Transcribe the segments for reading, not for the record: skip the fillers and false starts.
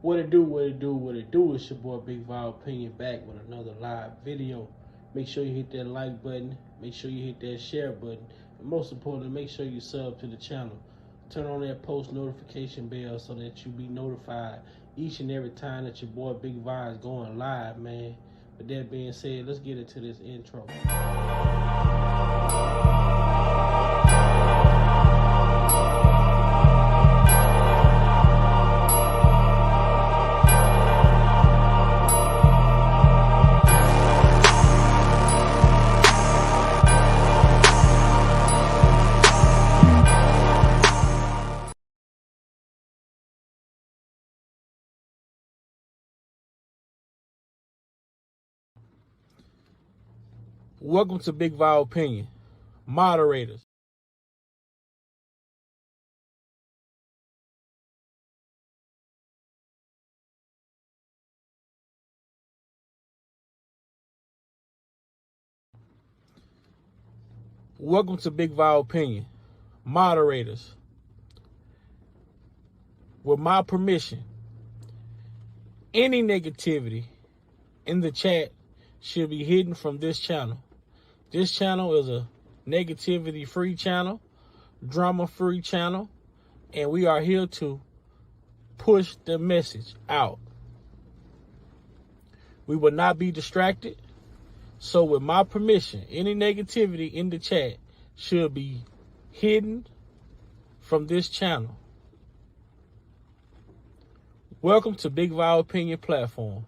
What it do, what it do, what it do. It's your boy Big Val Opinion back with another live video. Make sure you hit that like button. Make sure you hit that share button. And most importantly, make sure you sub to the channel. Turn on that post notification bell so that you be notified each and every time that your boy Big Val is going live, man. With that being said, let's get into this intro. Welcome to Big Val Opinion. Moderators. Welcome to Big Val Opinion. Moderators. With my permission, any negativity in the chat should be hidden from this channel. This channel is a negativity-free channel, drama-free channel, and we are here to push the message out. We will not be distracted. So with my permission, any negativity in the chat should be hidden from this channel. Welcome to Big Val Opinion platform.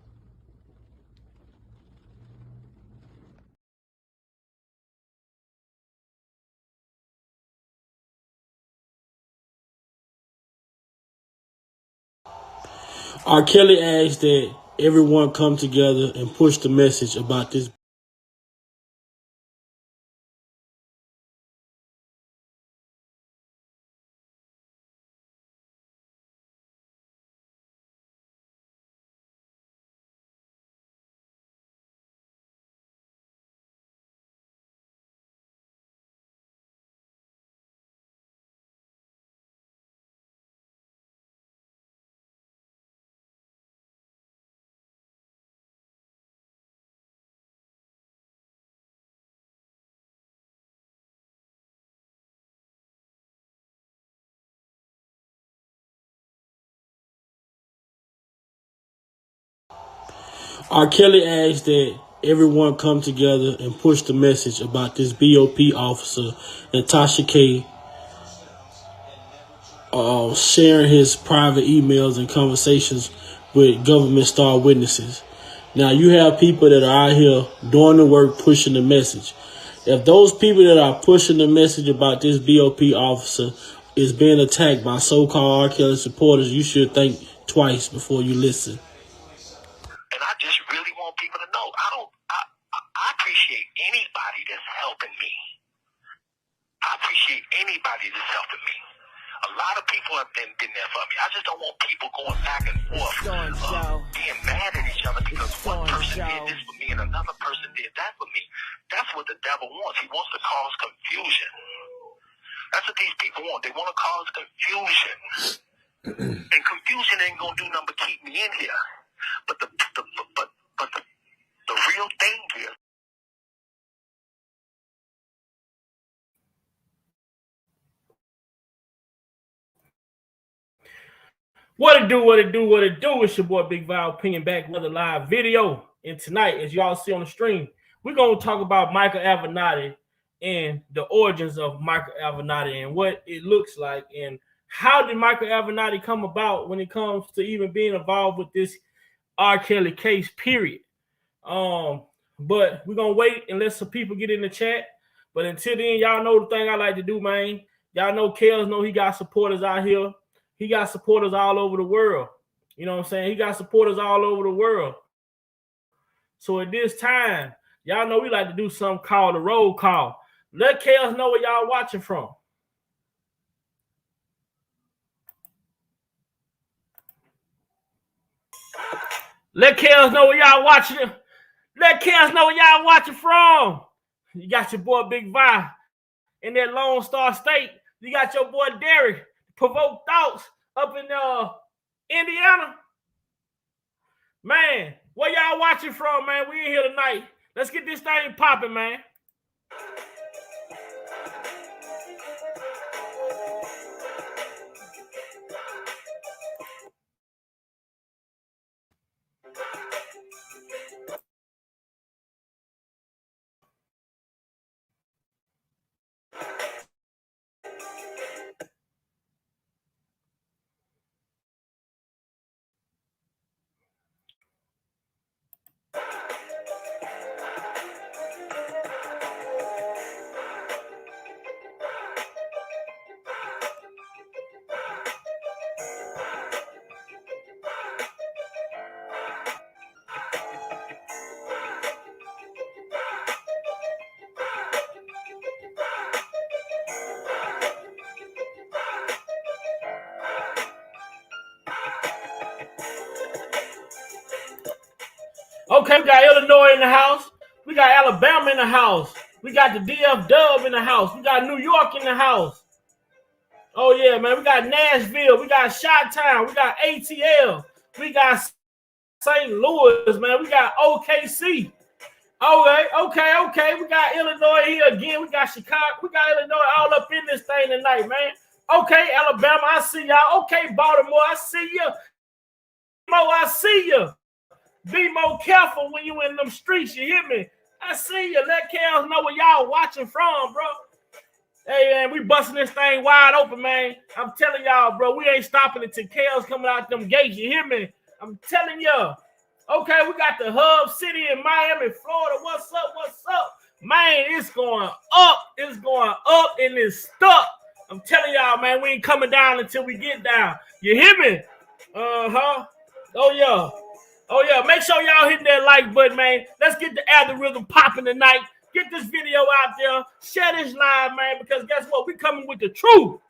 R.Kelly asked that everyone come together and push the message about this. R.Kelly asked that everyone come together and push the message about this BOP officer, Natasha K, sharing his private emails and conversations with government star witnesses. Now, you have people that are out here doing the work, pushing the message. If those people that are pushing the message about this BOP officer is being attacked by so-called R.Kelly supporters, you should think twice before you listen. And I just really want people to know, I appreciate anybody that's helping me. I appreciate anybody that's helping me. A lot of people have been there for me. I just don't want people going back and forth, being mad at each other because one person did this for me and another person did that for me. That's what the devil wants. He wants to cause confusion. That's what these people want. They want to cause confusion. And confusion ain't going to do nothing but keep me in here. But the real thing here. What it do, what it do, what it do. It's your boy Big Val Opinion back with a live video. And tonight, as y'all see on the stream, we're going to talk about Michael Avenatti and the origins of Michael Avenatti and what it looks like and how did Michael Avenatti come about when it comes to even being involved with this R. Kelly case, period. But we're going to wait and let some people get in the chat. But until then, y'all know the thing I like to do, man. Y'all know Kels know he got supporters out here. He got supporters all over the world. You know what I'm saying? He got supporters all over the world. So at this time, y'all know we like to do something called a roll call. Let Kels know where y'all watching from. Let Kels know where y'all watching. Let Kels know where y'all watching from. You got your boy Big Vi in that Lone Star State. You got your boy Derek, Provoke Thoughts, up in Indiana. Man, where y'all watching from, man? We in here tonight. Let's get this thing popping, man. Okay, we got Illinois in the house. We got Alabama in the house. We got the DF Dub in the house. We got New York in the house. Oh, yeah, man. We got Nashville. We got Chi-Town. We got ATL. We got St. Louis, man. We got OKC. Okay. We got Illinois here again. We got Chicago. We got Illinois all up in this thing tonight, man. Okay, Alabama, I see y'all. Okay, Baltimore, I see you. I see you. Be more careful when you in them streets. You hear me? I see you. Let Kels know where y'all watching from, bro. Hey, man, we busting this thing wide open, man. I'm telling y'all, bro, we ain't stopping it till Kels coming out them gates. You hear me? I'm telling y'all. Okay, we got the hub city in Miami, Florida. What's up? Man, it's going up. It's going up and it's stuck. I'm telling y'all, man, we ain't coming down until we get down. You hear me? Uh-huh. Oh, yeah. Make sure y'all hit that like button, man. Let's get the algorithm popping tonight. Get this video out there. Share this live, man, because guess what? We coming with the truth.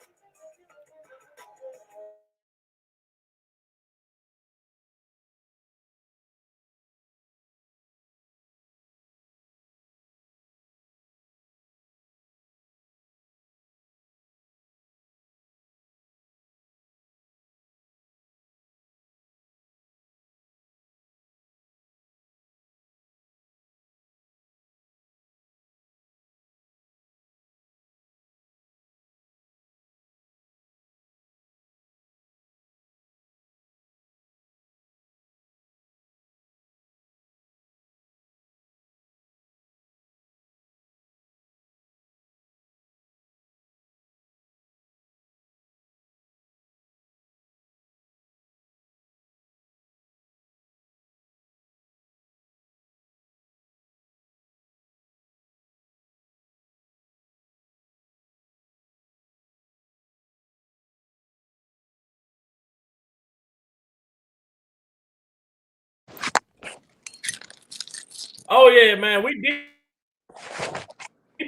Oh, yeah, man. We deep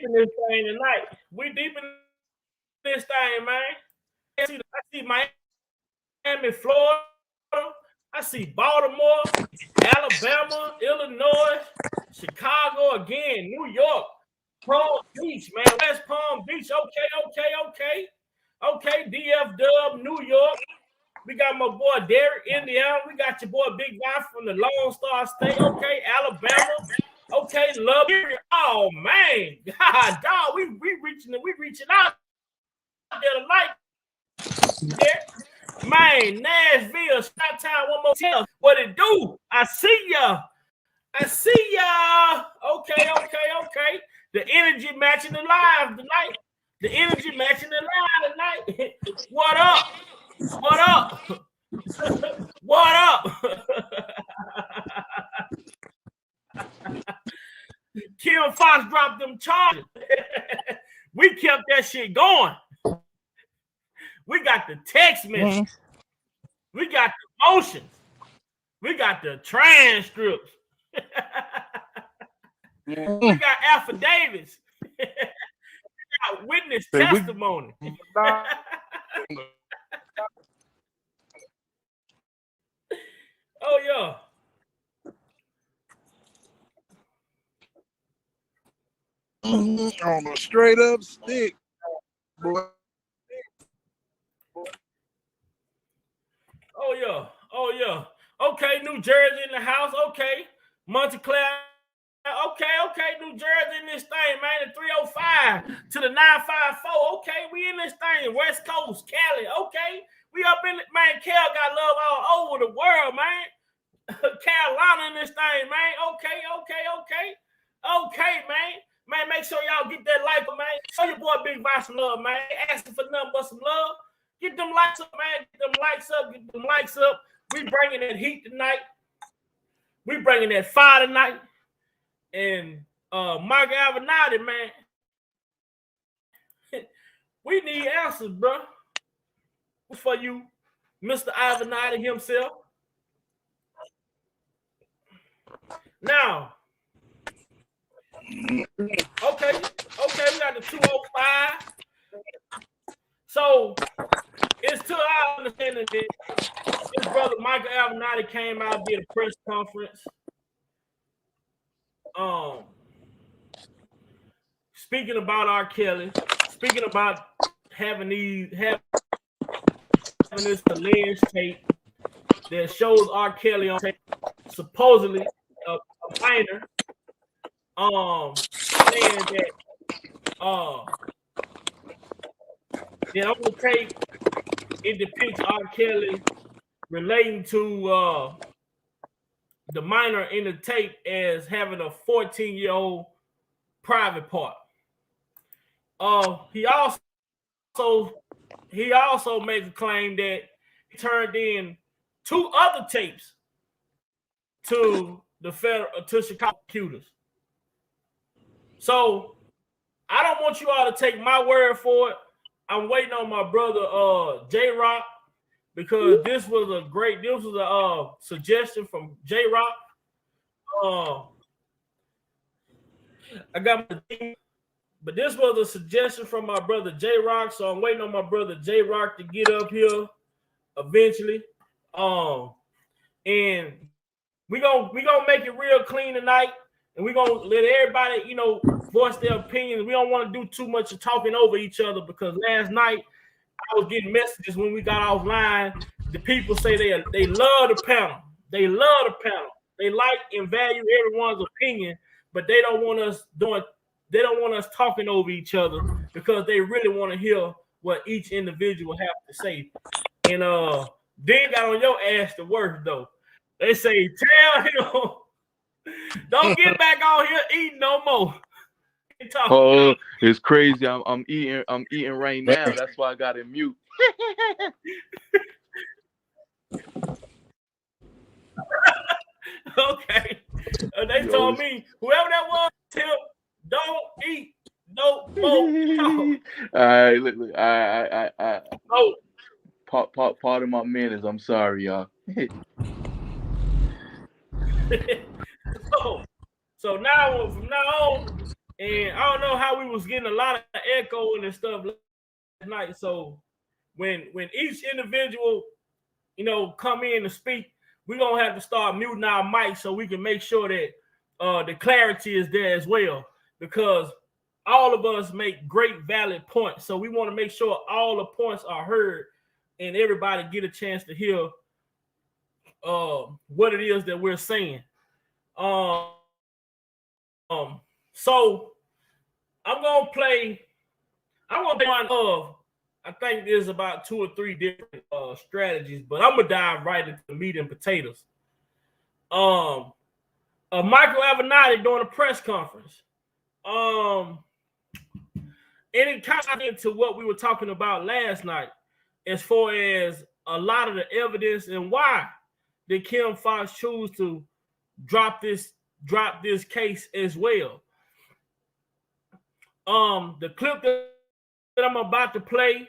in this thing tonight. We deep in this thing, man. I see Miami, Florida. I see Baltimore, Alabama, Illinois, Chicago again, New York, Palm Beach, man. West Palm Beach. Okay, DF Dub, New York. We got my boy Derek, Indiana. We got your boy Big Guy from the Lone Star State. Okay, Alabama. Okay, love it. Oh man, God, dog, we reaching out there tonight. Yeah. Man, Nashville, Chi-Town, one more time. What it do? I see ya. Okay. The energy matching the live tonight. What up? What up? Kim Fox dropped them charges. We kept that shit going. We got the text message. We got the motions. We got the transcripts. We got affidavits. We got witness testimony. Oh, yeah. On a straight up stick, boy. Oh, yeah. Okay, New Jersey in the house. Okay, Montclair. Okay, New Jersey in this thing, man. The 305 to the 954. Okay, we in this thing. West Coast, Cali. Okay, we up in it, man. Cal got love all over the world, man. Carolina in this thing, man. Okay, man. Man, make sure y'all get that like, man. Show your boy Big Vibe some love, man. Asking for nothing but some love. Get them likes up, man. Get them likes up. We bringing that heat tonight. We bringing that fire tonight. And Michael Avenatti, man. We need answers, bro. For you, Mr. Avenatti himself. Now, okay, we got the 205. So it's to our understanding that his brother Michael Avenatti came out did a press conference. Speaking about R.Kelly, speaking about having this alleged tape that shows R.Kelly on tape, supposedly a minor, saying that on the tape it depicts R.Kelly relating to the minor in the tape as having a 14-year-old private part. He also makes a claim that he turned in 2 other tapes to Chicago prosecutors. So I don't want you all to take my word for it. I'm waiting on my brother J-Rock, because this was a suggestion from J-Rock. I got my team, but this was a suggestion from my brother J-Rock, so I'm waiting on my brother J-Rock to get up here eventually. And we gonna make it real clean tonight, and we're gonna let everybody, voice their opinions. We don't want to do too much of talking over each other, because last night I was getting messages when we got offline. The people say they love the panel. They love the panel. They like and value everyone's opinion, but they don't want us talking over each other, because they really want to hear what each individual have to say. And then got on your ass the worst though. They say, tell him, don't get back on here eating no more. Oh, it's crazy. I'm eating right now. That's why I got it mute. Okay. They told me, whoever that was, tell don't eat no more. All right, look. I part of my manners. I'm sorry, y'all. So now, from now on, and I don't know how we was getting a lot of echo and stuff last night. So when each individual, come in to speak, we're gonna have to start muting our mics so we can make sure that the clarity is there as well, because all of us make great valid points. So we want to make sure all the points are heard and everybody get a chance to hear what it is that we're saying. So I'm gonna play one of, I think there's about 2 or 3 different strategies, but I'm gonna dive right into the meat and potatoes. Michael Avenatti during a press conference. And it kind of into what we were talking about last night, as far as a lot of the evidence and why did Kim Fox choose to drop this case as well. The clip that I'm about to play,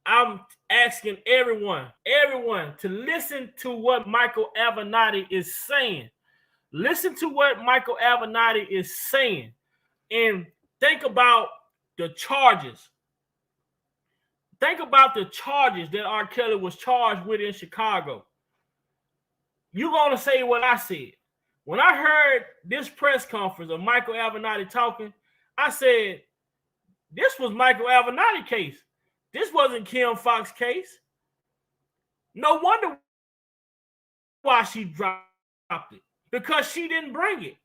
I'm asking everyone to listen to what Michael Avenatti is saying. Listen to what Michael Avenatti is saying, and think about the charges. Think about the charges that R.Kelly was charged with in Chicago. You're gonna say what I said. When I heard this press conference of Michael Avenatti talking, I said, this was Michael Avenatti case. This wasn't Kim Fox case. No wonder why she dropped it. Because she didn't bring it.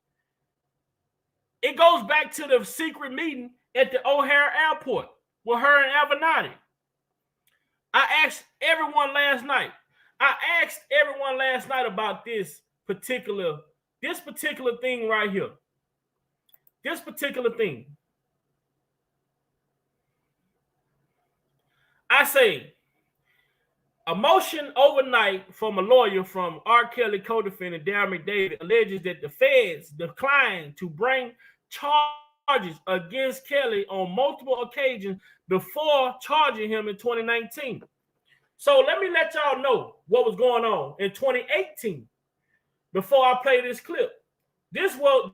It goes back to the secret meeting at the O'Hare Airport with her and Avenatti. I asked everyone last night about this particular thing right here. This particular thing. I say, a motion overnight from a lawyer from R.Kelly co-defendant Darren McDavid alleges that the feds declined to bring charges against Kelly on multiple occasions before charging him in 2019. So let me let y'all know what was going on in 2018 before I play this clip. This was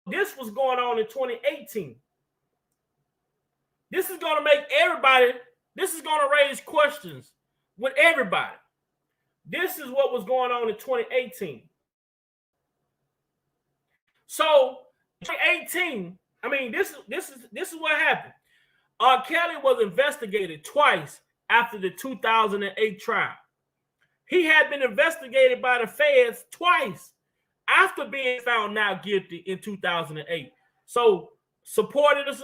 going on in 2018. This is going to make everybody, this is going to raise questions with everybody. This is what was going on in 2018. So 2018, I mean, this is what happened. R.Kelly was investigated twice after the 2008 trial. He had been investigated by the feds twice after being found not guilty in 2008. So supporters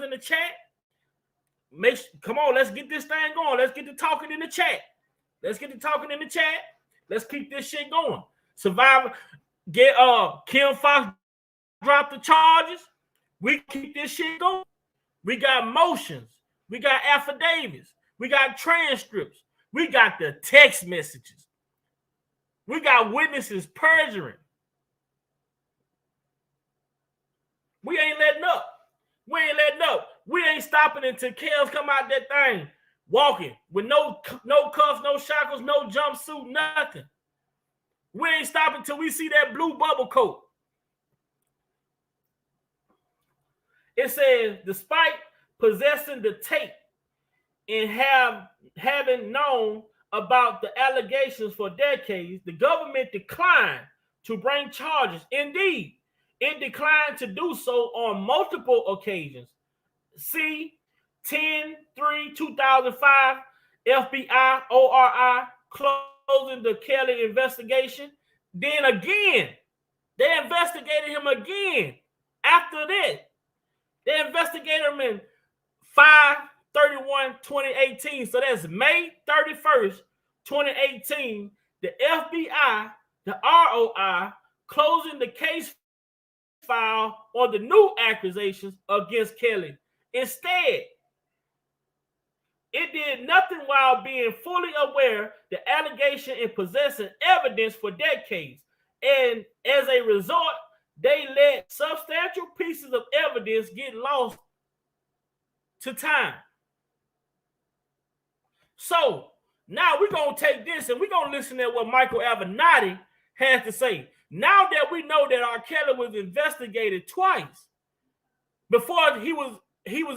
in the chat, come on, let's get this thing going. Let's get to talking in the chat. Let's keep this shit going. Survivor, get Kim Fox drop the charges. We keep this shit going. We got motions. We got affidavits. We got transcripts. We got the text messages. We got witnesses perjuring. We ain't letting up. We ain't stopping until Kels come out that thing walking with no cuffs, no shackles, no jumpsuit, nothing. We ain't stopping until we see that blue bubble coat. It says, despite possessing the tape and having known about the allegations for decades, the government declined to bring charges. Indeed, it declined to do so on multiple occasions. See 10/3/2005, FBI ORI closing the Kelly investigation. Then again, they investigated him again. After that, they investigated him in 5/31/2018. So that's May 31st, 2018. The FBI, the ROI, closing the case file on the new accusations against Kelly. Instead, it did nothing while being fully aware the allegation in possessing evidence for decades. And as a result, they let substantial pieces of evidence get lost to time. So now we're going to take this and we're going to listen to what Michael Avenatti has to say. Now that we know that R.Kelly was investigated twice before he was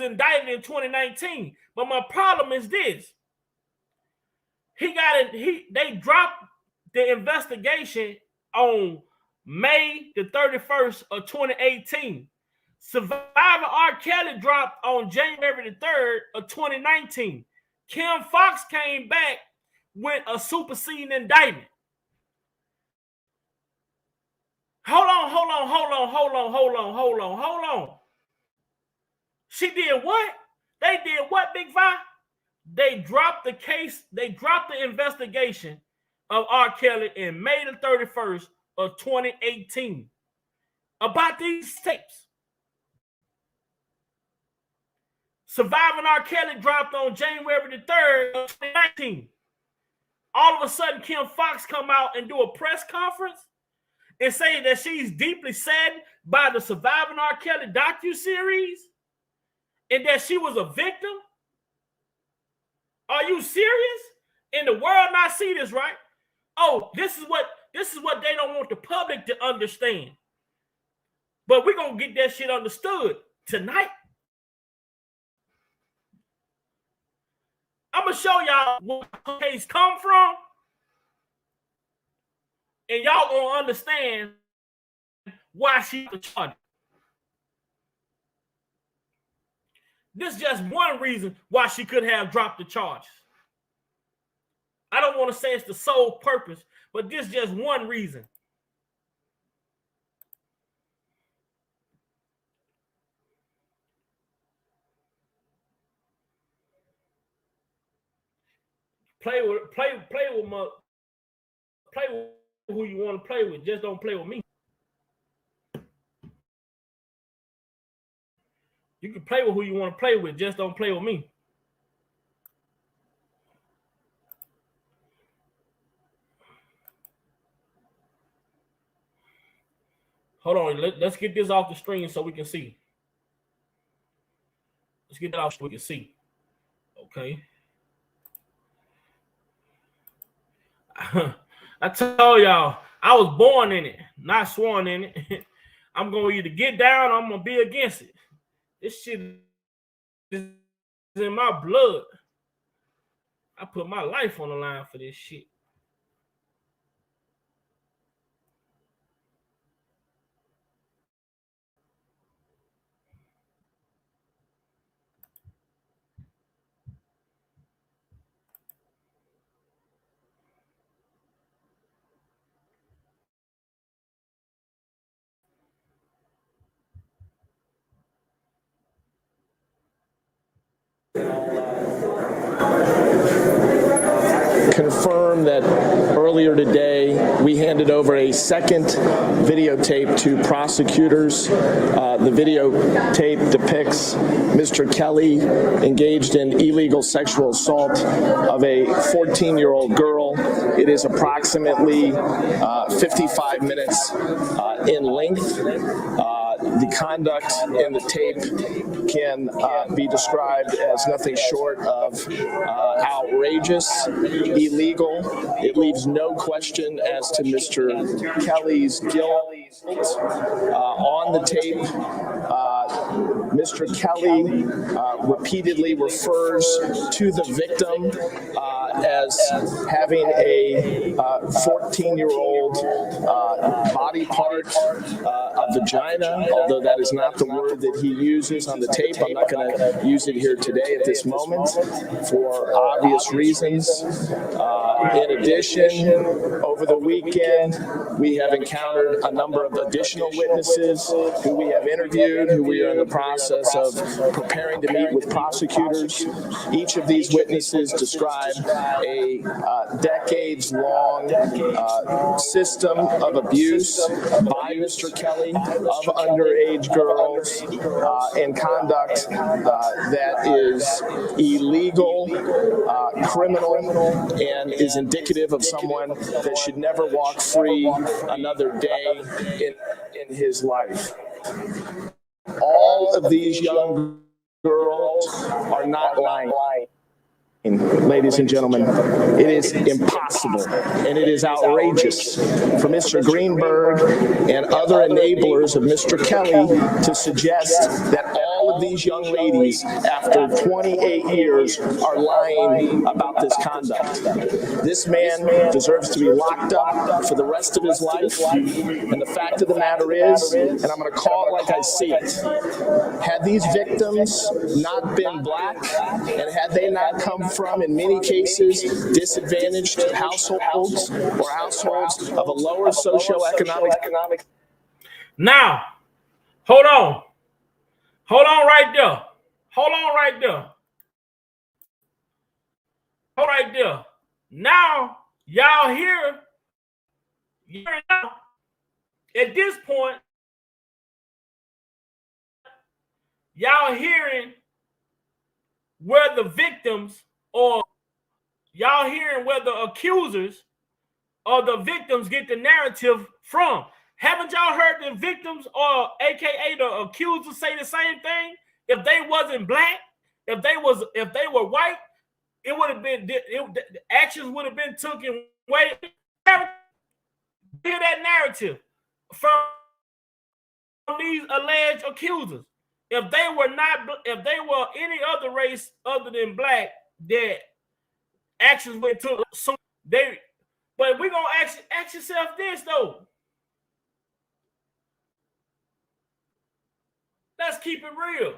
indicted in 2019. But my problem is this. They dropped the investigation on May the 31st of 2018. Survivor R.Kelly dropped on January the 3rd of 2019. Kim Fox came back with a superseding indictment. Hold on. She did what? They did what, Big Five? They dropped the case. They dropped the investigation of R. Kelly in May the 31st of 2018 about these tapes. Surviving R. Kelly dropped on January the 3rd of 2019. All of a sudden, Kim Fox come out and do a press conference and say that she's deeply saddened by the Surviving R. Kelly docuseries and that she was a victim. Are you serious? And the world not see this, right? Oh, this is what they don't want the public to understand. But we're gonna get that shit understood tonight. I'm gonna show y'all where the case come from, and y'all gonna understand why she was charged. This is just one reason why she could have dropped the charges. I don't want to say it's the sole purpose, but this is just one reason. Play with who you want to play with. Just don't play with me. You can play with who you want to play with. Just don't play with me. Hold on. Let's get this off the screen so we can see. Let's get that off so we can see. Okay. I told y'all, I was born in it, not sworn in it. I'm going to either get down or I'm going to be against it. This shit is in my blood. I put my life on the line for this shit. Confirm that earlier today we handed over a second videotape to prosecutors. The videotape depicts Mr. Kelly engaged in illegal sexual assault of a 14-year-old girl. It is approximately 55 minutes in length. The conduct in the tape can be described as nothing short of outrageous, illegal. It leaves no question as to Mr. Kelly's guilt. On the tape, Mr. Kelly repeatedly refers to the victim as having a 14-year-old body part, a vagina, although that is not the word that he uses on the tape. I'm not going to use it here today at this moment for obvious reasons. In addition, over the weekend, we have encountered a number of additional witnesses who we have interviewed, who we are in the process of preparing to meet with prosecutors. Each of these witnesses describe a decades-long system of abuse by Mr. Kelly of underage girls and conduct that is illegal, criminal, and is indicative of someone that should never walk free another day in his life. All of these young girls are not lying. Ladies and gentlemen, it is impossible and it is outrageous for Mr. Greenberg and other enablers of Mr. Kelly to suggest that all of these young ladies, after 28 years, are lying about this conduct. This man deserves to be locked up for the rest of his life. And the fact of the matter is, and I'm going to call it like I see it, had these victims not been black and had they not come from, in many cases, disadvantaged households or households of a lower socioeconomic. Now, hold on. Hold on right there. Hold on right there. Hold right there. Now, y'all hear now, at this point, y'all hearing where the victims or y'all hearing where the accusers or the victims get the narrative from. Haven't y'all heard the victims or AKA the accusers say the same thing? If they wasn't black, if they were white, it would have been the actions would have been taken way. Hear that narrative from these alleged accusers. If they were any other race other than black, that actions went to so they. But we're gonna ask yourself this though. Let's keep it real.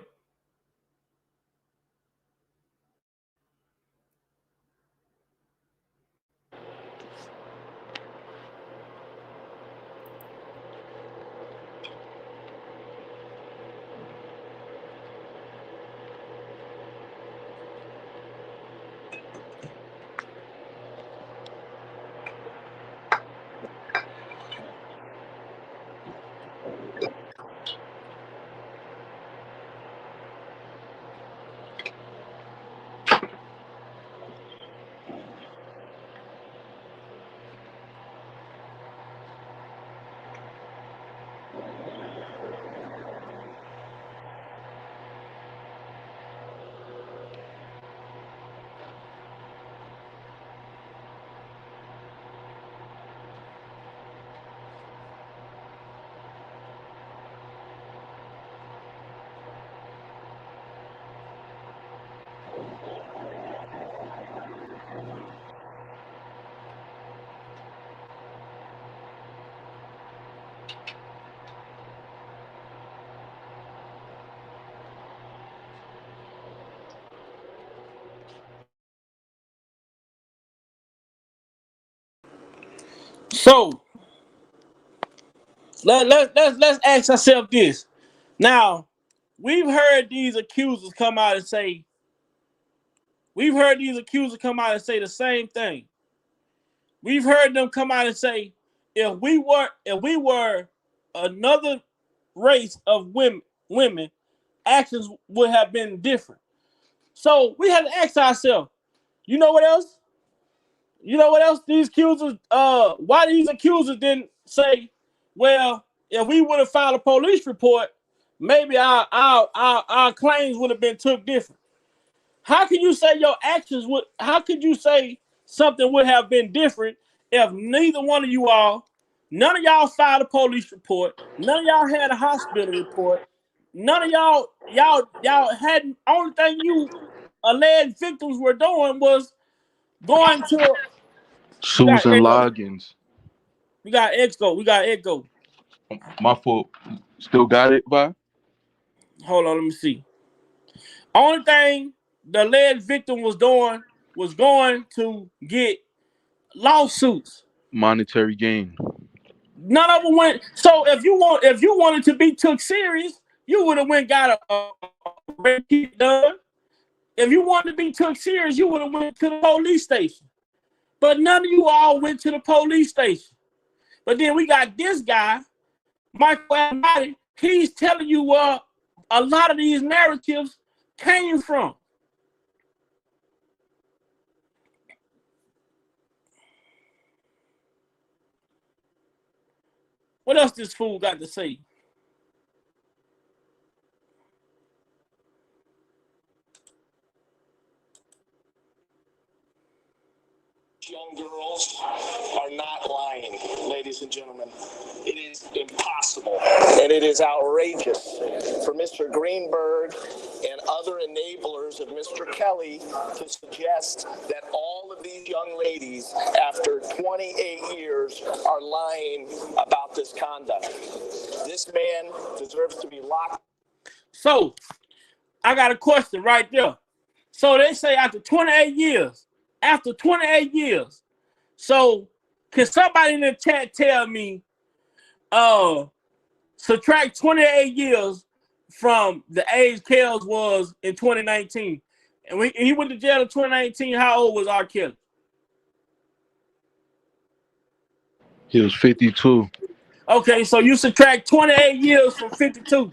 So let's ask ourselves this. Now, we've heard these accusers come out and say the same thing. We've heard them come out and say, if we were another race of women, actions would have been different. So we have to ask ourselves, you know what else? These accusers, why these accusers didn't say, well, if we would have filed a police report, maybe our claims would have been took different. How can you say how could you say something would have been different if neither one of you all, none of y'all filed a police report, none of y'all had a hospital report, none of y'all hadn't, only thing you alleged victims were doing was going to. Susan Loggins. We got echo. My fault. Still got it, Vi? Hold on, let me see. Only thing the alleged victim was doing was going to get lawsuits. Monetary gain. None of them went. So if you wanted to be took serious, you would have went got a rape done. If you wanted to be took serious, you would have went to the police station. But none of you all went to the police station. But then we got this guy, Michael Avenatti. He's telling you a lot of these narratives came from. What else this fool got to say? Young girls are not lying, ladies and gentlemen. It is impossible and it is outrageous for Mr. Greenberg and other enablers of Mr. Kelly to suggest that all of these young ladies, after 28 years, are lying about this conduct. This man deserves to be locked. So, I got a question right there. So they say after 28 years, so can somebody in the chat tell me, subtract 28 years from the age Kels was in 2019? And he went to jail in 2019. How old was R.Kelly? He was 52. Okay, so you subtract 28 years from 52.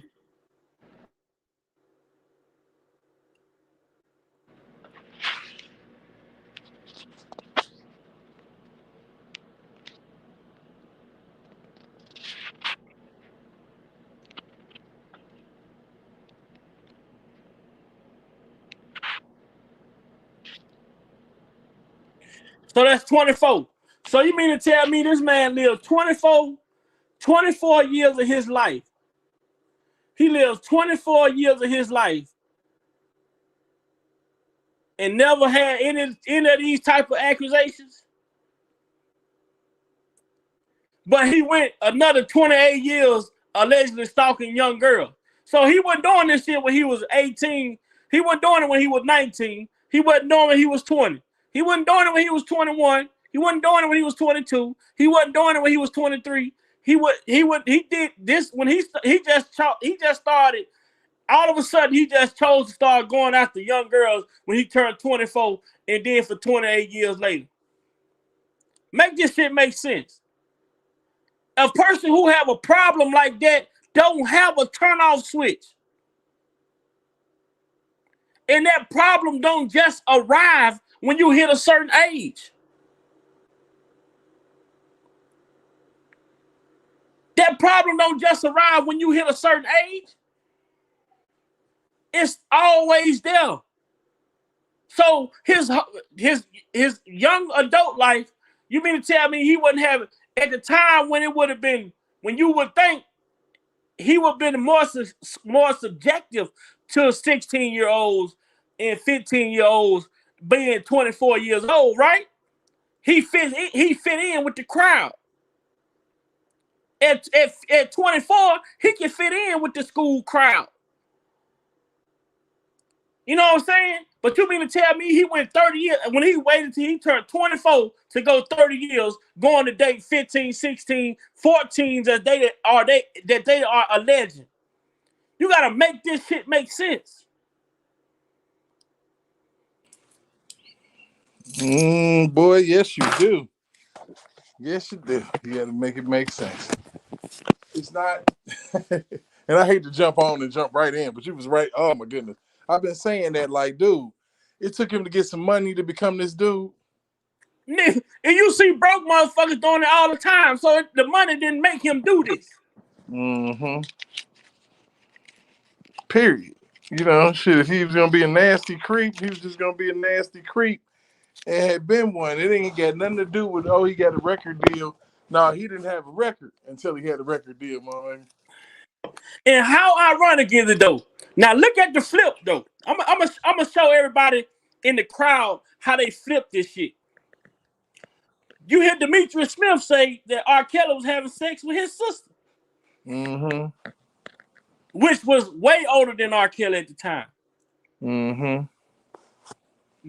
So that's 24. So you mean to tell me this man lived 24 years of his life? He lives 24 years of his life and never had any of these type of accusations? But he went another 28 years allegedly stalking young girls. So he wasn't doing this shit when he was 18. He wasn't doing it when he was 19. He wasn't doing it when he was 20. He wasn't doing it when he was 21. He wasn't doing it when he was 22. He wasn't doing it when he was 23. He did this when he just started. All of a sudden, he just chose to start going after young girls when he turned 24 and then for 28 years later. Make this shit make sense. A person who have a problem like that don't have a turn-off switch. And that problem don't just arrive when you hit a certain age. That problem don't just arrive when you hit a certain age. It's always there. So his young adult life, you mean to tell me he wouldn't have it at the time when it would have been, when you would think he would have been more subjective to 16-year-olds and 15-year-olds being 24 years old, right? He fit in with the crowd. At 24, he can fit in with the school crowd. You know what I'm saying? But you mean to tell me he went 30 years when he waited till he turned 24 to go 30 years, going to date 15, 16, 14s that they are alleged. You gotta make this shit make sense. Boy, yes you do. Yes you do. You gotta make it make sense. It's not and I hate to jump on and jump right in, but you was right. Oh my goodness. I've been saying that, like, dude, it took him to get some money to become this dude. And you see broke motherfuckers doing it all the time. So the money didn't make him do this. Mm-hmm. Period. You know, shit, if he was gonna be a nasty creep, he was just gonna be a nasty creep and had been one. It ain't got nothing to do with, oh, he got a record deal. No, he didn't have a record until he had a record deal, man. And how ironic is it though? Now look at the flip though. I'm gonna show everybody in the crowd how they flip this shit. You hear Demetrius Smith say that R.Kelly was having sex with his sister. Mm-hmm. Which was way older than R.Kelly at the time. Mm-hmm.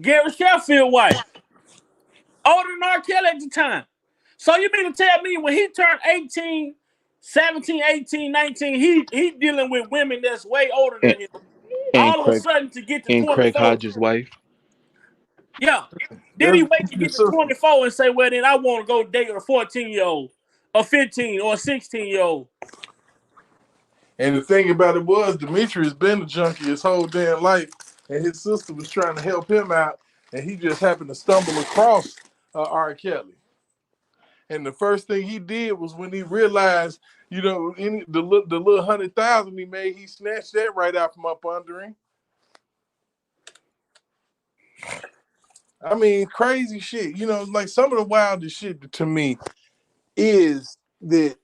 Gary Sheffield wife. Older than R.Kelly at the time. So you mean to tell me when he turned 18, 17, 18, 19, he dealing with women that's way older than him. All of a sudden to get to 24. Craig Hodges' wife. Yeah. Then he wait to get to 24 and say, well, then I want to go date a 14-year-old, a 15 or a 16-year-old. And the thing about it was, Demetrius been a junkie his whole damn life, and his sister was trying to help him out, and he just happened to stumble across R. Kelly. And the first thing he did was when he realized, you know, the little 100,000 he made, he snatched that right out from up under him. I mean, crazy shit. You know, like some of the wildest shit to me is that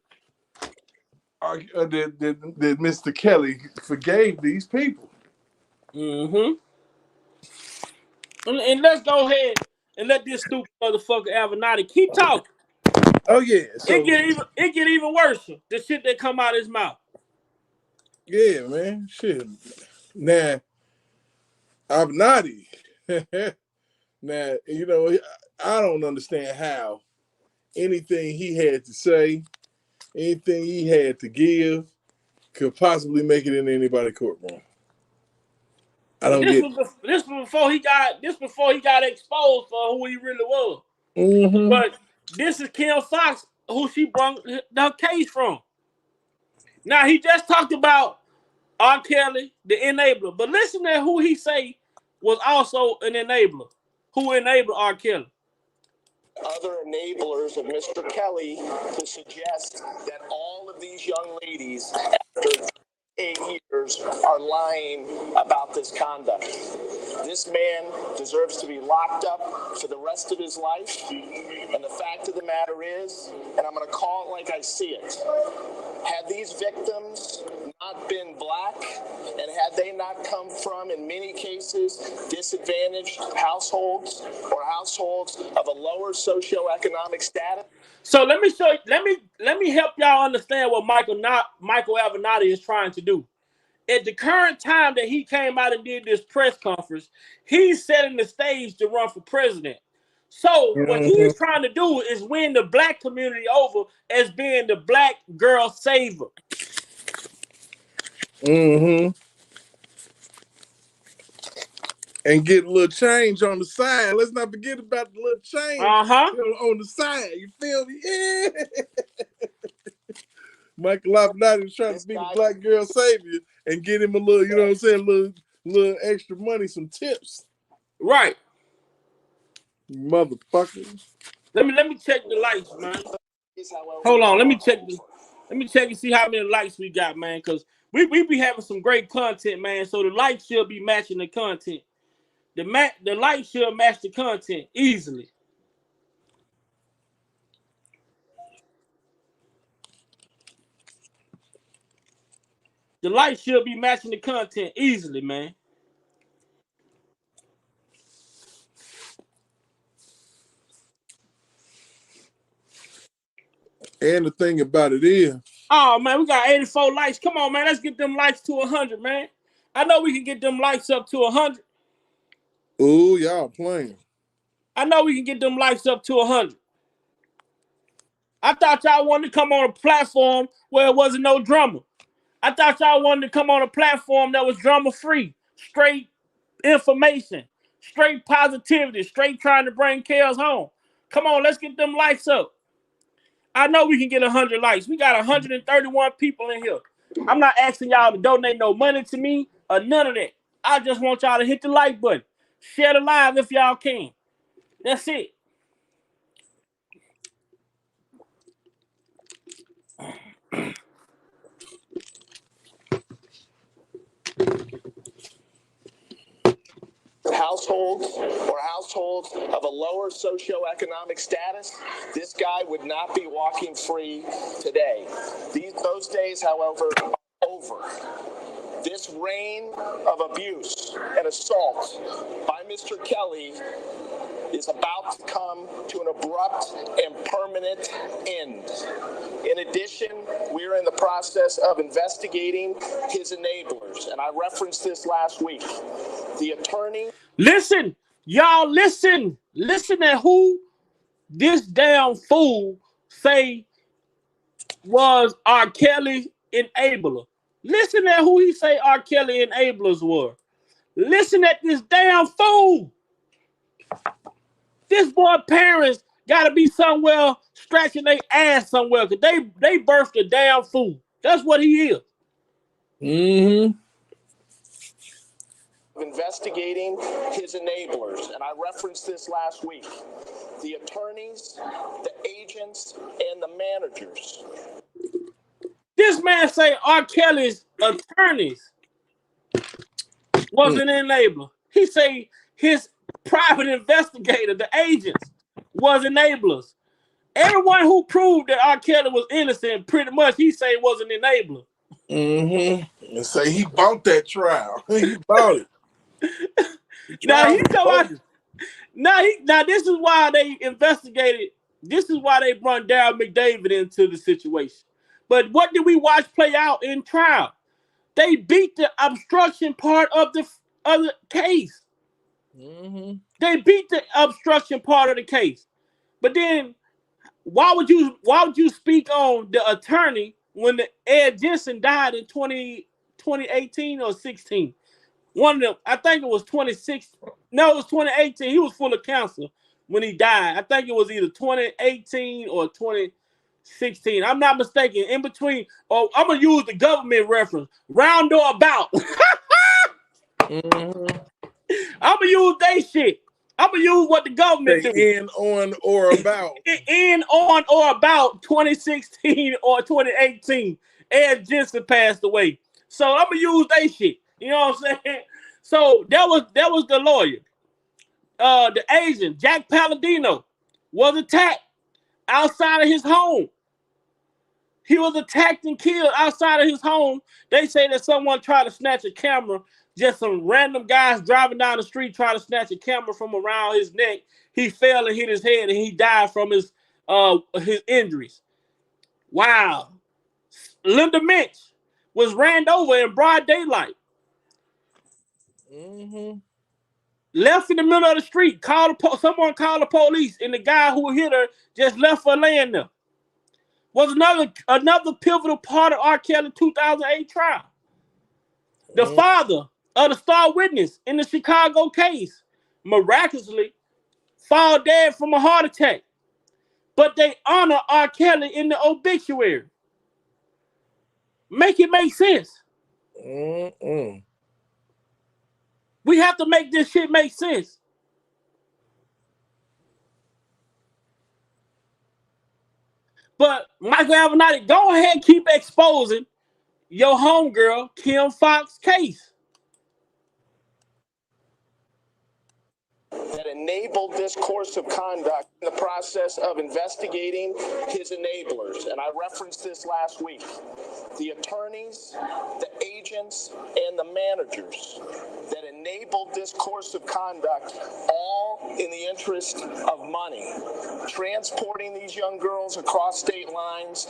that Mr. Kelly forgave these people. Mm-hmm. And let's go ahead and let this stupid motherfucker Avenatti keep talking. Oh yeah, so it get even worse. The shit that come out of his mouth. Yeah, man, shit. Now, Avenatti. Now, you know, I don't understand how anything he had to say, anything he had to give, could possibly make it in anybody's courtroom. I don't get. This was before he got exposed for who he really was. Mm-hmm. But this is Kim Fox, who she brought the case from. Now he just talked about R. Kelly, the enabler, but listen to who he say was also an enabler. Who enabled R. Kelly? Other enablers of Mr. Kelly to suggest that all of these young ladies, after 8 years, are lying about this conduct. This man deserves to be locked up for the rest of his life. And the fact of the matter is, and I'm going to call it like I see it, had these victims not been black, and had they not come from, in many cases, disadvantaged households or households of a lower socioeconomic status. So let me help y'all understand what Michael Avenatti is trying to do. At the current time that he came out and did this press conference, he's setting the stage to run for president. So what he's trying to do is win the black community over as being the black girl saver. Mm-hmm. And get a little change on the side. Let's not forget about the little change on the side. You feel me? Yeah. Michael Avenatti was trying to be the black girl savior and get him a little, you know what I'm saying, little extra money, some tips. Right. Motherfuckers. Let me check the lights, man. Hold on, let me check and see how many likes we got, man, because we be having some great content, man. So the likes should be matching the content. The likes should match the content easily. The likes should be matching the content easily, man. And the thing about it is, oh man, we got 84 likes. Come on, man, let's get them likes to 100, man. I know we can get them likes up to 100. Ooh, y'all playing. I know we can get them likes up to 100. I thought y'all wanted to come on a platform where it wasn't no drama. I thought y'all wanted to come on a platform that was drama-free, straight information, straight positivity, straight trying to bring chaos home. Come on, let's get them likes up. I know we can get 100 likes. We got 131 people in here. I'm not asking y'all to donate no money to me or none of that. I just want y'all to hit the like button. Share the live if y'all can. That's it. Households of a lower socioeconomic status, this guy would not be walking free today. Those days, however, are over. This reign of abuse and assault by Mr. Kelly is about to come to an abrupt and permanent end. In addition, we are in the process of investigating his enablers, and I referenced this last week. The attorney... Listen, y'all listen. Listen at who this damn fool say was R.Kelly enabler. Listen at who he say R.Kelly enablers were. Listen at this damn fool. This boy parents gotta be somewhere scratching their ass somewhere because they birthed a damn fool. That's what he is. Mm-hmm. Investigating his enablers, and I referenced this last week. The attorneys, the agents, and the managers. This man say R. Kelly's attorneys was an enabler. He say his private investigator, the agents, was enablers. Everyone who proved that R. Kelly was innocent, pretty much, he say was an enabler. Mm-hmm. And say he bought that trial. He bought it. Now this is why they investigated. This is why they brought Darryl McDavid into the situation. But what did we watch play out in trial? They beat the obstruction part of the case. Mm-hmm. They beat the obstruction part of the case. But then why would you speak on the attorney when Ed Jensen died in 2018 or 16? One of them, I think it was 2016. No, it was 2018. He was full of cancer when he died. I think it was either 2018 or 2016. I'm not mistaken. In between, I'm going to use the government reference. Round or about. Mm-hmm. I'm going to use they shit. I'm going to use what the government do. In, on, or about. In, on, or about 2016 or 2018. Ed Jensen passed away. So I'm going to use they shit. You know what I'm saying? So that was the lawyer. The agent, Jack Palladino, was attacked outside of his home. He was attacked and killed outside of his home. They say that someone tried to snatch a camera. Just some random guys driving down the street tried to snatch a camera from around his neck. He fell and hit his head, and he died from his injuries. Wow. Linda Minch was ran over in broad daylight. Mm-hmm. Left in the middle of the street. Someone called the police, and the guy who hit her just left her laying there. Was another pivotal part of R. Kelly's 2008 trial. The father of the star witness in the Chicago case miraculously fall dead from a heart attack. But they honor R. Kelly in the obituary. Make it make sense. Mm-mm. We have to make this shit make sense. But Michael Avenatti, go ahead, keep exposing your homegirl, Kim Foxx case. That enabled this course of conduct in the process of investigating his enablers. And I referenced this last week. The attorneys, the agents, and the managers that enabled this course of conduct, all in the interest of money. Transporting these young girls across state lines,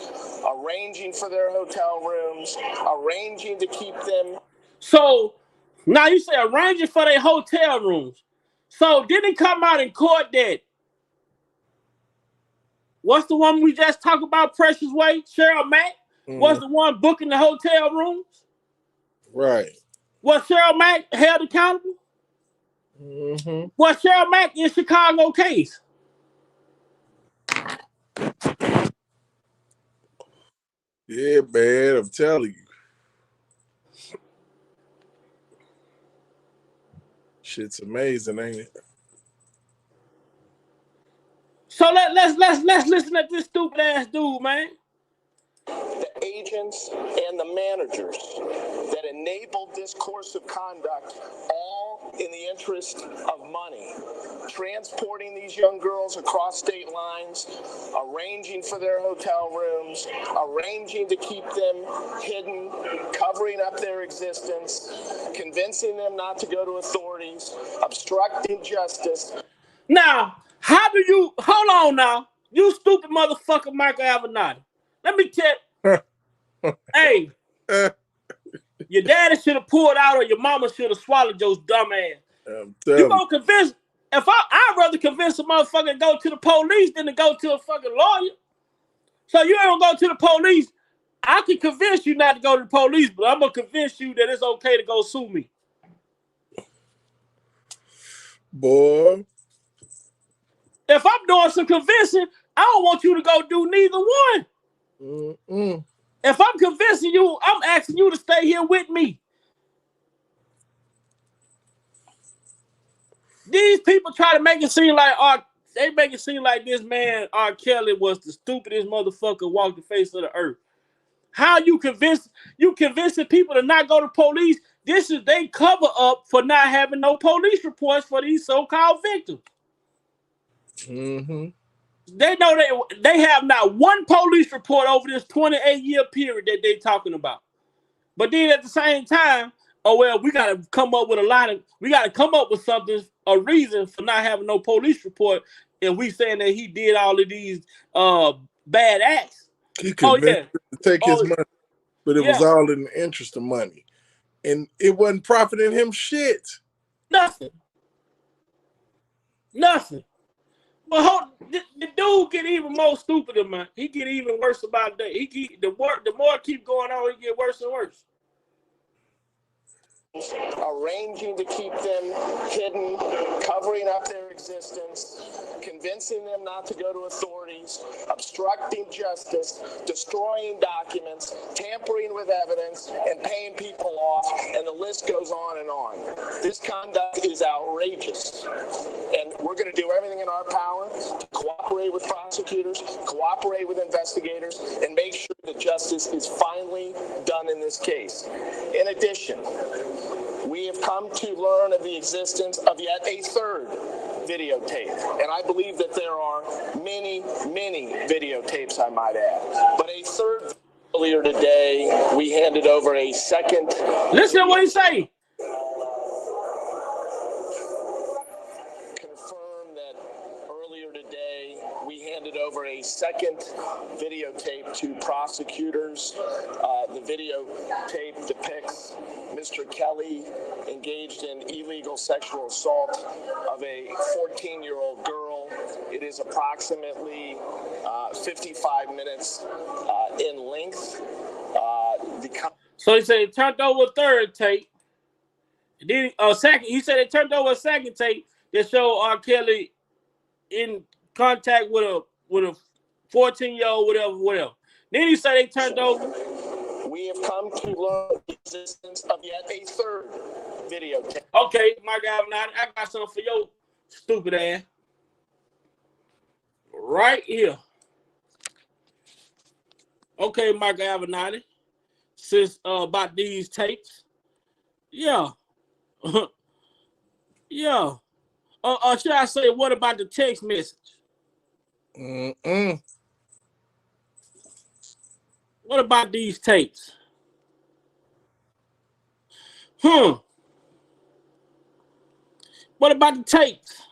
arranging for their hotel rooms, arranging to keep them. So now you say arranging for their hotel rooms. So didn't he come out in court that what's the one we just talked about, Precious Way? Cheryl Mack was the one booking the hotel rooms. Right. Was Cheryl Mack held accountable? Was Cheryl Mack in Chicago case? Yeah, man, I'm telling you. Shit's amazing, ain't it? So let's listen to this stupid ass dude, man. The agents and the managers that enabled this course of conduct, all in the interest of money, transporting these young girls across state lines, arranging for their hotel rooms, arranging to keep them hidden, covering up their existence, convincing them not to go to authorities, obstructing justice. Now, how do you hold on now? You stupid motherfucker, Michael Avenatti. Let me tell you. Hey, your daddy should have pulled out or your mama should have swallowed your dumb ass. You gonna convince I'd rather convince a motherfucker to go to the police than to go to a fucking lawyer. So you ain't gonna go to the police. I can convince you not to go to the police, but I'm gonna convince you that it's okay to go sue me. Boy. If I'm doing some convincing, I don't want you to go do neither one. If I'm convincing you, I'm asking you to stay here with me. These people try to make it seem like they make it seem like this man R.Kelly was the stupidest motherfucker walk the face of the earth. How you convincing people to not go to police? This is they cover up for not having no police reports for these so-called victims. They know they have not one police report over this 28-year period that they're talking about. But then at the same time, oh well, we gotta come up with something, a reason for not having no police report, and we saying that he did all of these bad acts. He convinced him to take his money, but it was all in the interest of money. And it wasn't profiting him shit. Nothing. Well, the dude get even more stupider, man. He get even worse about that. The more it keep going on, he get worse and worse. Arranging to keep them hidden, covering up their existence, convincing them not to go to authorities, obstructing justice, destroying documents, tampering with evidence, and paying people off, and the list goes on and on. This conduct is outrageous, and we're going to do everything in our power to cooperate with prosecutors, cooperate with investigators, and make sure that justice is finally done in this case. In addition, we have come to learn of the existence of yet a third videotape. And I believe that there are many, many videotapes, I might add. But a third, earlier today, we handed over a second. Listen to what he say. Confirm that earlier today, we handed over a second videotape to prosecutors. The videotape depicts Mr. Kelly engaged in illegal sexual assault of a 14-year-old girl. It is approximately 55 minutes in length. So he said he turned over a third tape. Then he said they turned over a second tape that showed R. Kelly in contact with a 14-year-old, whatever. Then he said they turned over. We have come to learn the existence of yet a third videotape. Okay, my guy, I got something for your stupid ass. Right here. Okay, Michael Avenatti. Since about these tapes. Yeah. Yeah. Should I say, what about the text message? What about these tapes? What about the tapes?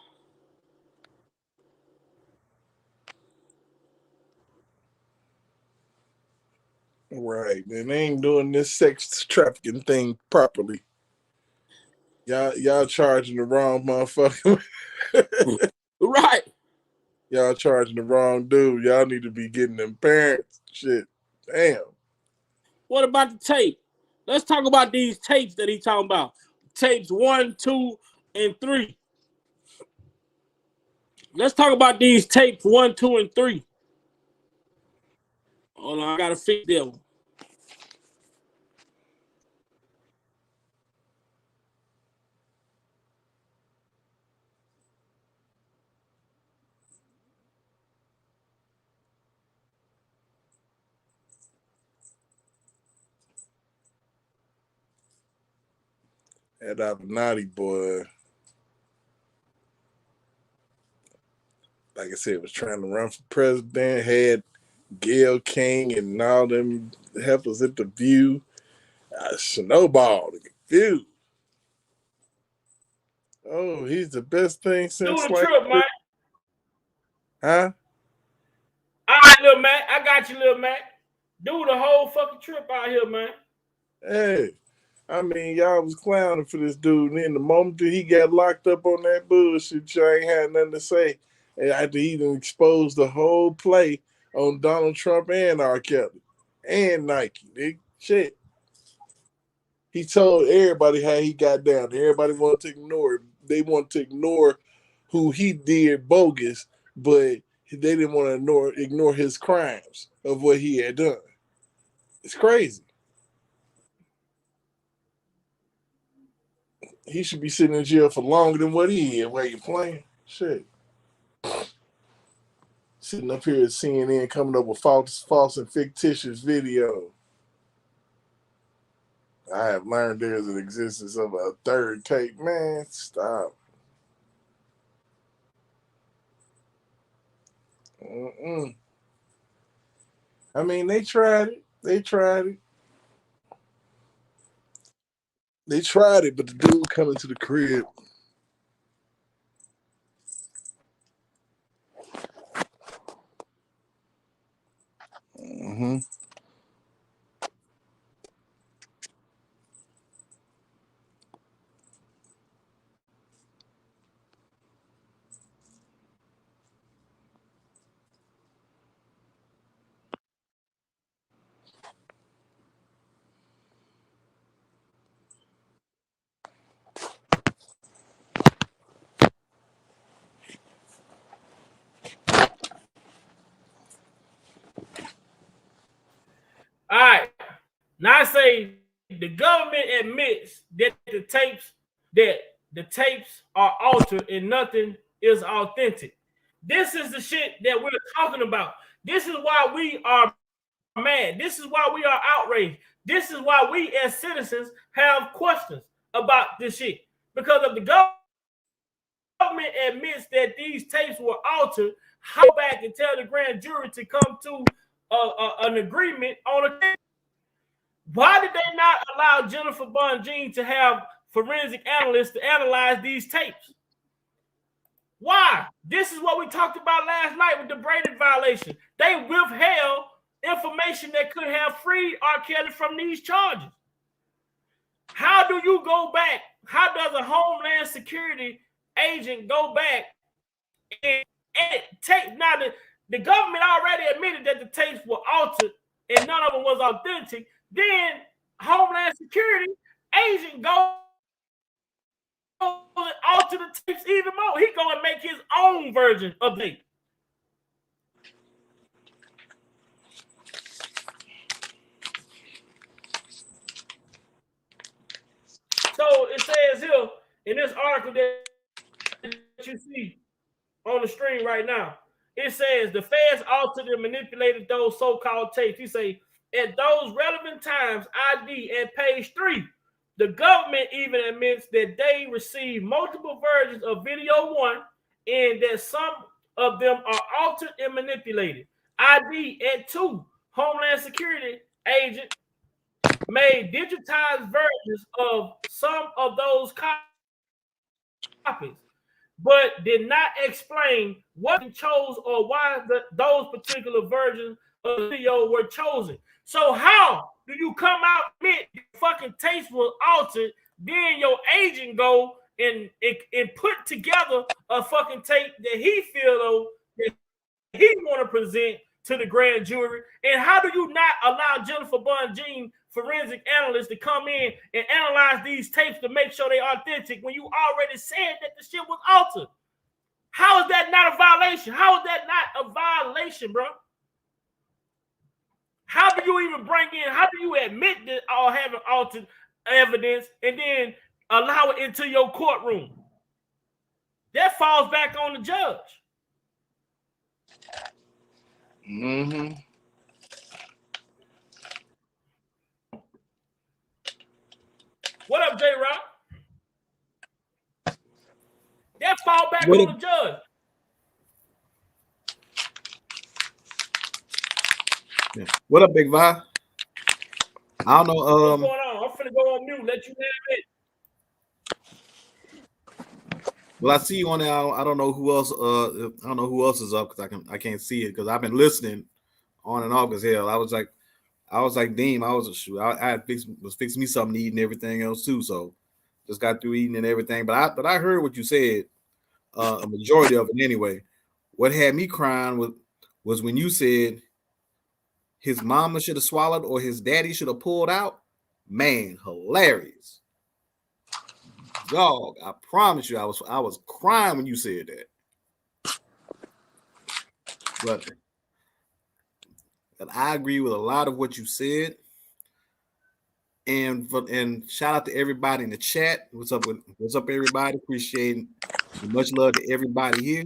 Right. And they ain't doing this sex trafficking thing properly. Y'all charging the wrong motherfucker. Right. Y'all charging the wrong dude. Y'all need to be getting them parents. Shit. Damn. What about the tape? Let's talk about these tapes that he talking about. Tapes 1, 2, and 3. Let's talk about these tapes 1, 2, and 3. Hold on, I gotta fix that one. That Avenatti boy, like I said, was trying to run for president, had Gail King and all them helpers at the View. Snowball, the View. Oh, he's the best thing since Do the like, trip, man. huh? All right, little Mac. I got you, little Mac. Do the whole fucking trip out here, man. Hey, I mean, y'all was clowning for this dude, and then the moment that he got locked up on that bullshit, y'all ain't had nothing to say. And after he done exposed the whole play on Donald Trump and R.Kelly and Nike, nigga. Shit. He told everybody how he got down. Everybody wanted to ignore it. They wanted to ignore who he did bogus, but they didn't want to ignore his crimes of what he had done. It's crazy. He should be sitting in jail for longer than what he is. Where you playing? Shit. Sitting up here at CNN coming up with false and fictitious video. I have learned there's an existence of a third tape. Man, stop. Mm-mm. I mean, they tried it. They tried it, but the dude coming to the crib. Mm-hmm. All right. Now I say the government admits that the tapes are altered and nothing is authentic. This is the shit that we're talking about. This is why we are mad. This is why we are outraged. This is why we as citizens have questions about this shit. Because if the government admits that these tapes were altered, how back and tell the grand jury to come to an agreement on a case? Why did they not allow Jennifer Bonjean to have forensic analysts to analyze these tapes? Why? This is what we talked about last night with the Brady violation. They withheld information that could have freed R.Kelly from these charges. How do you go back? How does a Homeland Security agent go back and take? Now, the government already admitted that the tapes were altered and none of them was authentic. Then Homeland Security agent goes and alter the tapes even more. He going to make his own version of it. So it says here in this article that you see on the screen right now, it says the feds altered and manipulated those so-called tapes. He say at those relevant times, ID at page 3, the government even admits that they received multiple versions of video 1 and that some of them are altered and manipulated. ID at 2, Homeland Security agent made digitized versions of some of those copies, but did not explain what they chose or why those particular versions of the video were chosen. So how do you come out and admit the fucking taste was altered then your agent go and put together a fucking tape that he feel though that he want to present to the grand jury. And how do you not allow Jennifer Bunjean, forensic analyst, to come in and analyze these tapes to make sure they're authentic when you already said that the shit was altered? How is that not a violation? How is that not a violation, bro? How do you even bring in, how do you admit that all having altered evidence and then allow it into your courtroom? That falls back on the judge. Mm-hmm. What up, J-Rock? That fall back on the judge. Yeah. What up, Big Vi? I don't know. What's going on? I'm finna go on mute. Let you have it. Well, I see you on there. I don't know who else. I don't know who else is up because I can't see it because I've been listening on and off as hell. I was like, Deem. I was fixing me something to eat and everything else too. So just got through eating and everything. But I heard what you said. A majority of it anyway. What had me crying was when you said his mama should have swallowed or his daddy should have pulled out. Man, hilarious. Dog, I promise you, I was crying when you said that. But I agree with a lot of what you said. And shout out to everybody in the chat. What's up, everybody? Appreciate it. Much love to everybody here.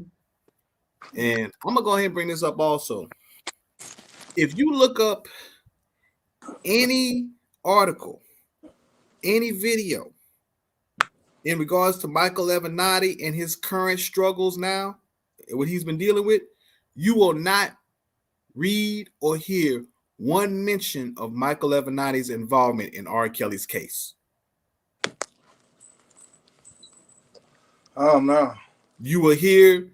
And I'm gonna go ahead and bring this up also. If you look up any article, any video in regards to Michael Avenatti and his current struggles now, what he's been dealing with, you will not read or hear one mention of Michael Avenatti's involvement in R.Kelly's case. Oh, no. You will hear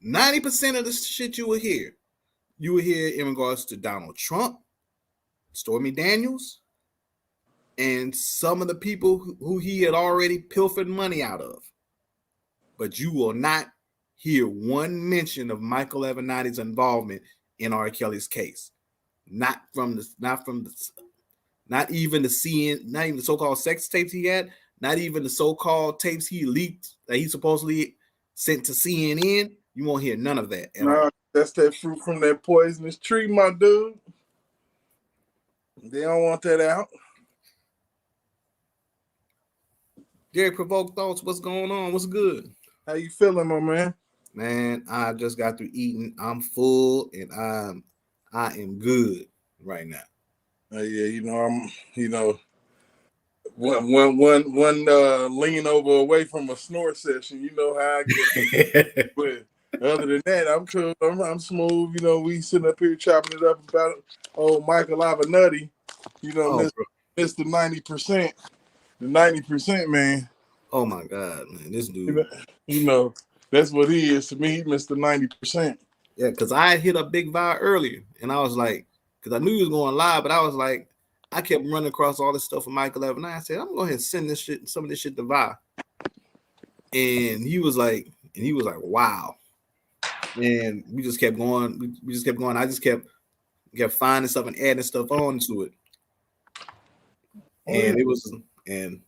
90% of the shit you will hear in regards to Donald Trump, Stormy Daniels, and some of the people who he had already pilfered money out of. But you will not hear one mention of Michael Avenatti's involvement in R. Kelly's case. Not even the so-called sex tapes he had, not even the so-called tapes he leaked that he supposedly sent to CNN. You won't hear none of that. Nah, that's that fruit from that poisonous tree, my dude. They don't want that out. Gary Provoked Thoughts, what's going on? What's good? How you feeling, my man? Man, I just got through eating. I'm full and I am good right now. Yeah, one lean over away from a snort session. You know how I get. But other than that, I'm cool. I'm smooth. You know, we sitting up here chopping it up about old Michael Avenatti. You know, Mr. 90%, the 90% man. Oh my God, man, this dude. You know, that's what he is to me. He Mr. 90%. Yeah, because I hit up Big Vi earlier, and I was like, because I knew he was going live, but I was like, I kept running across all this stuff with Michael Avenatti. I said, I'm going to go ahead and send some of this shit to Vi. And he was like, wow. And we just kept going. We just kept going. I just kept finding stuff and adding stuff on to it. And it was, and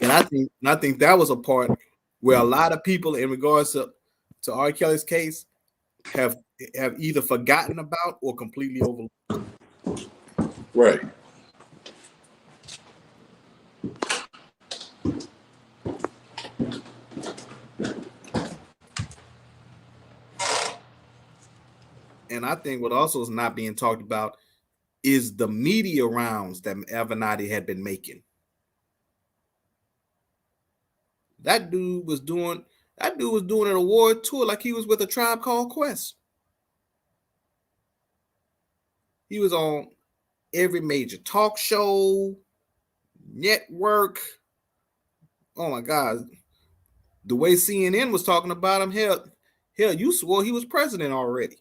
I think that was a part where a lot of people in regards to R. Kelly's case have either forgotten about or completely overlooked. Right. And I think what also is not being talked about is the media rounds that Avenatti had been making. That dude was doing an award tour like he was with a Tribe Called Quest. He was on every major talk show, network. Oh my God. The way CNN was talking about him, hell, you swore he was president already.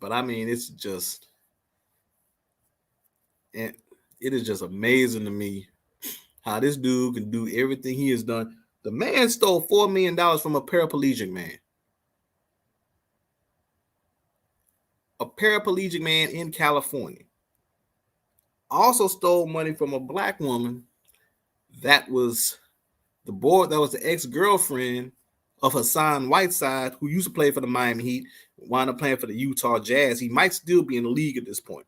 But I mean, it is just amazing to me how this dude can do everything he has done. The man stole $4 million from a paraplegic man. A paraplegic man in California. Also stole money from a black woman that was the ex-girlfriend of Hassan Whiteside, who used to play for the Miami Heat, wound up playing for the Utah Jazz. He might still be in the league at this point.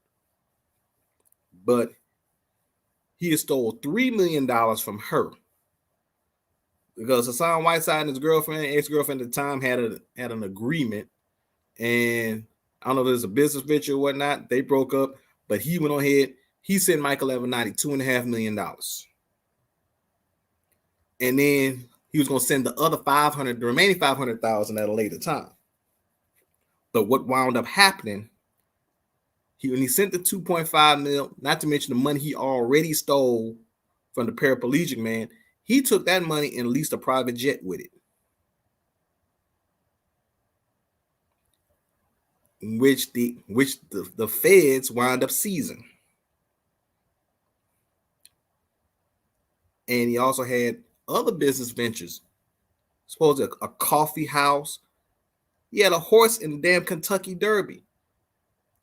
But he has stole $3 million from her. Because Hassan Whiteside and his ex-girlfriend at the time, had an agreement. And I don't know if there's a business venture or whatnot. They broke up, but he went on ahead. He sent Michael Avenatti $2.5 million. And then he was going to send the remaining $500,000 at a later time. But what wound up happening, when he sent the 2.5 mil, not to mention the money he already stole from the paraplegic man, he took that money and leased a private jet with it, which the feds wound up seizing. And he also had other business ventures, supposedly a coffee house. He had a horse in the damn Kentucky Derby,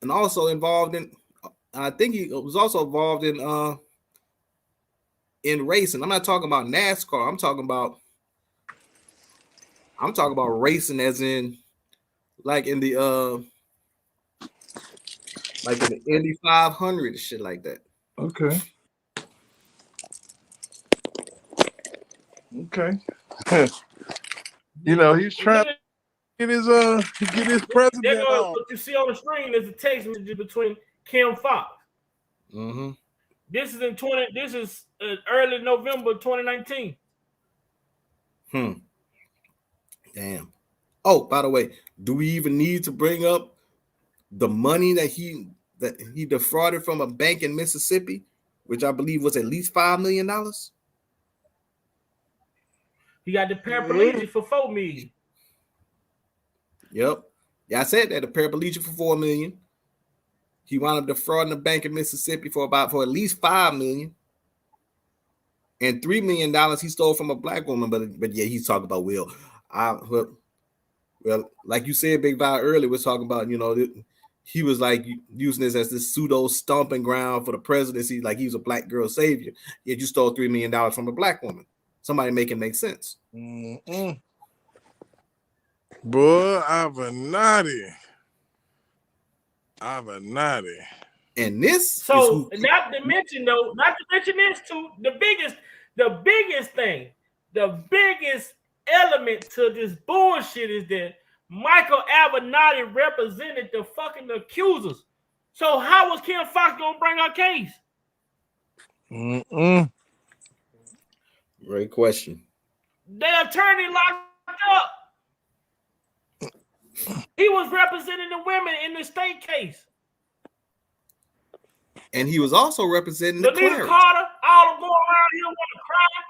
and also involved in, I think he was also involved in racing. I'm not talking about NASCAR. I'm talking about racing, as in like in the Indy 500 and shit like that. Okay. You know, he's trying to get his president on. What you see on the screen is a text message between Kim Fox. Mm-hmm. This is early November 2019. Damn. Oh, by the way, do we even need to bring up the money that he defrauded from a bank in Mississippi, which I believe was at least $5 million? He got the paraplegic for $4 million. Yep. Yeah, I said that, the paraplegic for $4 million. He wound up defrauding the bank in Mississippi for at least $5 million. And $3 million he stole from a black woman. But yeah, he's talking about well, like you said, Big Val earlier was talking about, he was like using this as this pseudo stomping ground for the presidency, like he was a black girl savior. Yet you stole $3 million from a black woman. Somebody make it make sense. Mm-mm. Boy, Avenatti. And this so not to mention this too, the biggest element to this bullshit is that Michael Avenatti represented the fucking accusers. So how was Kim Fox gonna bring her case? Great question. The attorney locked up. He was representing the women in the state case. And he was also representing the Clarence. Carter, all them going around here want to cry.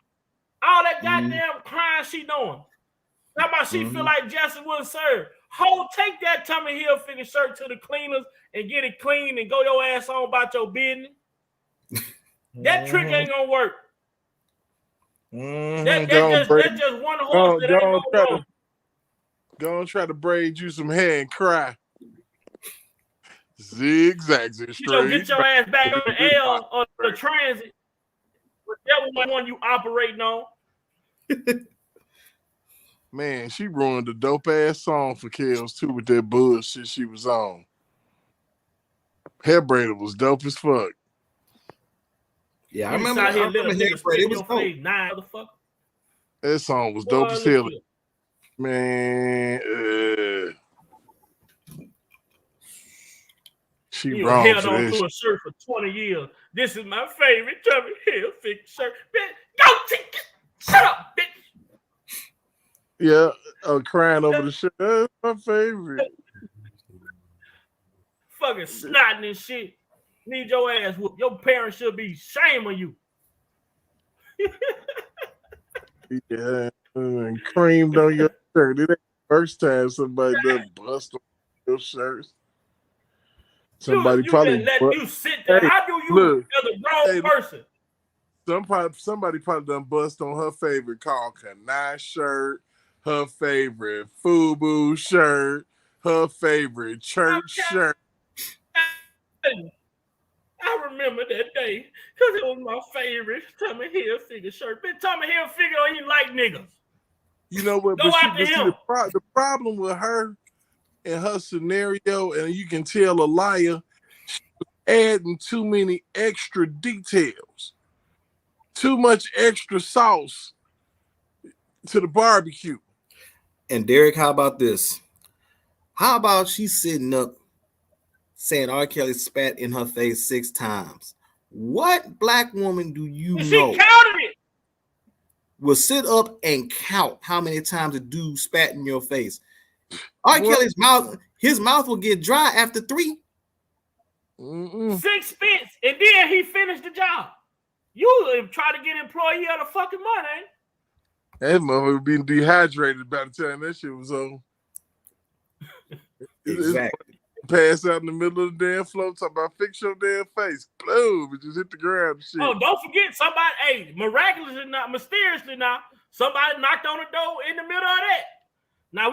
All that goddamn crying she doing. How about she feel like justice wouldn't serve? Ho, take that Tommy Hilfiger shirt to the cleaners and get it clean and go your ass on about your business. That trick ain't gonna work. That's just one horse that ain't gonna run. Go and try to braid you some hair and cry. Zigzags and straight. Get your ass back on the L or the transit. Whichever one you operating on. Man, she ruined a dope ass song for Kels too with that bullshit she was on. Hair braider was dope as fuck. Yeah, I remember Hair Braider. It was dope. That song was dope as hell. Man, she wrong held for on this. to a shirt for 20 years. This is my favorite Tommy Hilfiger shirt. Bitch, go shut up, bitch. Yeah, crying over the shirt. That's my favorite. Fucking snotting and shit. Need your ass whooped. Your parents should be ashamed of you. Yeah, and creamed on your shirt. It ain't the first time somebody done bust on your shirts. Somebody You probably just let you sit there. Hey, How do you, look, as a grown person? Somebody probably done bust on her favorite Kanai shirt, her favorite FUBU shirt, her favorite church shirt. I remember that day because it was my favorite Tommy Hilfiger shirt. But Tommy Hilfiger don't even like niggas. You know what? Go after him. The problem with her and her scenario, and you can tell a liar, adding too many extra details, too much extra sauce to the barbecue. And Derek, how about this? How about she sitting up saying R.Kelly spat in her face 6 times? What black woman do you know? She counted it. Will sit up and count how many times a dude spat in your face? R.Kelly's mouth, his mouth will get dry after 3. 6 spits, and then he finished the job. You try to get employee of the fucking money. That motherfucker being dehydrated by the time that shit was on. Exactly. Pass out in the middle of the damn floor, talking about fix your damn face. Boom, it just hit the ground and shit. Oh, don't forget somebody, miraculously not, mysteriously now, somebody knocked on the door in the middle of that. Now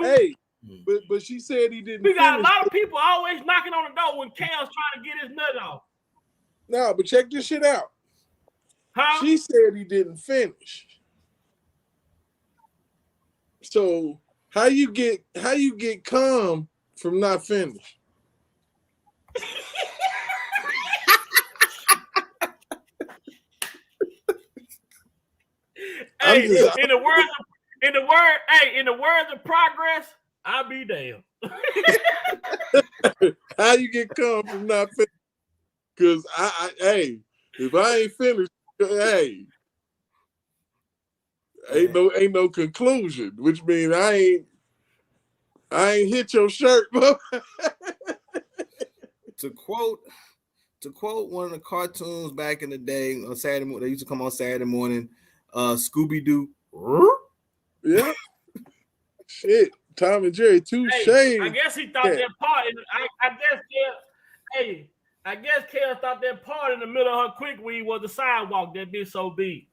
but she said he didn't. We got a lot of people always knocking on the door when Kale's trying to get his nut off. No, but check this shit out. Huh? She said he didn't finish. So how you get calm from not finished? In the words of progress, I'll be damned. How you get calm from not finished? Because if I ain't finished, ain't no conclusion, which means I ain't hit your shirt, bro. To quote one of the cartoons back in the day on Saturday morning, they used to come on Saturday morning, Scooby-Doo. Yeah. Shit. Tom and Jerry, too shade. I guess he thought that part. I guess Kale thought that part in the middle of her quick weed was the sidewalk. That bitch so big.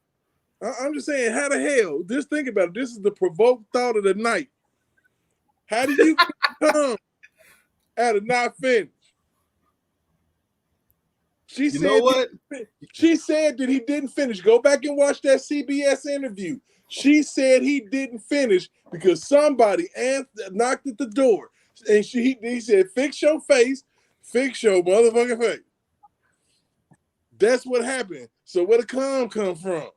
I'm just saying, how the hell? Just think about it. This is the provoked thought of the night. How do you come out of not finished? She said that he didn't finish. Go back and watch that CBS interview. She said he didn't finish because somebody knocked at the door. And he said, fix your face, fix your motherfucking face. That's what happened. So where the calm come from?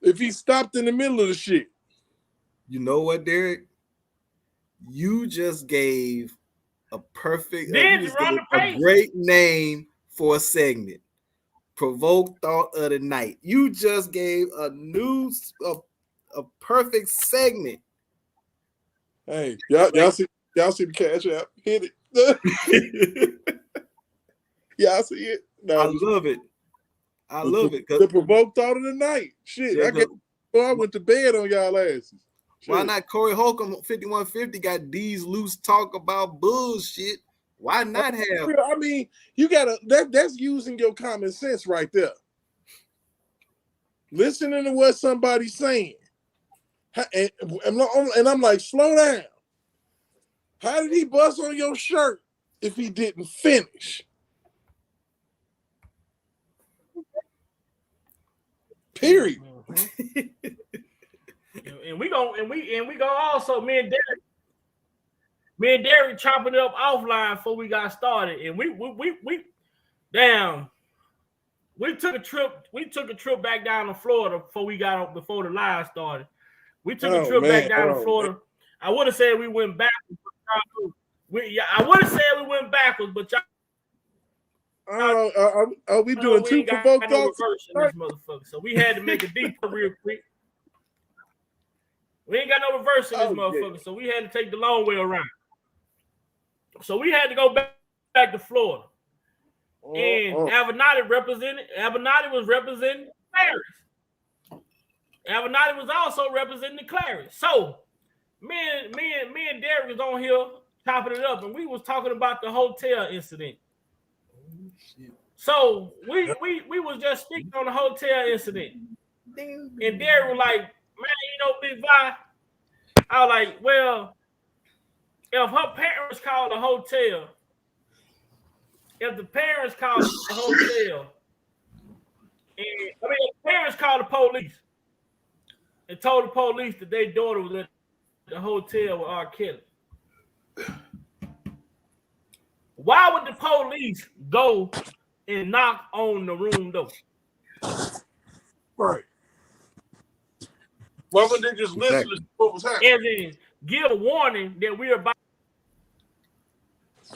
If he stopped in the middle of the shit. You know what, Derek? You just gave a perfect, a great name for a segment. Provoked thought of the night. You just gave a perfect segment. Hey, y'all see the Cash App? Hit it. Y'all see it? No, I love it. The provoked thought of the night. Shit, I went to bed on y'all asses. Shit. Why not? Corey Holcomb 5150 got D's loose talk about bullshit. Why not have? I mean, you gotta. That's using your common sense right there. Listening to what somebody's saying, and I'm like, slow down. How did he bust on your shirt if he didn't finish? Period. And we go also, me and Derek chopping it up offline before we got started. And we took a trip back down to Florida before the live started. We took a trip back down to Florida. Man. I would have said we went backwards, but y'all. Are we doing two provoked thoughts? This motherfucker. So we had to make a deep real quick. We ain't got no reverse in this motherfucker, so we had to take the long way around. So we had to go back to Florida. And Avenatti was representing Clarice. Avenatti was also representing Clarice. So me and Derek was on here chopping it up, and we was talking about the hotel incident. So we was just speaking on the hotel incident, and Derek was like, "Man, Big Vi." I was like, "Well, if her parents called the hotel, if the parents called the hotel, if the parents called the police and told the police that their daughter was at the hotel with R.Kelly, why would the police go and knock on the room door? Right. Why wouldn't they just listen to what was happening? And then give a warning that we're about.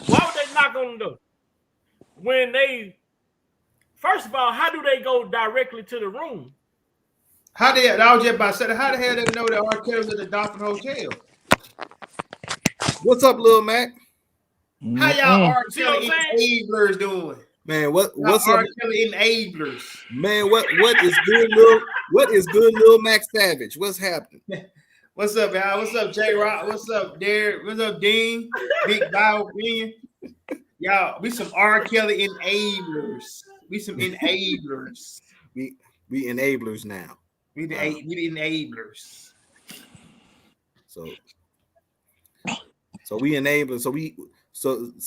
Why would they knock on the door? When they, first of all, how do they go directly to the room? I was just about to say, how the hell they know that R.Kelly was at the Dolphin Hotel? What's up, Lil Mac? How y'all R.Kelly enablers doing? Man, what's up? R.Kelly enablers. Man, what is good, Lil Mac Savage? What's happening? What's up, y'all? What's up, J Rock? What's up, Derek? What's up, Dean? Big Bow opinion. Y'all, we some R.Kelly enablers. We some enablers. We enablers now. We the enablers. So we enable. So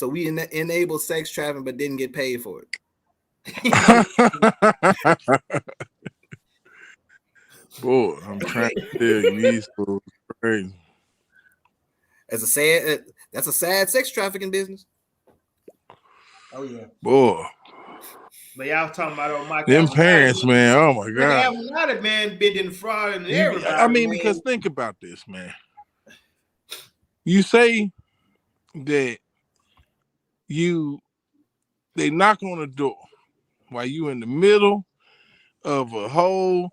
we enable sex trafficking, but didn't get paid for it. Boy, I'm trying to tell you, these fools crazy. That's a sad sex trafficking business. Oh yeah, boy. But y'all talking about Mike? Them parents, man. Oh my God. Avenatti, man, been in fraud and everybody. I mean, because think about this, man. You say that they knock on the door while you in the middle of a whole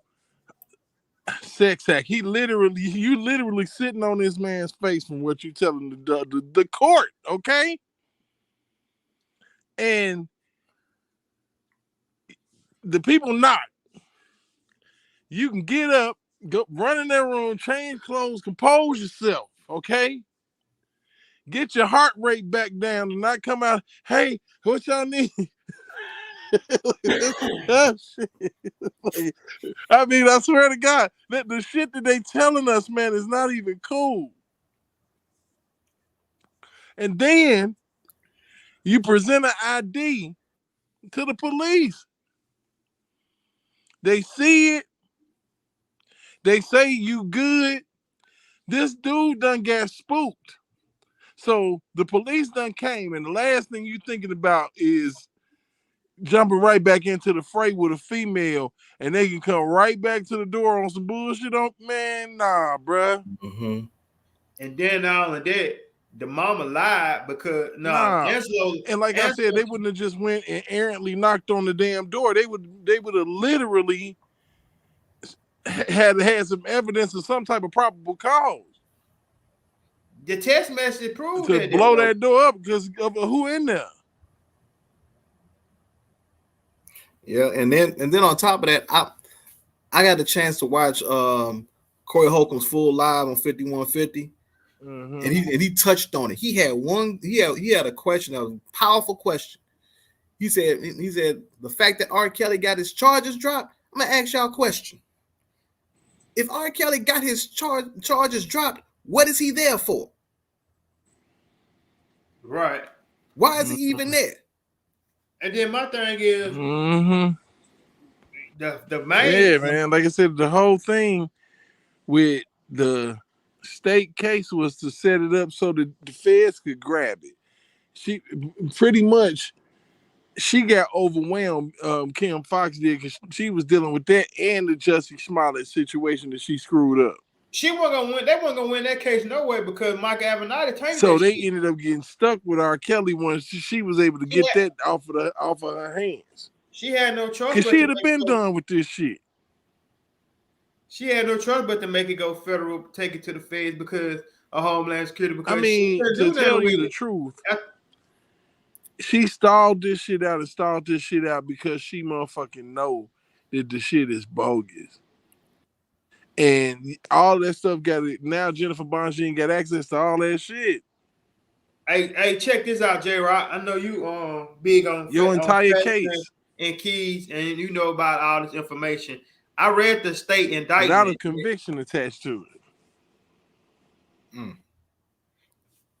sex act. You literally sitting on this man's face from what you telling the court, okay? And the people knock. You can get up, go run in their room, change clothes, compose yourself, okay? Get your heart rate back down and not come out, hey, what y'all need? I mean, I swear to God, that the shit that they telling us, man, is not even cool. And then you present an ID to the police. They see it. They say you good. This dude done got spooked. So the police done came, and the last thing you thinking about is jumping right back into the fray with a female, and they can come right back to the door on some bullshit. Man, nah, bruh. Mm-hmm. And then all of that, the mama lied because Angelo, and like I said, they wouldn't have just went and errantly knocked on the damn door. They would have literally had some evidence of some type of probable cause. The text message proved to blow that door up because of who in there. Yeah, and then on top of that, I got a chance to watch Corey Holcomb's full live on 5150, and he touched on it. He had a question, a powerful question. He said the fact that R.Kelly got his charges dropped. I'm gonna ask y'all a question. If R.Kelly got his charges dropped, what is he there for? Right. Why is he even there? And then my thing is the main. Yeah, man. Like I said, the whole thing with the state case was to set it up so that the feds could grab it. She pretty much got overwhelmed. Kim Fox did because she was dealing with that and the Jussie Smollett situation that she screwed up. She wasn't gonna win. They wasn't gonna win that case no way because Mike Avenatti tanked. So they ended up getting stuck with R.Kelly once she was able to get that off of her hands. She had no choice. Because she'd have been done with this shit. She had no choice but to make it go federal, take it to the feds because of Homeland Security. Because I mean, to tell you the truth, she stalled this shit out because she motherfucking know that the shit is bogus. And all that stuff got it. Now Jennifer Bonjean got access to all that shit. Hey, check this out, J-Rock. I know you big on Your entire facts case and keys, and you know about all this information. I read the state without a indictment. conviction attached to it.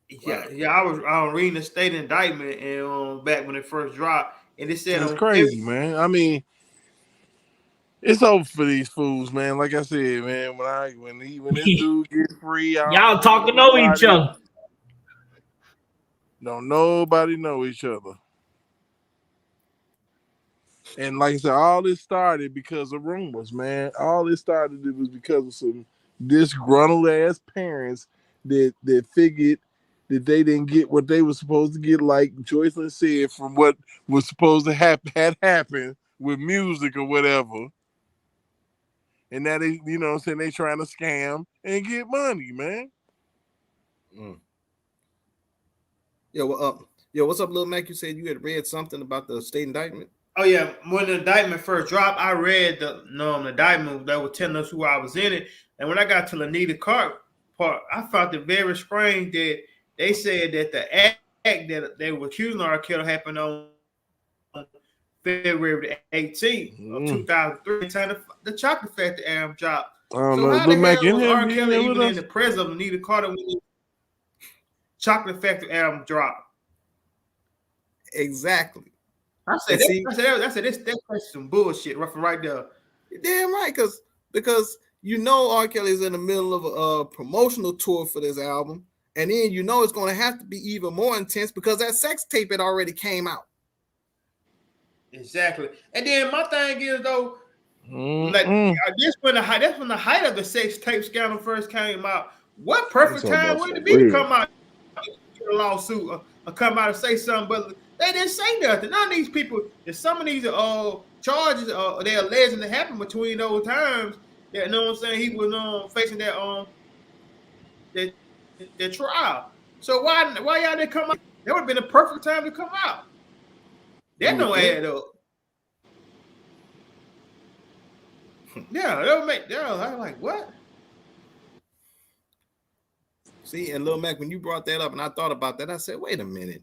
Yeah, Wow. yeah. I was reading the state indictment and back when it first dropped, and it said That's on crazy, man. I mean, it's over for these fools, man. Like I said, man, when this dude gets free, Y'all talking to know each other. Don't nobody know each other. And like I said, all this started because of rumors, man. All this started was because of some disgruntled ass parents that figured that they didn't get what they were supposed to get, like Joycelyn said, from what was supposed to had happened with music or whatever. And now they, you know what I'm saying, they trying to scam and get money, man. Yo, what's up, Lil Mac? You said you had read something about the state indictment. Oh yeah, when the indictment first dropped, I read the indictment that was telling us who I was in it, and when I got to the Anita Cart part, I found it very strange that they said that the act that they were accusing R.Kelly happened on February the 18th of 2003, time the Chocolate Factory album dropped. I don't So know. how the Lil Mac hell in was here? R. You Kelly there with even in us? the presence of Anita Carter when the Chocolate Factory album dropped? Exactly. I said, that's some bullshit right there. You're damn right, because you know R. Kelly is in the middle of a promotional tour for this album, and then you know it's going to have to be even more intense because that sex tape had already came out. Exactly. And then my thing is though, like that's when the height of the sex tape scandal first came out. What perfect time would it be to come out get a lawsuit or come out and say something? But they didn't say nothing. None of these people, if some of these charges they're alleging to happen between those times, that you know what I'm saying, he was facing that trial. So why y'all didn't come out? That would have been the perfect time to come out. That don't add up. Yeah, that would make. Yeah, I'm like, what? See, and Lil Mac, when you brought that up, and I thought about that, I said, wait a minute,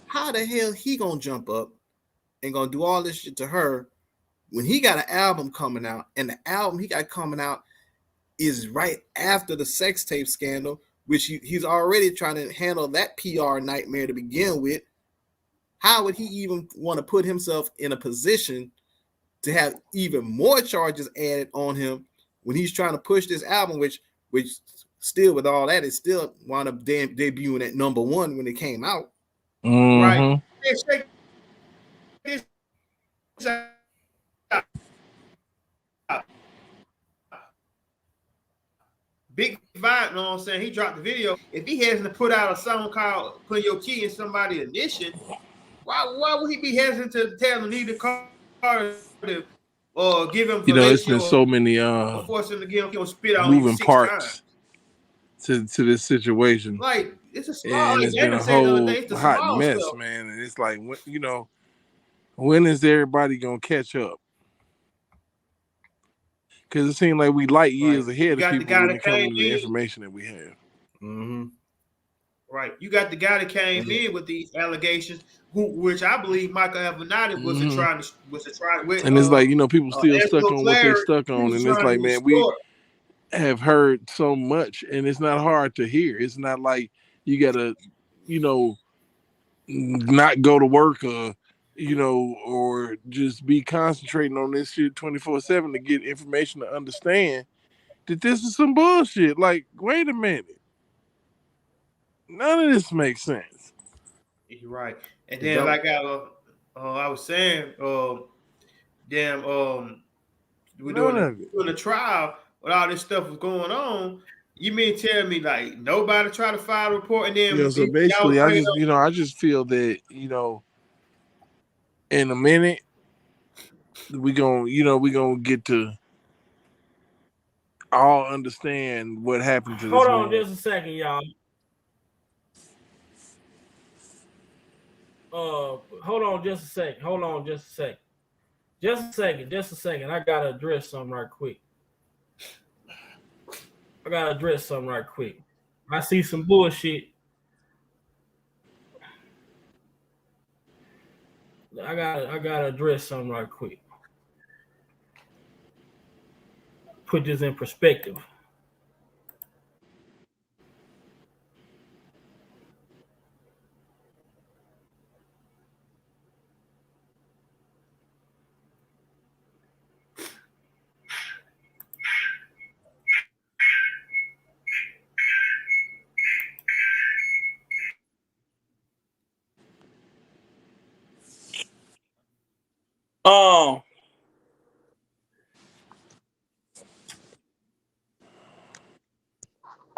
how the hell he gonna jump up and gonna do all this shit to her when he got an album coming out, and the album he got coming out is right after the sex tape scandal, which he's already trying to handle that PR nightmare to begin with. How would he even want to put himself in a position to have even more charges added on him when he's trying to push this album, which still with all that, it still wound up debuting at number one when it came out. Right. Big Vibe, you know what I'm saying? He dropped the video. If he hasn't to put out a song called "Put Your Key in Somebody's Ignition," why would he be hesitant to tell Anita Carter or give him it's been so many force him to give him spit on you moving 6 parts times to this situation. Like it's a small, and it's been a whole hot mess, stuff. man. And it's like, when is everybody gonna catch up? Because it seems like we light years ahead of people when it comes to the information that we have. Mm-hmm. Right, you got the guy that came in with these allegations, which I believe Michael Avenatti was trying with. And it's like, people still stuck on what they're stuck on, and it's like, man, we have heard so much, and it's not hard to hear. It's not like you gotta, not go to work or or just be concentrating on this shit 24/7 to get information to understand that this is some bullshit. Like, wait a minute. None of this makes sense. You're right. And then, like I was saying, we're doing the trial, when all this stuff was going on. You mean tell me like nobody tried to file a report, and then so basically, I just feel that in a minute we gonna get to all understand what happened to this. Hold on just a second, y'all. Hold on just a second. I gotta address something right quick. I see some bullshit I gotta address something right quick. Put this in perspective.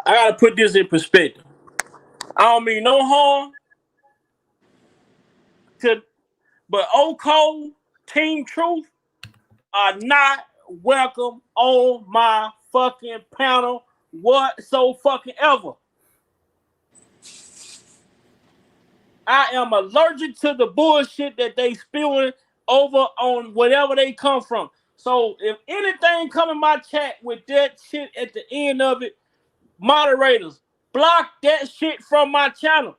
I gotta put this in perspective. I don't mean no harm to, but Old Cole, Team Truth are not welcome on my fucking panel whatsoever. I am allergic to the bullshit that they spewing over on whatever they come from. So if anything come in my chat with that shit at the end of it, moderators, block that shit from my channel.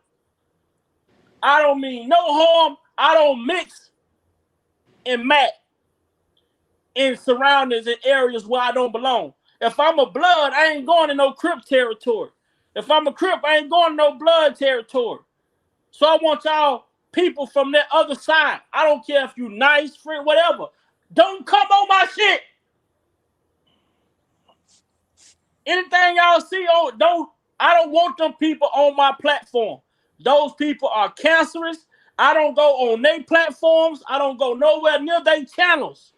I don't mean no harm. I don't mix and match in surroundings and areas where I don't belong. If I'm a blood, I ain't going to no Crip territory. If I'm a Crip, I ain't going to no blood territory. So I want y'all people from that other side. I don't care if you nice, friend, whatever. Don't come on my shit. Anything y'all see on, I don't want them people on my platform. Those people are cancerous. I don't go on their platforms. I don't go nowhere near their channels.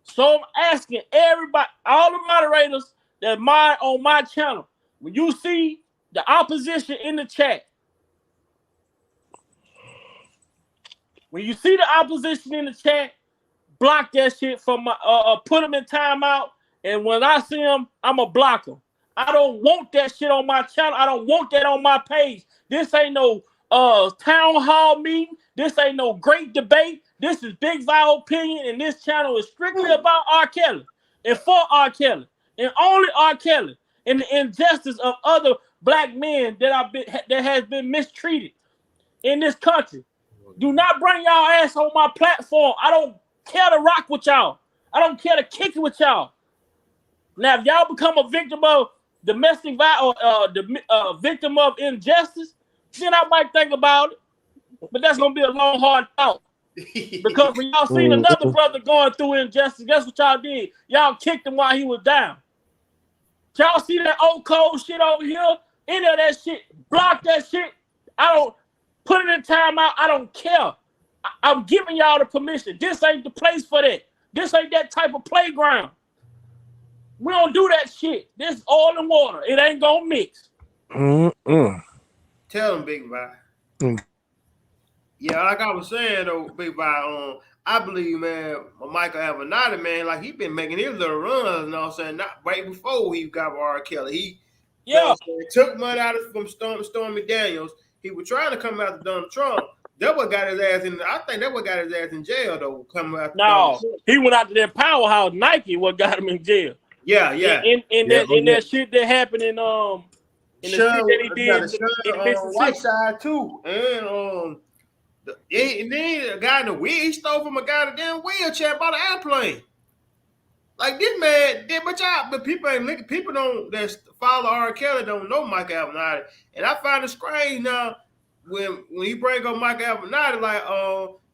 So I'm asking everybody, all the moderators that on my channel, when you see the opposition in the chat, block that shit from my put them in timeout. And when I see them, I'ma block them. I don't want that shit on my channel. I don't want that on my page. This ain't no town hall meeting. This ain't no great debate. This is Big Val Opinion, and this channel is strictly about R.Kelly and for R.Kelly and only R.Kelly and the injustice of other black men that has been mistreated in this country. Do not bring y'all ass on my platform. I don't care to rock with y'all. I don't care to kick it with y'all. Now, if y'all become a victim of domestic violence or the victim of injustice, then I might think about it. But that's gonna be a long, hard thought. Because when y'all seen another brother going through injustice, guess what y'all did? Y'all kicked him while he was down. Y'all see that old cold shit over here? Any of that shit, block that shit. I don't put it in timeout. I don't care. I'm giving y'all the permission. This ain't the place for that. This ain't that type of playground. We don't do that shit. This oil and water. It ain't gonna mix. Tell them, Big Vi. Yeah, like I was saying though, Big Vi, I believe, man, Michael Avenatti, man, like he been making his little runs, you know what I'm saying? Not right before he got with R.Kelly. He took money out from Stormy Daniels. He was trying to come after Donald Trump. That what got his ass in. I think that what got his ass in jail though. Coming after Donald Trump. He went out to that powerhouse Nike. What got him in jail? Yeah. In that shit that happened in the shit that he did in Mississippi. White side too, and then a guy in the wheel, he stole from a guy in the damn wheelchair about an airplane. Like this man did, but people ain't looking. People don't that follow R. Kelly don't know Mike Avenatti, and I find it strange now when you bring up Mike Avenatti, like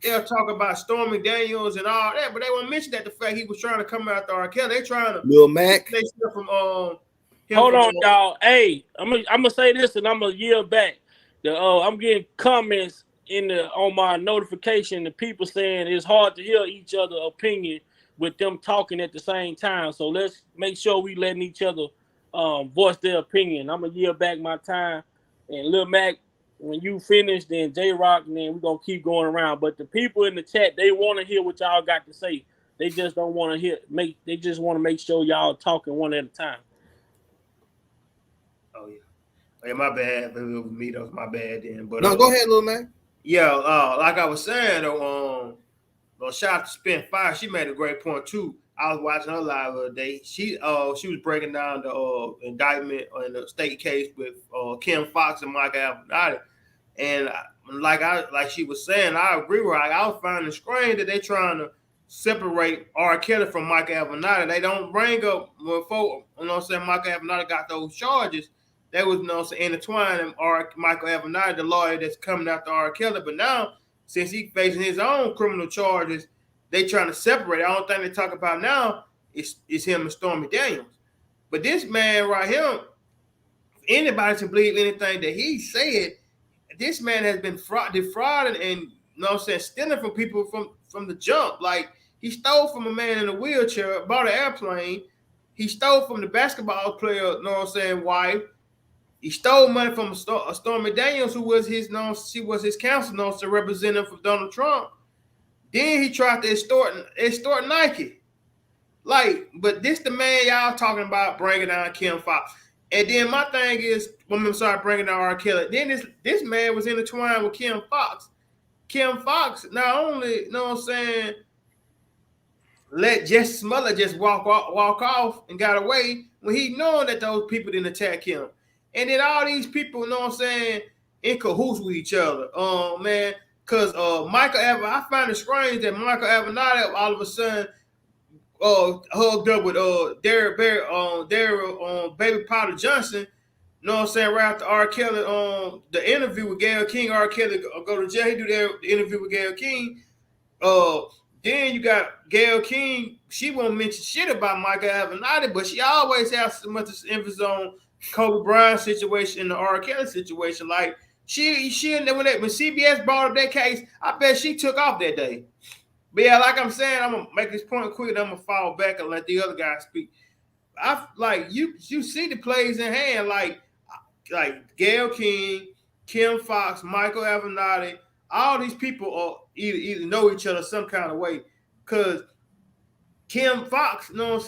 they'll talk about Stormy Daniels and all that, but they won't mention that the fact he was trying to come after R. Kelly. They trying to Lil Mac. They stuff from Hold on, y'all. Hey, I'm gonna say this and I'm gonna yield back. I'm getting comments on my notification. The people saying it's hard to hear each other's opinion with them talking at the same time. So let's make sure we letting each other voice their opinion. I'm gonna yield back my time. And Lil Mac, when you finish, then J-Rock, and then we're gonna keep going around. But the people in the chat, they want to hear what y'all got to say. They just don't want to hear. They just want to make sure y'all talking one at a time. Oh yeah, my bad. It was me. That was my bad then. But no, go ahead, Lil Mac. Yeah, like I was saying, though, shout out to Spin Fire. She made a great point too. I was watching her live the other day. She was breaking down the indictment in the state case with Kim Fox and Mike Avenatti. And like she was saying, I agree with her. I was finding strange that they trying to separate R.Kelly from Michael Avenatti. They don't bring up before, Michael Avenatti got those charges. That was, intertwined in Michael Avenatti, the lawyer that's coming after R.Kelly. But now, since he's facing his own criminal charges, they trying to separate. The only thing they talk about now is him and Stormy Daniels. But this man right here, anybody can believe anything that he said. This man has been defrauded and stealing from people from the jump. Like, he stole from a man in a wheelchair, bought an airplane. He stole from the basketball player, wife. He stole money from Stormy Daniels, who was she was his counsel, representative for Donald Trump. Then he tried to extort Nike. Like, but this the man y'all talking about bringing down Kim Fox. And then my thing is, when I'm sorry, bringing down R.Kelly, then this man was intertwined with Kim Fox. Kim Fox not only, let Jesse Smollett just walk off and got away when he knowing that those people didn't attack him. And then all these people, in cahoots with each other. Man, because I find it strange that Michael Avenatti all of a sudden hugged up with Baby Powder Johnson, right after R. Kelly, the interview with Gayle King, R. Kelly go to jail, he do the interview with Gayle King. Then you got Gayle King, she won't mention shit about Michael Avenatti, but she always has so much emphasis on Kobe Bryant situation and the R. Kelly situation. Like, when CBS brought up that case, I bet she took off that day. But yeah, like I'm saying, I'm gonna make this point quick. I'm gonna fall back and let the other guys speak. You see the plays in hand, like Gayle King, Kim Fox, Michael Avenatti. All these people are either know each other some kind of way. Cause Kim Fox, and with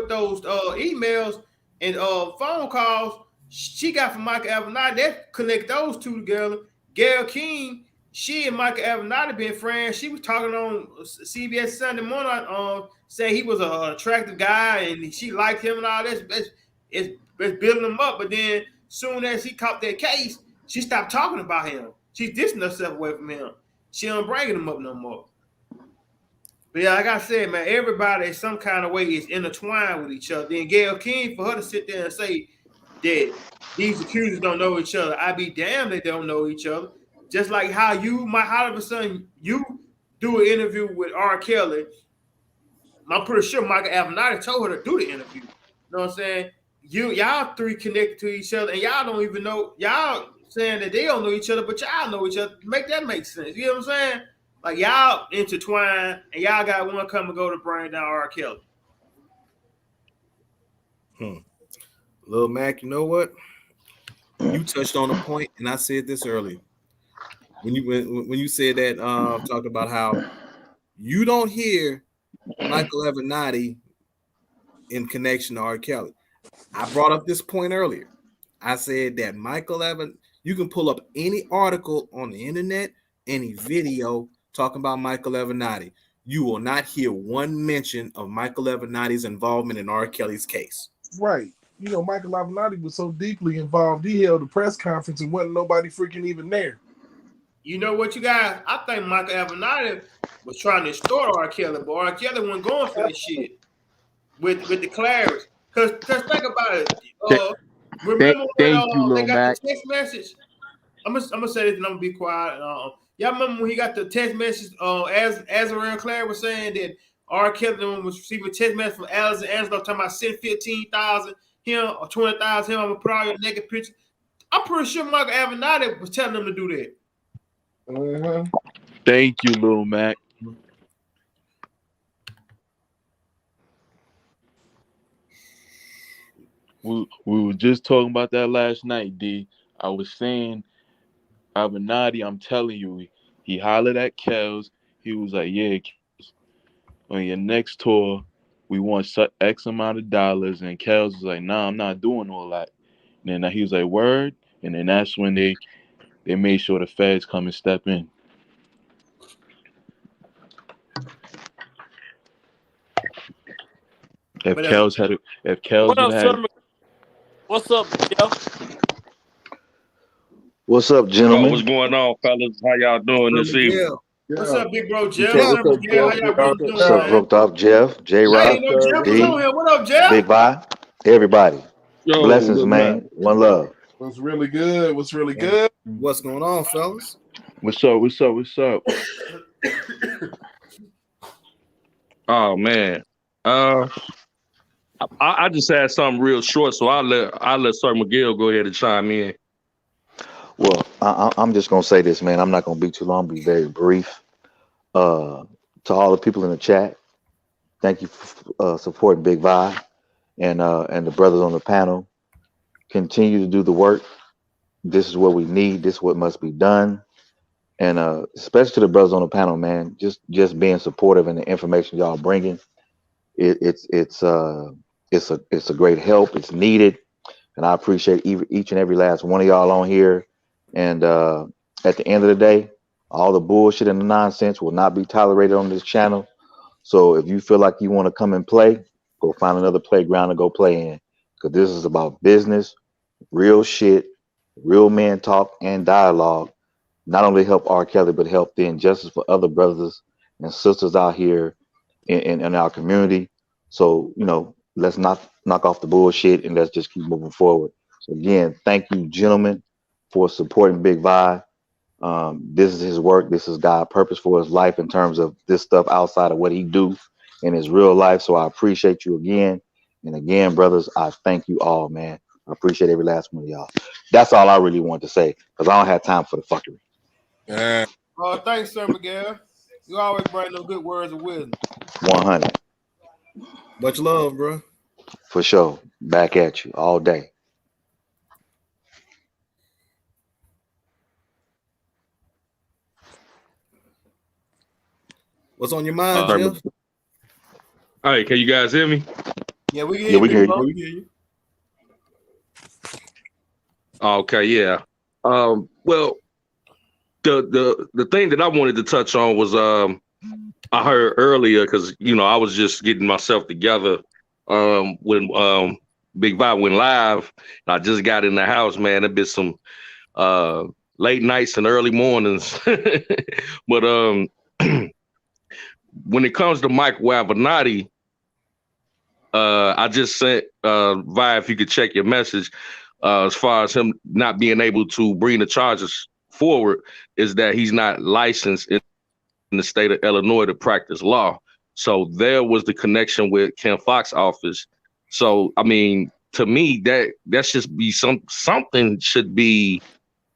those emails and phone calls she got from Michael Avenatti, that connect those two together. Gayle King, she and Michael Avenatti been friends. She was talking on CBS Sunday morning, saying he was an attractive guy and she liked him and all this. It's building him up. But then soon as he caught that case, she stopped talking about him. She's distancing herself away from him. She don't bring him up no more. But yeah, like I said, man, everybody in some kind of way is intertwined with each other. Then Gayle King, for her to sit there and say that these accusers don't know each other, I'd be damned they don't know each other. Just like how all of a sudden you do an interview with R. Kelly. I'm pretty sure Michael Avenatti told her to do the interview. You know what I'm saying? Y'all three connected to each other, and y'all don't even know. Y'all saying that they don't know each other, but y'all know each other. Make sense. You know what I'm saying? Like, y'all intertwined, and y'all got one come and go to bring down R. Kelly. Lil Mac, you know what? You touched on a point, and I said this earlier. When you said that, talked about how you don't hear Michael Avenatti in connection to R. Kelly. I brought up this point earlier. I said that you can pull up any article on the internet, any video talking about Michael Avenatti. You will not hear one mention of Michael Avenatti's involvement in R. Kelly's case. Right. Michael Avenatti was so deeply involved, he held a press conference and wasn't nobody freaking even there. You know what, you guys? I think Michael Avenatti was trying to extort R. Kelly, but R. Kelly wasn't going for this shit with the Clarence. Because think about it. Remember when they got the text message? I'm gonna say this and I'm gonna be quiet. Y'all remember when he got the text message? As Azrael Clare was saying that R. Kelly was receiving text message from Alice and Angelo talking about send 15,000 him or 20,000 him. I'm gonna put all your naked pictures. I'm pretty sure Michael Avenatti was telling them to do that. Thank you, Lil Mac. We were just talking about that last night, D. I was saying, Avenatti, I'm telling you, he hollered at Kels. He was like, yeah, Kels, on your next tour, we want X amount of dollars. And Kels was like, nah, I'm not doing all that. And then he was like, word. And then that's when they made sure the feds come and step in. If Kels had What's up, Jeff? What's up, gentlemen? What's going on, fellas? How y'all doing this evening? What's up, big bro Jeff? What's up, Miguel? How y'all brothers doing, What's up, man? Brooked Off Jeff, J I Rock, ain't know Jeff was D, on here. What up, Jeff? Big Vi, everybody. Yo, Blessings, what's man. One love. What's really good? What's really good? What's going on, fellas? What's up? What's up? What's up? Oh man, I just had something real short, so I'll let Sir Miguel go ahead and chime in. Well, I'm just gonna say this, man. I'm not gonna be too long. Be very brief. To all the people in the chat, thank you for supporting Big Vi and the brothers on the panel. Continue to do the work. This is what we need. This is what must be done. And especially to the brothers on the panel, man, just being supportive and the information y'all bringing, it's a great help. It's needed, and I appreciate each and every last one of y'all on here. And at the end of the day, all the bullshit and the nonsense will not be tolerated on this channel. So if you feel like you want to come and play, go find another playground to go play in, because this is about business, real shit, real man talk and dialogue. Not only help R.Kelly, but help the injustice for other brothers and sisters out here in our community. So, let's knock off the bullshit and let's just keep moving forward. So again, thank you, gentlemen, for supporting Big Vi. This is his work. This is God's purpose for his life in terms of this stuff outside of what he do in his real life. So I appreciate you again. And again, brothers, I thank you all, man. I appreciate every last one of y'all. That's all I really want to say, because I don't have time for the fuckery. Thanks, Sir Miguel. You always bring no good words of wisdom. 100. Much love, bro. For sure. Back at you all day. What's on your mind, Jeff? All right, can you guys hear me? Yeah, we can hear you. We can hear you. Okay, yeah. Well, the thing that I wanted to touch on was I heard earlier, because I was just getting myself together when Big Vi went live. I just got in the house, man. There's been some late nights and early mornings, but when it comes to Michael Avenatti, I just sent Vi, if you could check your message, as far as him not being able to bring the charges forward, is that he's not licensed in the state of Illinois to practice law. So there was the connection with Ken Fox's office. So I mean, to me, that's just be something should be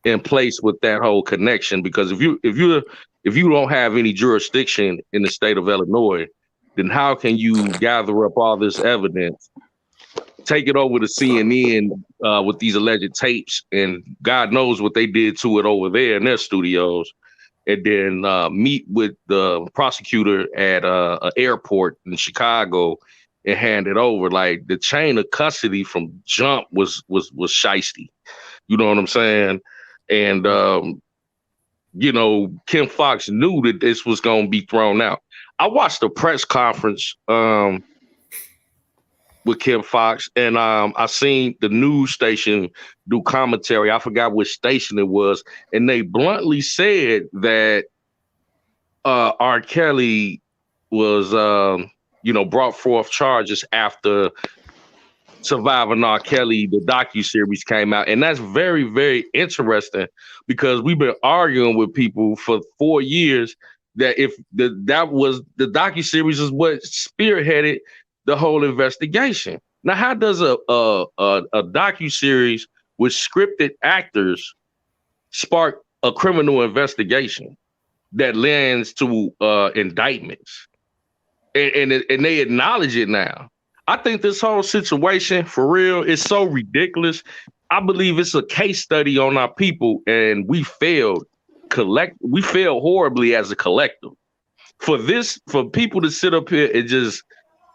in place with that whole connection, because if you don't have any jurisdiction in the state of Illinois, then how can you gather up all this evidence, take it over to CNN with these alleged tapes, and God knows what they did to it over there in their studios, and then meet with the prosecutor at an airport in Chicago and hand it over? Like, the chain of custody from jump was shiesty. You know what I'm saying? And Ken Fox knew that this was going to be thrown out. I watched the press conference with Ken Fox, and I seen the news station do commentary. I forgot which station it was, and they bluntly said that R.Kelly was, brought forth charges after Surviving R.Kelly, the docuseries came out. And that's very, very interesting, because we've been arguing with people for 4 years that if the docuseries is what spearheaded the whole investigation. Now, how does a docuseries with scripted actors spark a criminal investigation that lands to indictments? And they acknowledge it now. I think this whole situation, for real, is so ridiculous. I believe it's a case study on our people, and we failed horribly as a collective. For people to sit up here and just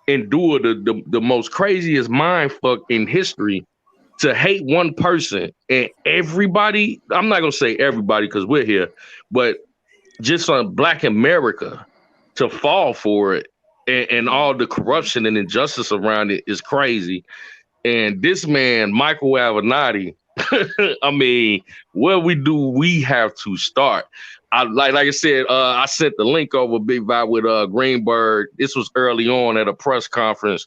endure the most craziest mind fuck in history, to hate one person, and everybody, I'm not gonna say everybody because we're here, but just on Black America to fall for it, and all the corruption and injustice around it is crazy. And this man, Michael Avenatti, I mean, where we have to start? Like I said, I sent the link over Big Vibe with Greenberg. This was early on at a press conference.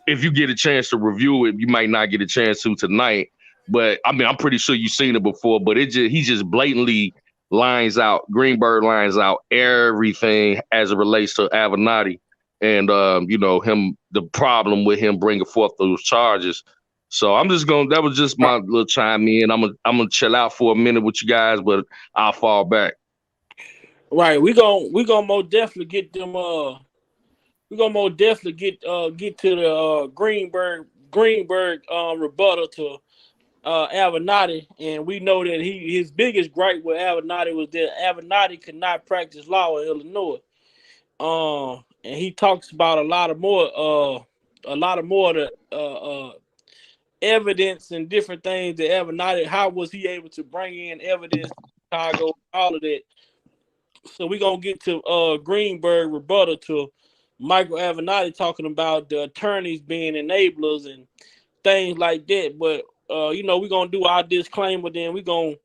If you get a chance to review it, you might not get a chance to tonight. But I mean, I'm pretty sure you've seen it before. But he just blatantly Greenberg lines out everything as it relates to Avenatti and him, the problem with him bringing forth those charges. So that was just my little chime in. I'm gonna chill out for a minute with you guys, but I'll fall back. Right, we gonna most definitely get them. We gonna most definitely get to the Greenberg rebuttal to Avenatti, and we know that his biggest gripe with Avenatti was that Avenatti could not practice law in Illinois. And he talks about a lot more of the evidence and different things that Avenatti. How was he able to bring in evidence to Chicago? All of that. So we're gonna get to Greenberg rebuttal to Michael Avenatti talking about the attorneys being enablers and things like that. But we're gonna do our disclaimer, then we're gonna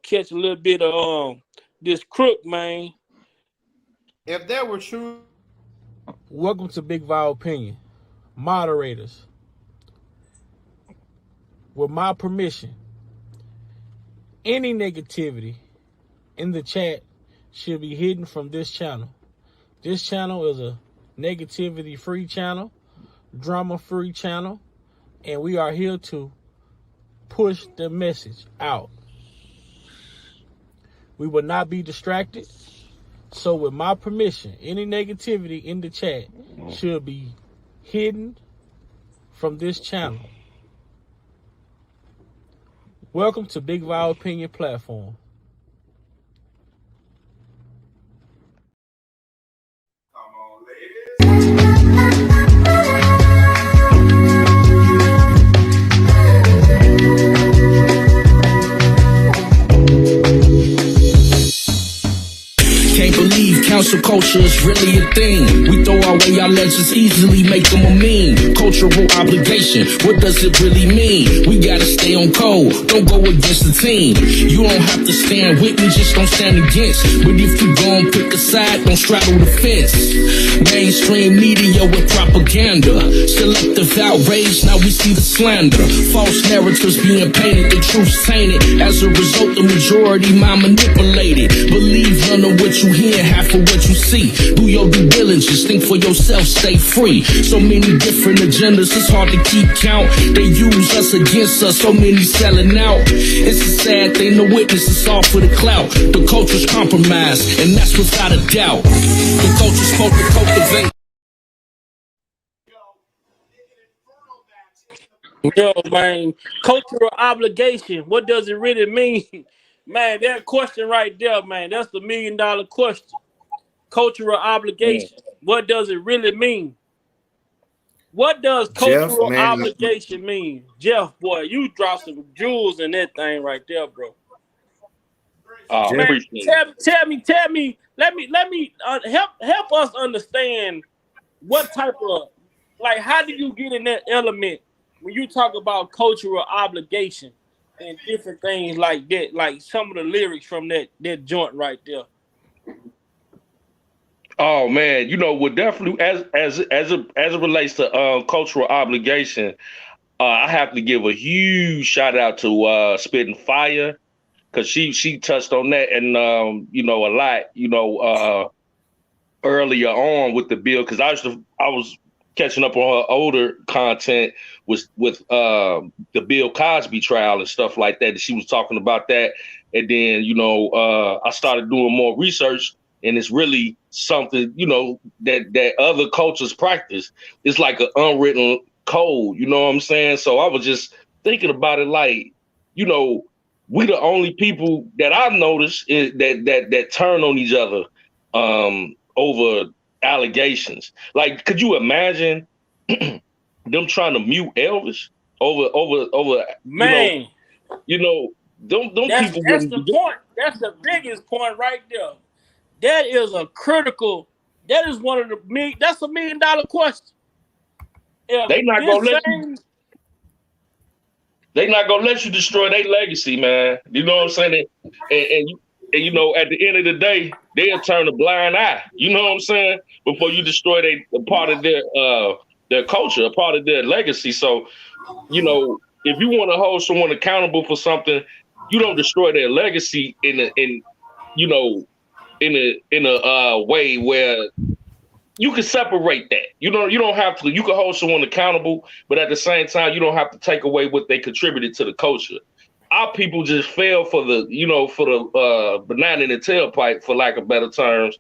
catch a little bit of this crook, man. If that were true. Welcome to Big Vibe Opinion. Moderators, with my permission, any negativity in the chat should be hidden from this channel. This channel is a negativity-free channel, drama-free channel, and we are here to push the message out. We will not be distracted. So with my permission, any negativity in the chat should be hidden from this channel. Welcome to Big Vibe Opinion Platform. Can't believe council culture is really a thing. We throw away our legends, easily make them a meme. Cultural obligation, what does it really mean? We gotta stay on code, don't go against the team. You don't have to stand with me, just don't stand against. But if you gon' pick a side, don't straddle the fence. Mainstream media with propaganda, selective outrage, now we see the slander. False narratives being painted, the truth's tainted. As a result, the majority mind manipulated. Believe none of what you hear, half of what you see. Do your due diligence, think for yourself, stay free. So many different agendas, it's hard to keep count. They use us against us, so many selling out. It's a sad thing to witness, it's all for the clout. The culture's compromised, and that's without a doubt. The culture's supposed to cultivate. Yo, man, cultural obligation, what does it really mean? Man, that question right there, man, that's the $1 million question. Cultural obligation, what does it really mean? What does cultural obligation mean? Jeff, boy, you dropped some jewels in that thing right there, bro. Man, tell me, let me help us understand what type of, like, how do you get in that element when you talk about cultural obligation and different things like that, like some of the lyrics from that joint right there? Oh man, what definitely as it relates to cultural obligation, I have to give a huge shout out to Spitting Fire, because she touched on that and a lot, earlier on with the bill, because I was catching up on her older content with the Bill Cosby trial and stuff like that. She was talking about that, and then I started doing more research, and it's really something that other cultures practice. It's like an unwritten code. You know what I'm saying? So I was just thinking about it, like we the only people that I've noticed is that turn on each other over allegations. Like, could you imagine them trying to mute Elvis over man? Them that's people. That's the point. That's the biggest point right there. That is a critical. That is one of the. That's a $1 million question. They not gonna let you. They not gonna let you destroy their legacy, man. You know what I'm saying? And you know, at the end of the day, they'll turn a blind eye. You know what I'm saying? Before you destroy a part of their culture, a part of their legacy. So, you know, if you want to hold someone accountable for something, you don't destroy their legacy in you know in a way where you can separate that. You don't have to. You can hold someone accountable, but at the same time, you don't have to take away what they contributed to the culture. Our people just fell for the banana in the tailpipe, for lack of better terms,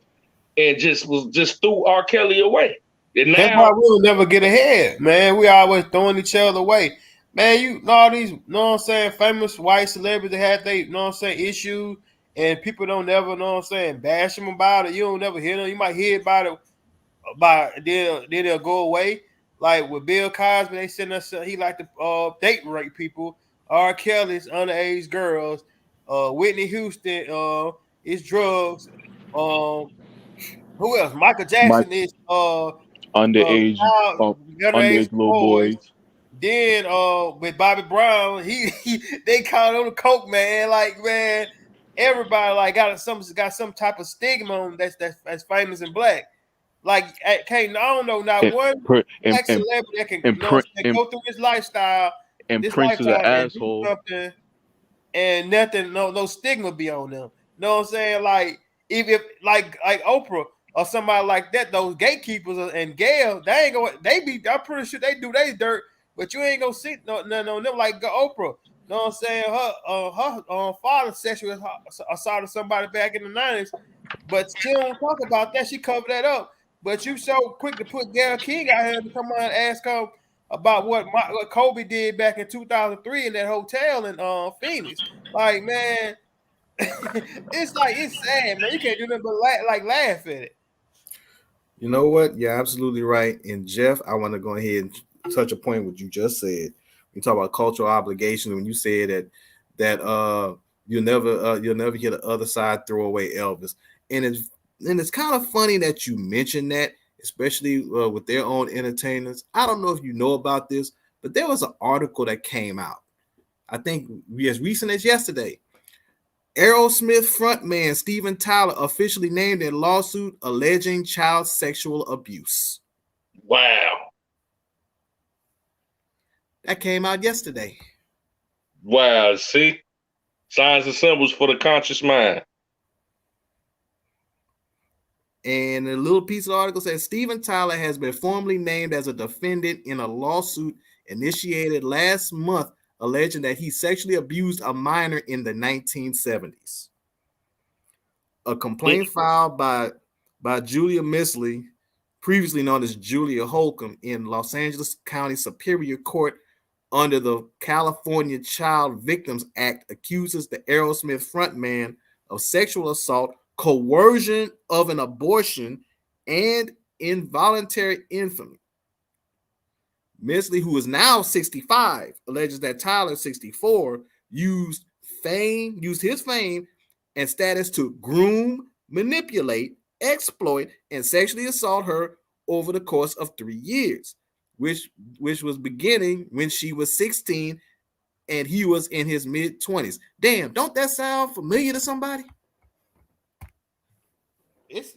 and just threw R.Kelly away. And That's why now, we'll never get ahead, man. We always throwing each other away. Man, you know all these, you know what I'm saying, famous white celebrities that had they, you know what I'm saying, issues, and people don't never, you know what I'm saying, bash them about it. You don't never hear them. You might hear about it, then they'll go away. Like with Bill Cosby, they send us he like to date rape people. R. Kelly's underage girls. Whitney Houston is drugs. Who else? Michael My Jackson is underage, underage underage little boys. boys. Then with Bobby Brown, he they called him the Coke man. Like, man, everybody like got some type of stigma on that's famous and black. Like, can't I don't know not And one and black celebrity that can, and, you know what Prin- I'm saying, go through and this Prince is an lifetime and do asshole. something and nothing, no stigma be on them. You know what I'm saying? Like, if like Oprah or somebody like that, those gatekeepers and Gail, they ain't gonna they be. I'm pretty sure they do they dirt, but you ain't gonna see no them like Oprah. You know what I'm saying? Her father sexually assaulted somebody back in the 90s, but she don't talk about that. She covered that up. But you so quick to put Gail King out here to come on and ask her about what Kobe did back in 2003 in that hotel in Phoenix. Like, man, it's sad, man. You can't do nothing but laugh at it. You know what? You're absolutely right. And Jeff, I want to go ahead and touch a point what you just said. We talk about cultural obligations. When you said that you'll never hear the other side throw away Elvis, and it's kind of funny that you mentioned that, especially with their own entertainers. I don't know if you know about this, but there was an article that came out. I think as recent as yesterday. Aerosmith frontman Steven Tyler officially named in lawsuit alleging child sexual abuse. wow, That came out yesterday. wow. See, signs and symbols for the conscious mind. And a little piece of the article says Steven Tyler has been formally named as a defendant in a lawsuit initiated last month alleging that he sexually abused a minor in the 1970s. A complaint filed by Julia Misley, previously known as Julia Holcomb, in Los Angeles County Superior Court under the California Child Victims Act accuses the Aerosmith frontman of sexual assault, coercion of an abortion, and involuntary infamy. Misley, who is now 65, alleges that Tyler, 64, used his fame and status to groom, manipulate, exploit, and sexually assault her over the course of 3 years, which was beginning when she was 16 and he was in his mid-20s. Damn, don't that sound familiar to somebody? It's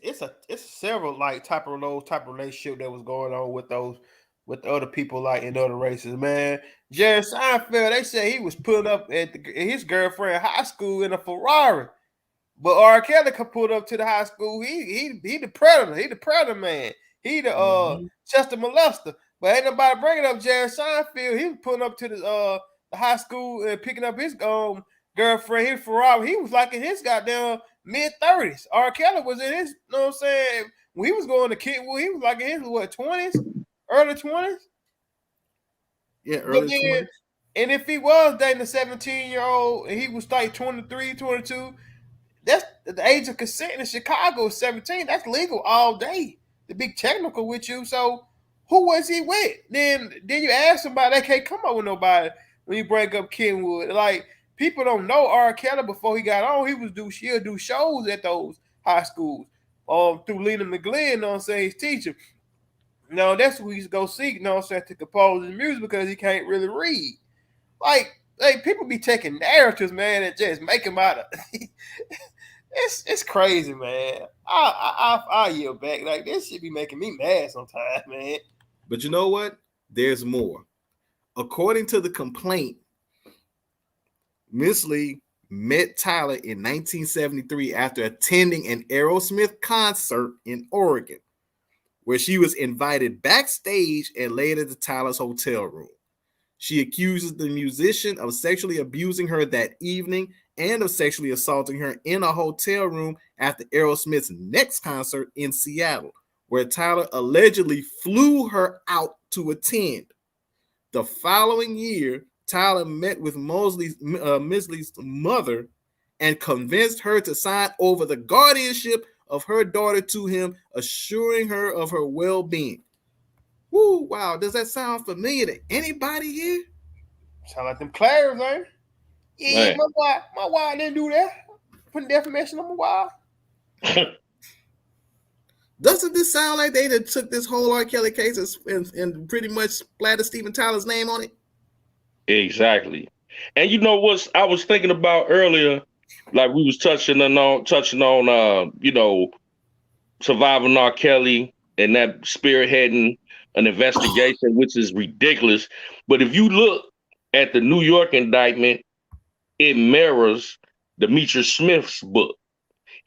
several like type of relationship that was going on with other people like in other races, man. Jerry Seinfeld, they say he was pulling up at his girlfriend high school in a Ferrari. But R. Kelly could pull up to the high school. He the predator. He the predator man. He the Chester molester. But ain't nobody bringing up Jerry Seinfeld. He was pulling up to the high school and picking up his girlfriend. His Ferrari. He was like in his goddamn mid-30s. R. Kelly was in his, you know what I'm saying? When he was going to Kentwood, he was like in his 20s, early 20s. Yeah, early 20s. And if he was dating a 17-year-old and he was like 23, 22, that's the age of consent in Chicago is 17. That's legal all day. To be technical with you. So who was he with? Then you ask somebody, they can't come up with nobody when you bring up Kenwood. Like, people don't know R. Kelly before he got on. He'll do shows at those high schools. Through Lena McGlynn, you know what I'm saying, his teacher. That's who he's go seek, you know what I'm saying, to compose his music because he can't really read. Like, Like people be taking narratives, man, and just make them out of. It's crazy, man. I yield back. Like this should be making me mad sometimes, man. But you know what? There's more. According to the complaint, Miss Lee met Tyler in 1973 after attending an Aerosmith concert in Oregon, where she was invited backstage and later to Tyler's hotel room. She accuses the musician of sexually abusing her that evening and of sexually assaulting her in a hotel room after Aerosmith's next concert in Seattle, where Tyler allegedly flew her out to attend. The following year, Tyler met with Miss Lee's mother and convinced her to sign over the guardianship of her daughter to him, assuring her of her well-being. Woo, wow. Does that sound familiar to anybody here? Sound like them Clares, man. Yeah, my wife didn't do that. Putting defamation on my wife. Doesn't this sound like they took this whole R.Kelly case and pretty much splattered Steven Tyler's name on it? Exactly. And you know what I was thinking about earlier, like we was touching on you know, surviving R. Kelly and that spearheading an investigation, which is ridiculous. But if you look at the New York indictment, it mirrors Demetrius Smith's book.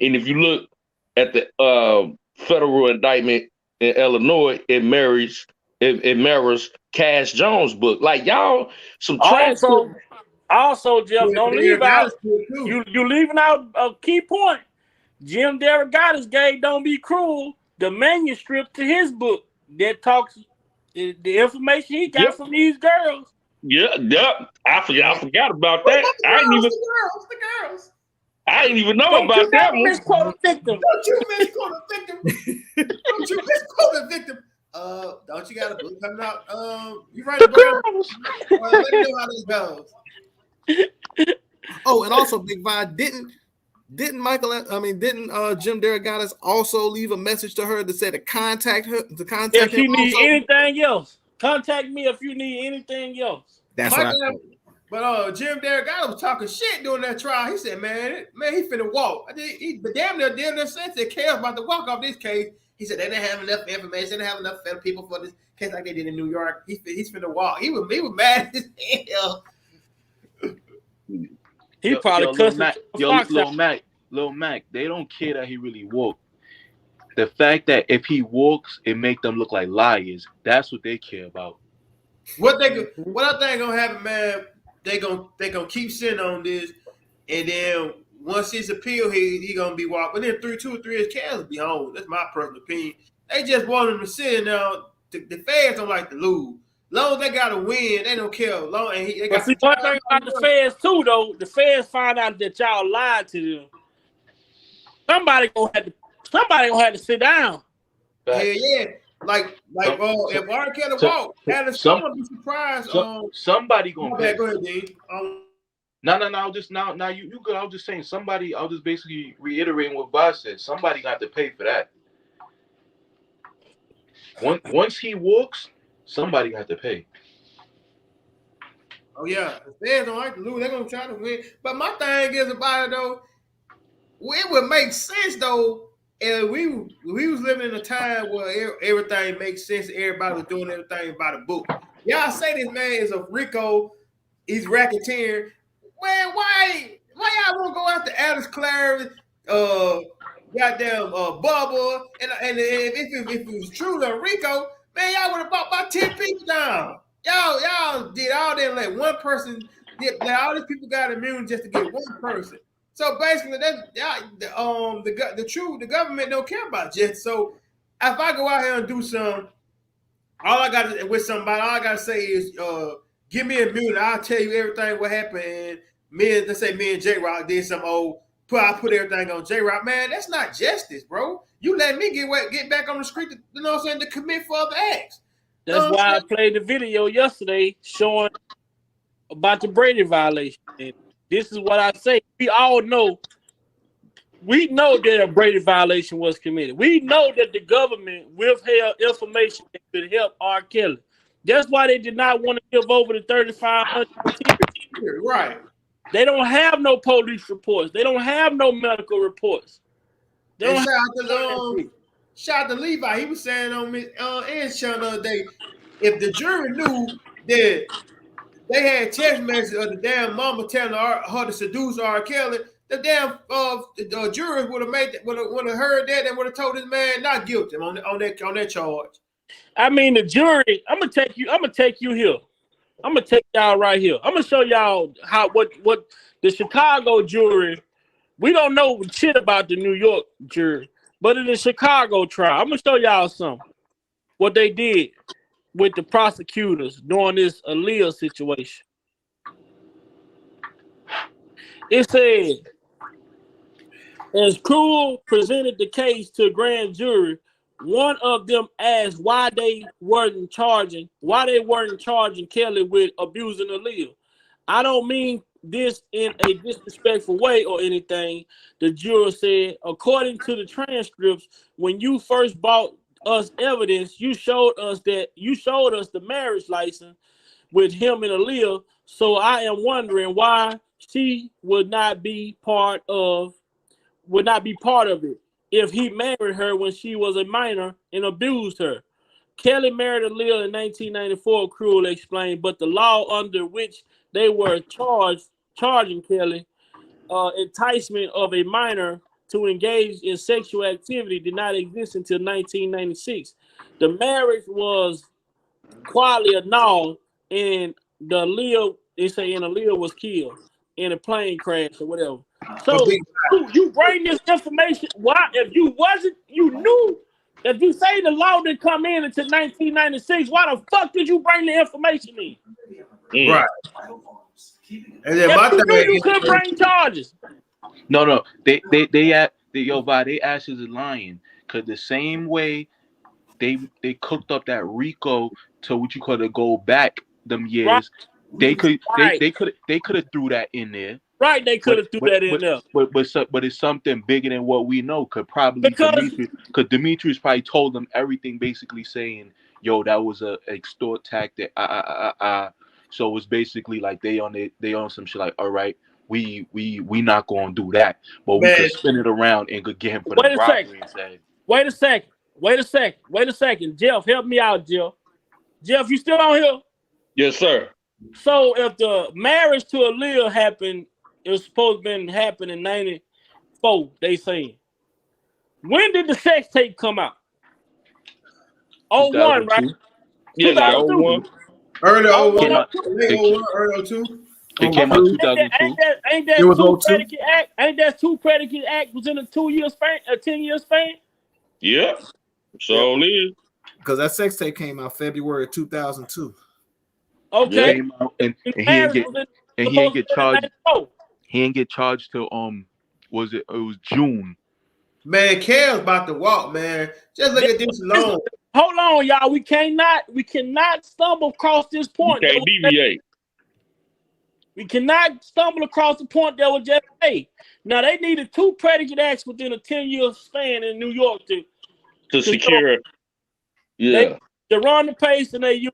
And if you look at the federal indictment in Illinois, it mirrors Cash Jones' book. Like y'all, some trash. Also, Jeff, don't leave out. You leaving out a key point. Jim Derogatis gave "Don't Be Cruel" the manuscript to his book that talks the information he got from these girls. Yeah. I forgot about that. I didn't even. The girls. I didn't even know about that one. Misquote a victim. Don't you misquote a victim. Don't you misquote a victim. Don't you got a book coming out? You write a book. Let me know how this goes. Oh, and also, Big Vi, didn't Jim Derogatis also leave a message to her that said to contact her if you need anything else? Contact me if you need anything else. That's what I thought. But Jim Derogatis was talking shit during that trial. He said, man, he finna walk. But damn near said that Chaos about to walk off this case. He said they didn't have enough information. They didn't have enough federal people for this case like they did in New York. He's finna walk. He was mad as hell. He probably cussed Lil Mac, they don't care that he really walked. The fact that if he walks, it make them look like liars. That's what they care about. What I think gonna happen, man? They gonna keep sitting on this, and then once his appeal, he gonna be walked. But then 2 or 3 years, Cass will be home. That's my personal opinion. They just want him to sit now. The fans don't like to lose. Long as they gotta win, they don't care. Long and they got. See, one thing about the fans too, though, the fans find out that y'all lied to them. Somebody gonna have to sit down. Yeah. Like if R.Kelly walked, someone be surprised. Somebody gonna pay. Go ahead, Dean. No. Just now you good. I was just saying somebody. I was just basically reiterating what Bob said. Somebody got to pay for that. Once he walks, somebody got to pay. Oh yeah, the fans don't like to lose. They're gonna try to win. But my thing is about it though, it would make sense though. And we was living in a time where everything makes sense. Everybody was doing everything by the book. Y'all say this man is a Rico. He's racketeering. Man, why y'all want to go after Alice Clare, goddamn Bubba? And if it was true to Rico, man, y'all would have bought about 10 people down. Y'all did all that. Let one person let all these people got immune just to get one person. So basically, the government don't care about justice. So if I go out here and do something, all I gotta say is give me immunity. I'll tell you everything what happened. And let's say me and J-Rock did some I put everything on J-Rock. Man, that's not justice, bro. You let me get back on the street, you know what I'm saying, to commit for other acts. That's why I played the video yesterday showing about the Brady violation. And this is what I say. We all know. We know that a Brady violation was committed. We know that the government withheld information that could help R. Kelly. That's why they did not want to give over the 3,500 material. Right. They don't have no police reports. They don't have no medical reports. And shout out to Levi. He was saying on me Sean the other day, if the jury knew that they had text messages of the damn mama telling her to seduce R.Kelly, the damn the jurors would have heard that and would have told this man not guilty on that charge. I mean, the jury. I'm gonna take you here. I'm gonna take y'all right here. I'm gonna show y'all what the Chicago jury. We don't know shit about the New York jury, but in the Chicago trial, I'm gonna show y'all something. What they did with the prosecutors during this Aaliyah situation. It said, as Cruel presented the case to a grand jury, one of them asked why they weren't charging Kelly with abusing Aaliyah. I don't mean this in a disrespectful way or anything. The juror said, according to the transcripts, when you first brought us evidence, you showed us the marriage license with him and Aaliyah. So I am wondering why she would not be part of it if he married her when she was a minor and abused her. Kelly married Aaliyah in 1994, Cruel explained, but the law under which they were charging Kelly, enticement of a minor to engage in sexual activity, did not exist until 1996. The marriage was quietly annulled, and Aaliyah was killed in a plane crash or whatever. So you bring this information. Why, if you knew, if you say the law didn't come in until 1996, why the fuck did you bring the information in? Right. And then if you knew you couldn't bring charges. No. They asses is lying. Cause the same way they cooked up that RICO to what you call to go back them years, right. they could have threw that in there. Right, they could have threw that in there. But it's something bigger than what we know. Because Demetrius probably told them everything, basically saying, "Yo, that was a extort tactic." So it's basically like they on some shit like, all right, we not gonna do that, but we could spin it around and could get him for the robbery and say, Wait a second, Jeff, help me out, Jeff. Jeff, you still on here? Yes, sir. So if the marriage to Aaliyah happened, it was supposed to have happened in 94, they saying. When did the sex tape come out? 01, right? Yeah, 2001. Early 01, early 02. It came out 2002. Ain't that two predicate act within a 2 year span, a 10 year span? Yeah. So is. Because that sex tape came out February 2002. Okay. Came out and he didn't get charged. He didn't get charged till it was June. Man, Kel's about to walk, man. Just look at this alone. Hold on, y'all. We cannot stumble across this point. We can't deviate. We cannot stumble across the point that was just made. Now they needed two predicate acts within a 10-year span in New York to secure. Yeah. They run the pace and they use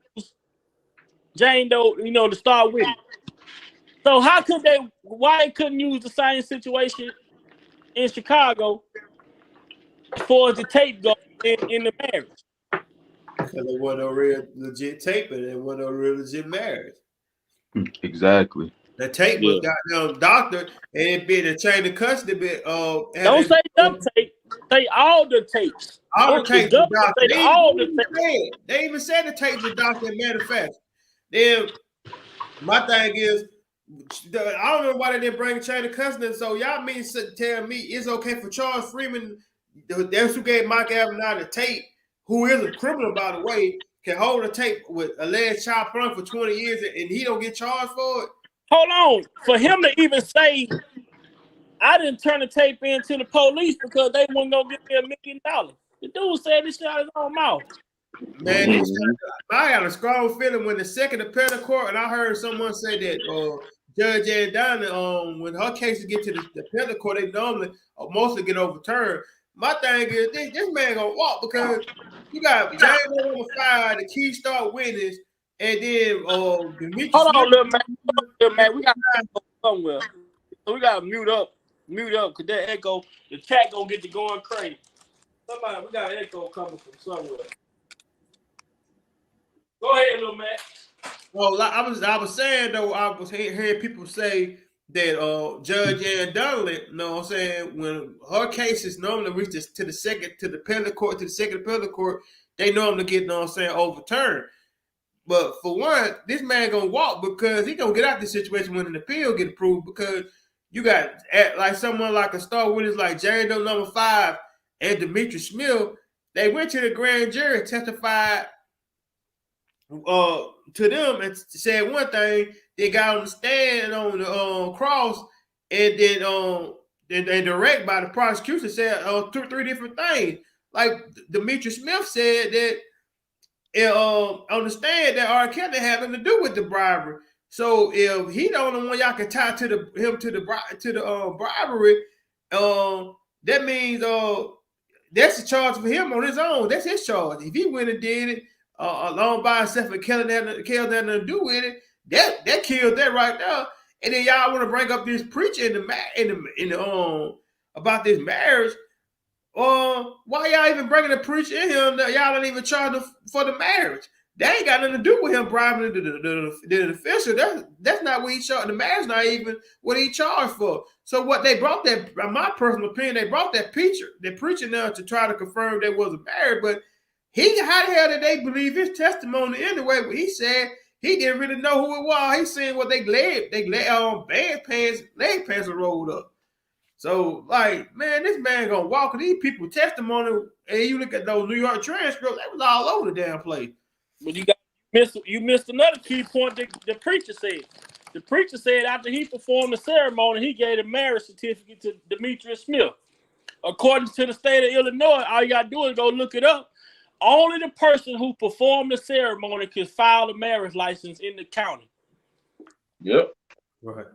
Jane Doe, to start with. So why they couldn't use the same situation in Chicago for the tape go in the marriage? Because there wasn't no real legit tape and there wasn't no real legit marriage. Exactly. The tape was goddamn doctored and it been a chain of custody bit. Don't say dumb tape. Say all the tapes. All the tapes were doctored. They even said the tapes were doctored and manufactured. Then my thing is, I don't know why they didn't bring a chain of custody. So y'all mean to tell me it's okay for Charles Freeman, that's who gave Mike Avenatti the tape, who is a criminal by the way, can hold a tape with alleged child porn for 20 years and he don't get charged for it? Hold on. For him to even say, I didn't turn the tape in to the police because they weren't going to give me $1 million. The dude said this shit out of his own mouth. Man, I got a strong feeling when the second appellate court, and I heard someone say that Judge Adana, when her cases get to the appellate court, they normally mostly get overturned. My thing is, this man gonna walk because you got James on the fire, the key star witness, and then Demetrius. Hold on, little man. Man, we got to go somewhere. So we got to mute up, because that echo, the chat gonna get to going crazy. Somebody, we got an echo coming from somewhere. Go ahead, little man. Well, I was saying though, I was hearing people say that Judge Ann Donnelly, you know what I'm saying, when her cases normally reach to the second appellate court, they normally get, you know what I'm saying, overturned. But for one, this man gonna walk because he gonna get out this situation when an appeal get approved, because you got like someone like a star witness like Jane Doe number 5 and Demetrius Smith. They went to the grand jury, testified to them, and said one thing. They got on the stand on the cross, and then direct by the prosecution said 2 or 3 different things. Like Demetrius Smith said that understand that R.Kelly had nothing to do with the bribery. So if he the only one y'all can tie to the bribery, that means that's a charge for him on his own. That's his charge. If he went and did it alone by himself and Kelly had nothing to do with it, that killed that right there. And then y'all want to bring up this preacher in the about this marriage. Why y'all even bringing the preacher in here? Y'all don't even charge him for the marriage. That ain't got nothing to do with him bribing the official. That's not what he charged. The marriage not even what he charged for. So what they brought that, in my personal opinion, they brought that preacher now to try to confirm they wasn't married. But how the hell did they believe his testimony anyway? But he said he didn't really know who it was. He saying what they leg pants are rolled up. So, like, man, this man gonna walk with these people testimony, and you look at those New York transcripts, they was all over the damn place. But you missed another key point that the preacher said. The preacher said after he performed the ceremony, he gave a marriage certificate to Demetrius Smith. According to the state of Illinois, all you gotta do is go look it up. Only the person who performed the ceremony can file a marriage license in the county. Yep. Right.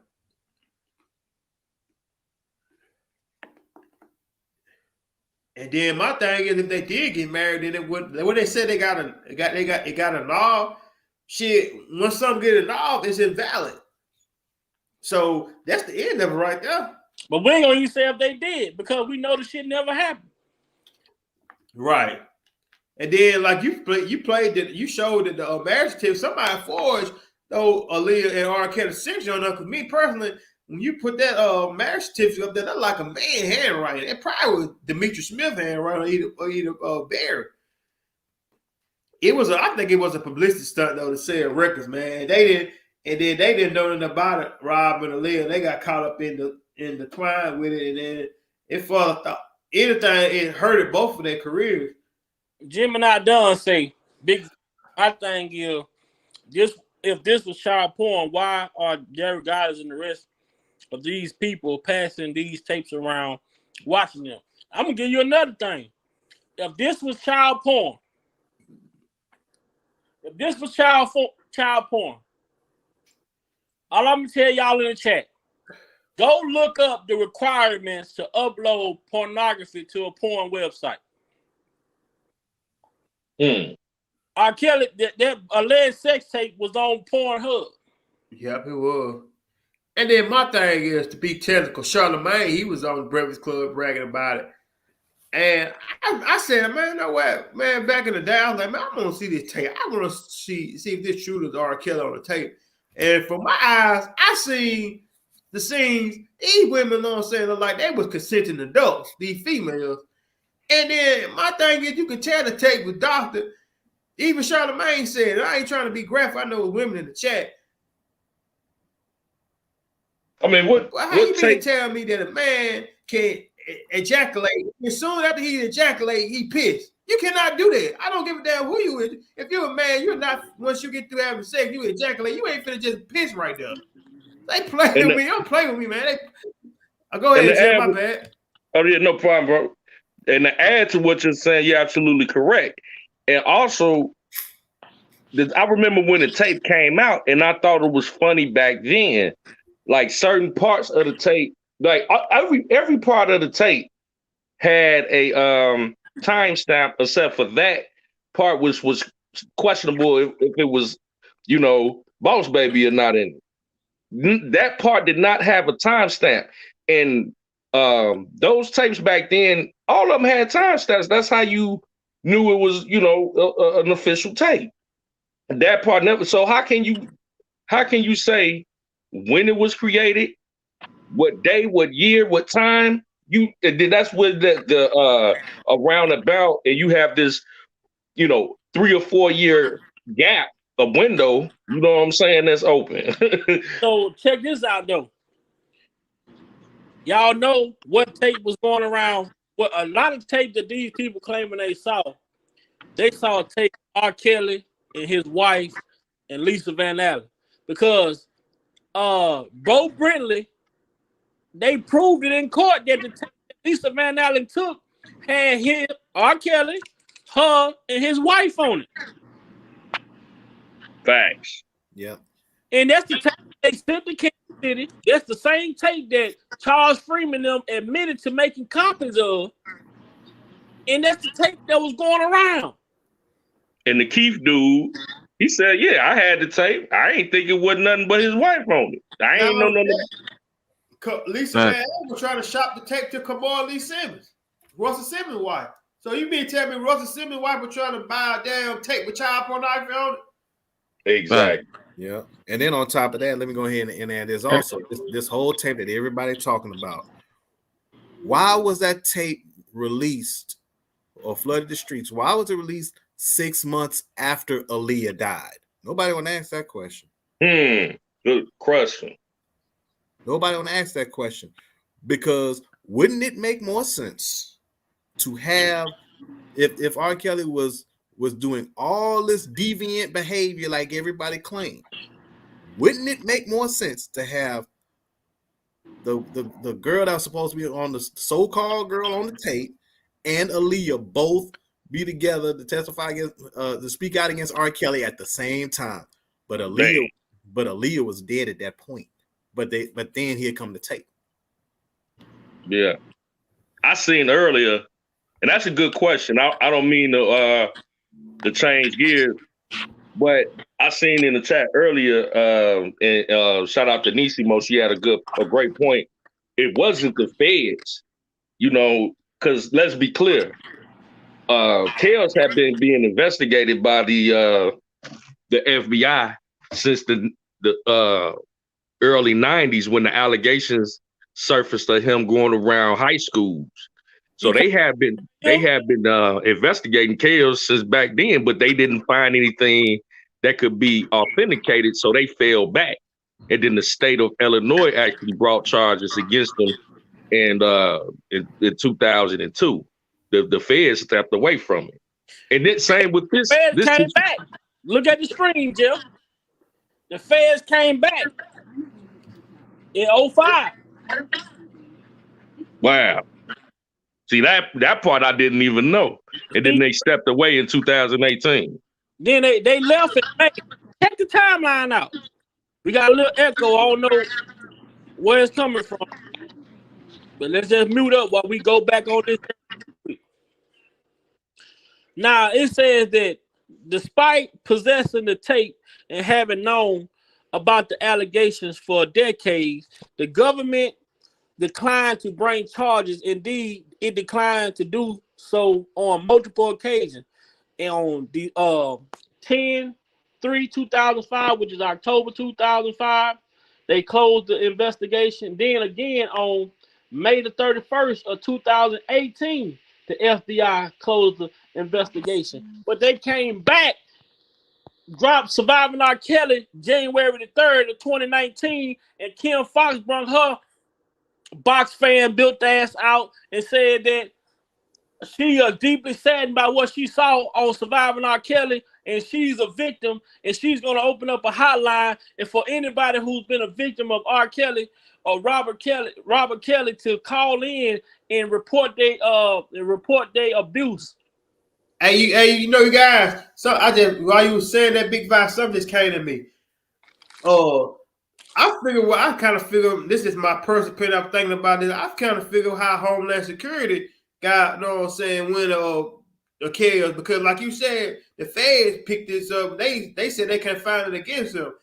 And then my thing is, if they did get married, then it would. When they said they got a law, shit. When something get annulled, it's invalid. So that's the end of it right there. But we ain't gonna even say if they did, because we know the shit never happened. Right. And then like you showed that the marriage tip somebody forged though Aaliyah and R.Kelly signature on them. Because me personally, when you put that marriage certificate up there, that's like a man handwriting. It probably was Demetrius Smith handwriting or either Barry. I think it was a publicity stunt though to sell records, man. They didn't know nothing about it. Rob and Aaliyah, they got caught up in the twine with it, and then it fucked up. Anything, it hurted both of their careers. Jim and I done say, my thing is, if this was child porn, why are Jerry Giles and the rest of these people passing these tapes around, watching them? I'm gonna give you another thing. If this was child porn, all I'm gonna tell y'all in the chat, go look up the requirements to upload pornography to a porn website. R.Kelly, that alleged sex tape was on Pornhub. Yep, it was. And then my thing is, to be technical, Charlamagne, he was on the Breakfast Club bragging about it. And I said, man, no way. Man, back in the day, I was like, man, I want to see this tape. I want to see if this shooter's R.Kelly on the tape. And from my eyes, I seen the scenes. These women, you know what I'm saying, look like they was consenting adults, these females. And then my thing is, you can tell the tape was doctored. Even Charlamagne said, I ain't trying to be graphic. I know women in the chat. I mean, how you mean to tell me that a man can ejaculate? As soon after he ejaculate, he piss. You cannot do that. I don't give a damn who you is. If you're a man, you're not, once you get through having sex, you ejaculate. You ain't finna just piss right there. They play with me. Don't play with me, man. Go ahead, Jim, my bad. Oh, yeah, no problem, bro. And to add to what you're saying, you're absolutely correct. And also, I remember when the tape came out, and I thought it was funny back then. Like certain parts of the tape, like every part of the tape had a timestamp, except for that part, which was questionable if it was, Boss Baby or not in it. that part did not have a timestamp. And those tapes back then, all of them had timestamps. That's how you knew it was, an official tape. That part never. So how can you say when it was created, what day, what year, what time? That's with the around about, and you have this, 3 or 4 year gap, a window. You know what I'm saying? That's open. So check this out though. Y'all know what tape was going around. What a lot of tape that these people claiming they saw a tape of R.Kelly and his wife and Lisa Van Allen. Because Bo Brentley, they proved it in court that the tape that Lisa Van Allen took had him, R.Kelly, her, and his wife on it. Facts. Yep. And that's the tape they sent to Kansas City. That's the same tape that Charles Freeman them admitted to making copies of. And that's the tape that was going around. And the Keith dude, he said, yeah, I had the tape. I ain't think it wasn't nothing but his wife on it. I ain't know nothing. Lisa Van Allen was trying to shop the tape to Kamala Lee Simmons, Russell Simmons' wife. So you mean tell me Russell Simmons' wife was trying to buy a damn tape with child pornography on it? Exactly. Yeah. And then on top of that, let me go ahead and add this also. This whole tape that everybody's talking about. Why was that tape released or flooded the streets? Why was it released 6 months after Aaliyah died? Nobody want to ask that question. Good question. Nobody want to ask that question. Because wouldn't it make more sense to have, if R. Kelly was doing all this deviant behavior like everybody claimed, wouldn't it make more sense to have the girl that was supposed to be on the so-called girl on the tape and Aaliyah both be together to testify against, to speak out against R. Kelly at the same time? But Aaliyah was dead at that point. But then here come the tape. Yeah, I seen earlier, and that's a good question. I don't mean to change gears, but I seen in the chat earlier, and shout out to Nisimo. She had a great point. It wasn't the feds, because let's be clear, Chaos had been being investigated by the FBI since the early 90s when the allegations surfaced of him going around high schools. So they have been investigating Chaos since back then, but they didn't find anything that could be authenticated, so they fell back. And then the state of Illinois actually brought charges against them, and in 2002, the feds stepped away from it. And then same with this. The feds came back. Look at the screen, Jill. The feds came back in 2005. Wow. See, that part I didn't even know. And then they stepped away in 2018. Then they left it. Hey, check the timeline out. We got a little echo. I don't know where it's coming from. But let's just mute up while we go back on this. Now, it says that despite possessing the tape and having known about the allegations for decades, the government declined to bring charges. Indeed, it declined to do so on multiple occasions. And on the 10/3/2005, which is October 2005, they closed the investigation. Then again on May the 31st of 2018, the FBI closed the investigation. But they came back, dropped Surviving R. Kelly January the 3rd of 2019, and Kim Fox brought her box fan built ass out and said that she is deeply saddened by what she saw on Surviving R. Kelly, and she's a victim, and she's going to open up a hotline, and for anybody who's been a victim of R. Kelly or Robert Kelly to call in and report their abuse. Hey, you guys. So while you were saying that, Big Five, something just came to me. I kind of figure, this is my personal opinion, I'm thinking about this. I kind of figure how Homeland Security got, when Chaos, because like you said, the feds picked this up. They said they can't find it against him.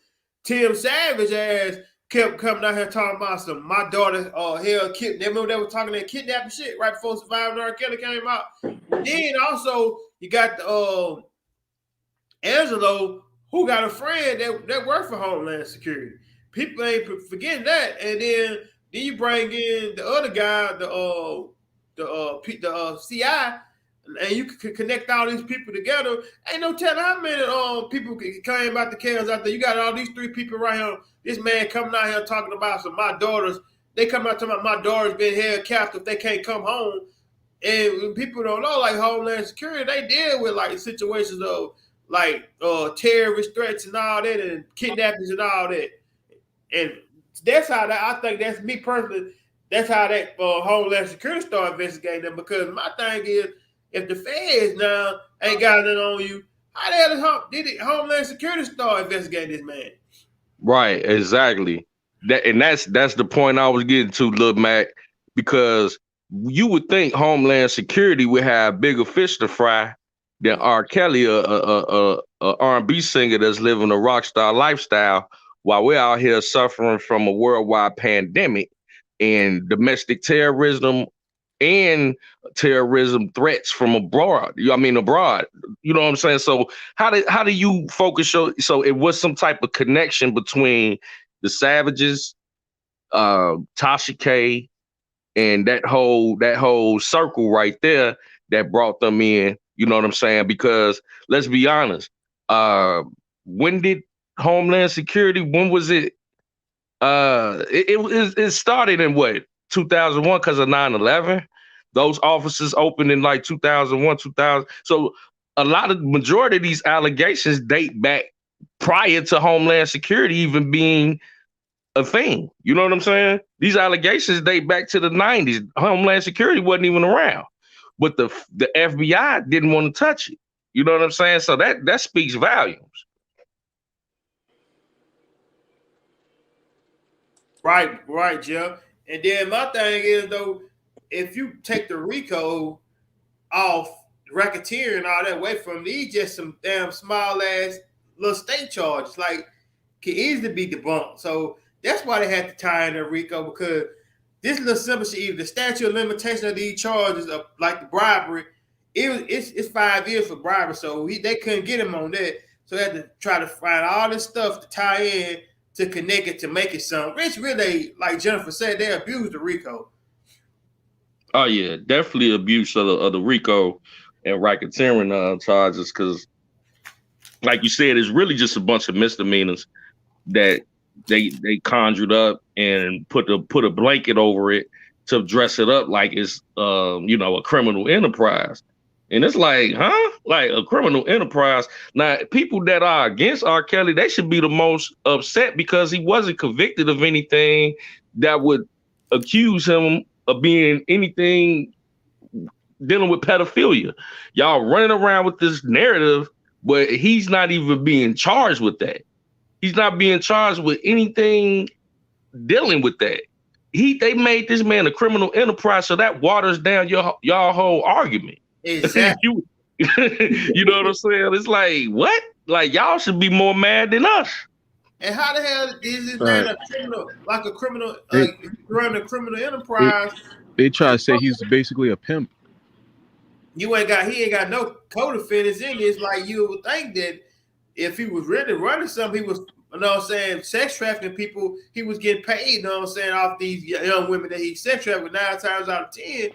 Tim Savage ass kept coming out here talking about some my daughter hell kid. Remember they were talking that kidnapping shit right before Survivor R.Kelly came out. Then also you got the Angelo, who got a friend that worked for Homeland Security. People ain't forgetting that. And then you bring in the other guy, the CI, and you can connect all these people together. Ain't no telling how many people came out the chaos out there. You got all these 3 people right here. This man coming out here talking about some my daughters. They come out talking about my daughters being held captive. They can't come home. And people don't know, like Homeland Security, they deal with like situations of like terrorist threats and all that, and kidnappings and all that. And that's how I think that's me personally. That's how that Homeland Security started investigating them. Because my thing is, if the feds now ain't got nothing on you, how the hell did Homeland Security start investigating this man? Right, exactly. That's the point I was getting to, Lil Mac, because you would think Homeland Security would have bigger fish to fry than R.Kelly, a R&B singer that's living a rock star lifestyle, while we're out here suffering from a worldwide pandemic and domestic terrorism and terrorism threats from abroad. Abroad. You know what I'm saying? So how do you focus so it was some type of connection between the Savages, Tasha K, and that whole circle right there that brought them in. You know what I'm saying? Because let's be honest, when did Homeland Security? When was it? It started in what, 2001 because of 9/11. Those offices opened in like 2001, 2000. So majority of these allegations date back prior to Homeland Security even being a thing. You know what I'm saying? These allegations date back to the 90s. Homeland Security wasn't even around, but the FBI didn't want to touch it. You know what I'm saying? So that speaks volumes. Right, Jeff. And then my thing is though, if you take the RICO off racketeering all that away from these, just some damn small ass little state charges, like can easily be debunked. So that's why they had to tie in the RICO, because this little simple shit, even the statute of limitation of these charges of like the bribery, it's 5 years for bribery. So they couldn't get him on that. So they had to try to find all this stuff to tie in to connect it to make it something. Rich really, like Jennifer said, they abused the RICO. Oh yeah, definitely abuse of the RICO and racketeering charges, because, like you said, it's really just a bunch of misdemeanors that they conjured up and put a blanket over it to dress it up like it's a criminal enterprise. And it's like, huh? Like a criminal enterprise. Now, people that are against R. Kelly, they should be the most upset because he wasn't convicted of anything that would accuse him of being anything dealing with pedophilia. Y'all running around with this narrative, but he's not even being charged with that. He's not being charged with anything dealing with that. They made this man a criminal enterprise, so that waters down y'all whole argument. Exactly. You know what I'm saying? It's like, what? Like, y'all should be more mad than us. And how the hell is this man a criminal, like a criminal, running a criminal enterprise? They try to say he's basically a pimp. He ain't got no co-defendants in this. Like, you would think that if he was really running something, he was, you know what I'm saying, sex trafficking people, he was getting paid, you know what I'm saying, off these young women that he sex trafficked 9 times out of 10.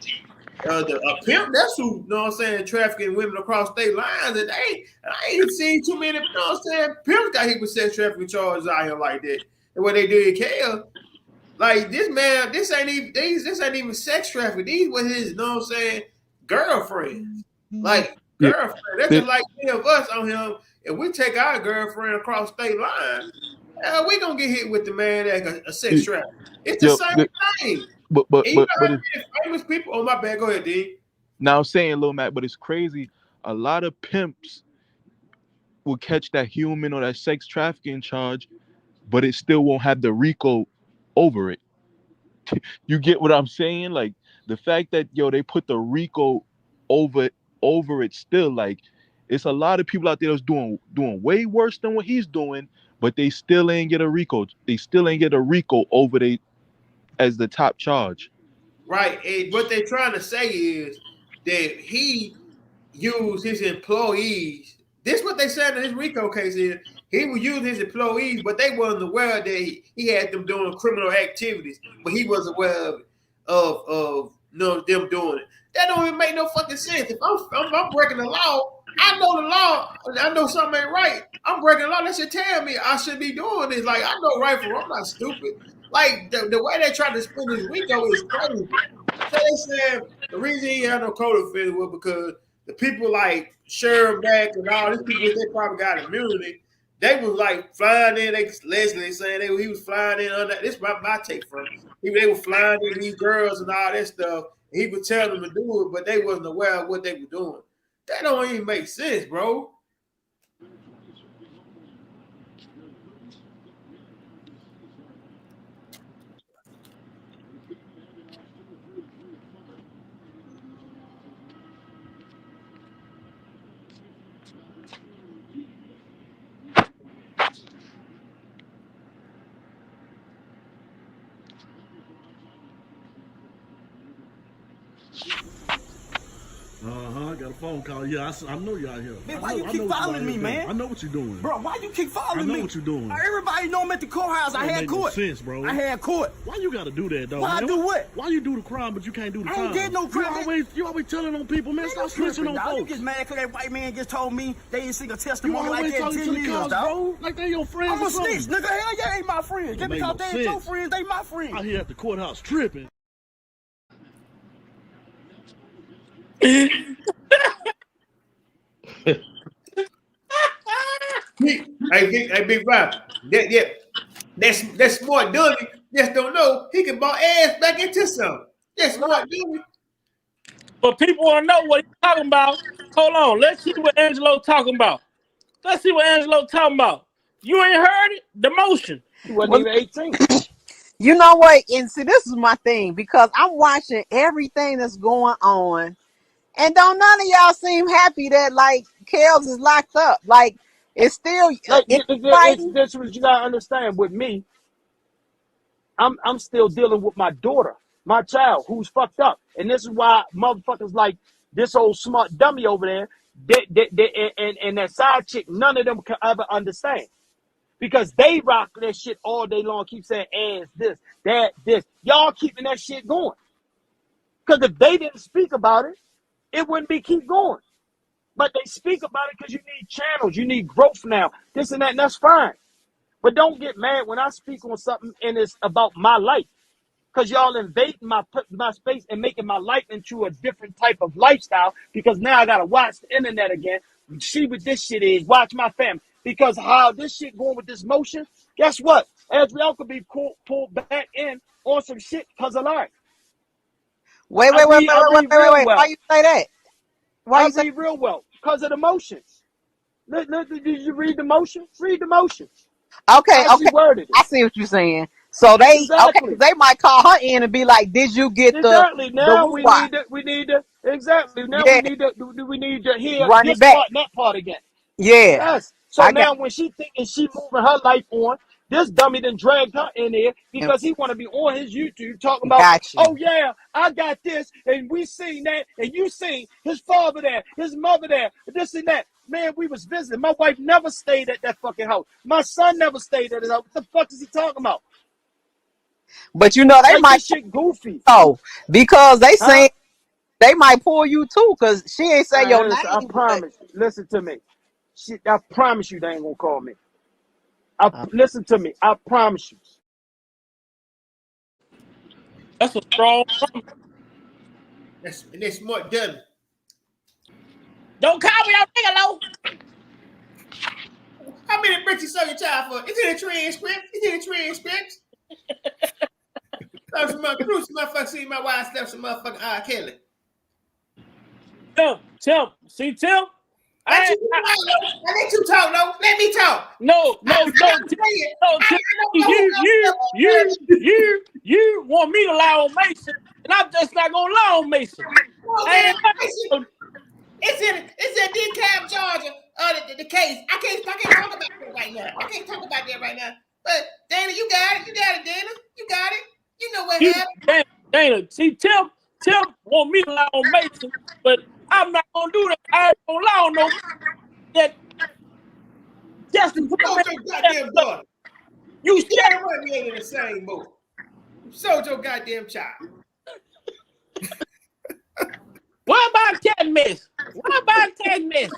A pimp, that's who, you know what I'm saying, trafficking women across state lines. And I ain't seen too many, you know what I'm saying, pimps got hit with sex trafficking charges out here like that. And what they do in KL, like this man, this ain't even sex trafficking. These were his, you know what I'm saying, girlfriends. Like girlfriend. That's just like any of us on him. If we take our girlfriend across state lines, we gonna get hit with the man that a sex trafficking. It's the same thing. But famous people. Oh my bad. Go ahead, D. Now I'm saying, Lil Mac, but it's crazy. A lot of pimps will catch that human or that sex trafficking charge, but it still won't have the RICO over it. You get what I'm saying? Like the fact that they put the RICO over it still, like it's a lot of people out there that's doing way worse than what he's doing, but they still ain't get a RICO. They still ain't get a RICO over they as the top charge. Right. And what they're trying to say is that he used his employees. This is what they said in his RICO case is he would use his employees, but they wasn't aware that he had them doing criminal activities, but he was aware of them doing it. That don't even make no fucking sense. If I'm breaking the law, I know the law. I know something ain't right. I'm breaking the law. That should tell me I should be doing this. Like, I know right from wrong. I'm not stupid. Like, the way they try to spin this RICO is crazy. So they said the reason he had no code offense was because the people like Sherman Mack and all these people, they probably got immunity. They was like flying in. Leslie saying he was flying in under. This is my take from it. They were flying in these girls and all that stuff. He would tell them to do it, but they wasn't aware of what they were doing. That don't even make sense, bro. I got a phone call. Yeah, I know y'all here. Man, why you keep following me, man? I know what you're doing. Bro, why you keep following me? I know what you're doing. Everybody know I'm at the courthouse. I had court. No sense, bro. I had court. Why you gotta do that, though? Why I do what? Why you do the crime, but you can't do the crime? I ain't did no crime. You always telling on people, man. Stop snitching on folks. You get mad because that white man just told me they didn't see a testimony like that in 10 years, dog. Bro. Like they your friends. I'm a snitch, nigga. Hell yeah, ain't my friends. Just because they ain't your friends, they my friends. Out here at the courthouse tripping. Hey, Big Bob. That's smart dummy. Just don't know he can ball ass back into something. That's smart dummy. But people want to know what he's talking about. Hold on. Let's see what Angelo talking about. Let's see what Angelo talking about. You ain't heard it? The motion. He wasn't even 18. You know what? And see, this is my thing because I'm watching everything that's going on, and don't none of y'all seem happy that like Kels is locked up. Like it's still. That's what you gotta understand. With me, I'm still dealing with my daughter, my child, who's fucked up, and this is why motherfuckers like this old smart dummy over there, and that side chick, none of them can ever understand. Because they rock that shit all day long, keep saying ass this, that, this. Y'all keeping that shit going. Because if they didn't speak about it, it wouldn't be keep going. But they speak about it because you need channels, you need growth now, this and that, and that's fine. But don't get mad when I speak on something and it's about my life. Because y'all invading my space and making my life into a different type of lifestyle. Because now I got to watch the internet again, see what this shit is, watch my family. Because how this shit going with this motion, guess what? Azrael could be pulled back in on some shit because of life. Wait. Why you say that? Why you say real well? Because of the motions. Did you read the motions? Read the motions. Okay. I see what you're saying. So they they might call her in and be like, "Did you get exactly. the now we need to exactly now we need to hear run this it back. part, that part again." Yeah. Yes. So now when she thinking she moving her life on, this dummy done dragged her in there because he want to be on his YouTube talking about, oh yeah, I got this, and we seen that, and you seen his father there, his mother there, this and that. Man, we was visiting. My wife never stayed at that fucking house. My son never stayed at his house. What the fuck is he talking about? But you know they might shit goofy. Oh, because they say they might pull you too, because she ain't say your name. I promise. Listen to me. I promise you they ain't gonna call me. Listen to me. I promise you. That's a strong promise. That's smart done. Don't call me out, nigga, low. How many bricks you sell your child for? It's in the transcript. Some motherfucker see my wife slept some motherfucking R.Kelly. Tim. See, Tim? Let you talk, though. Let me talk. No, you want me to lie on Mason, and I'm just not gonna lie on Mason. It's in DeKalb, Georgia. The case. I can't talk about that right now. I can't talk about that right now. But Dana, you got it. You got it, Dana. You got it. You know what happened. Dana, see, Tim want me to lie on Mason, but I'm not gonna do that. I ain't gonna lie on no that. Justin, you sold your goddamn daughter. You said we ain't in the same boat. You sold your goddamn child. What about Cat Mess? What about Cat Mess?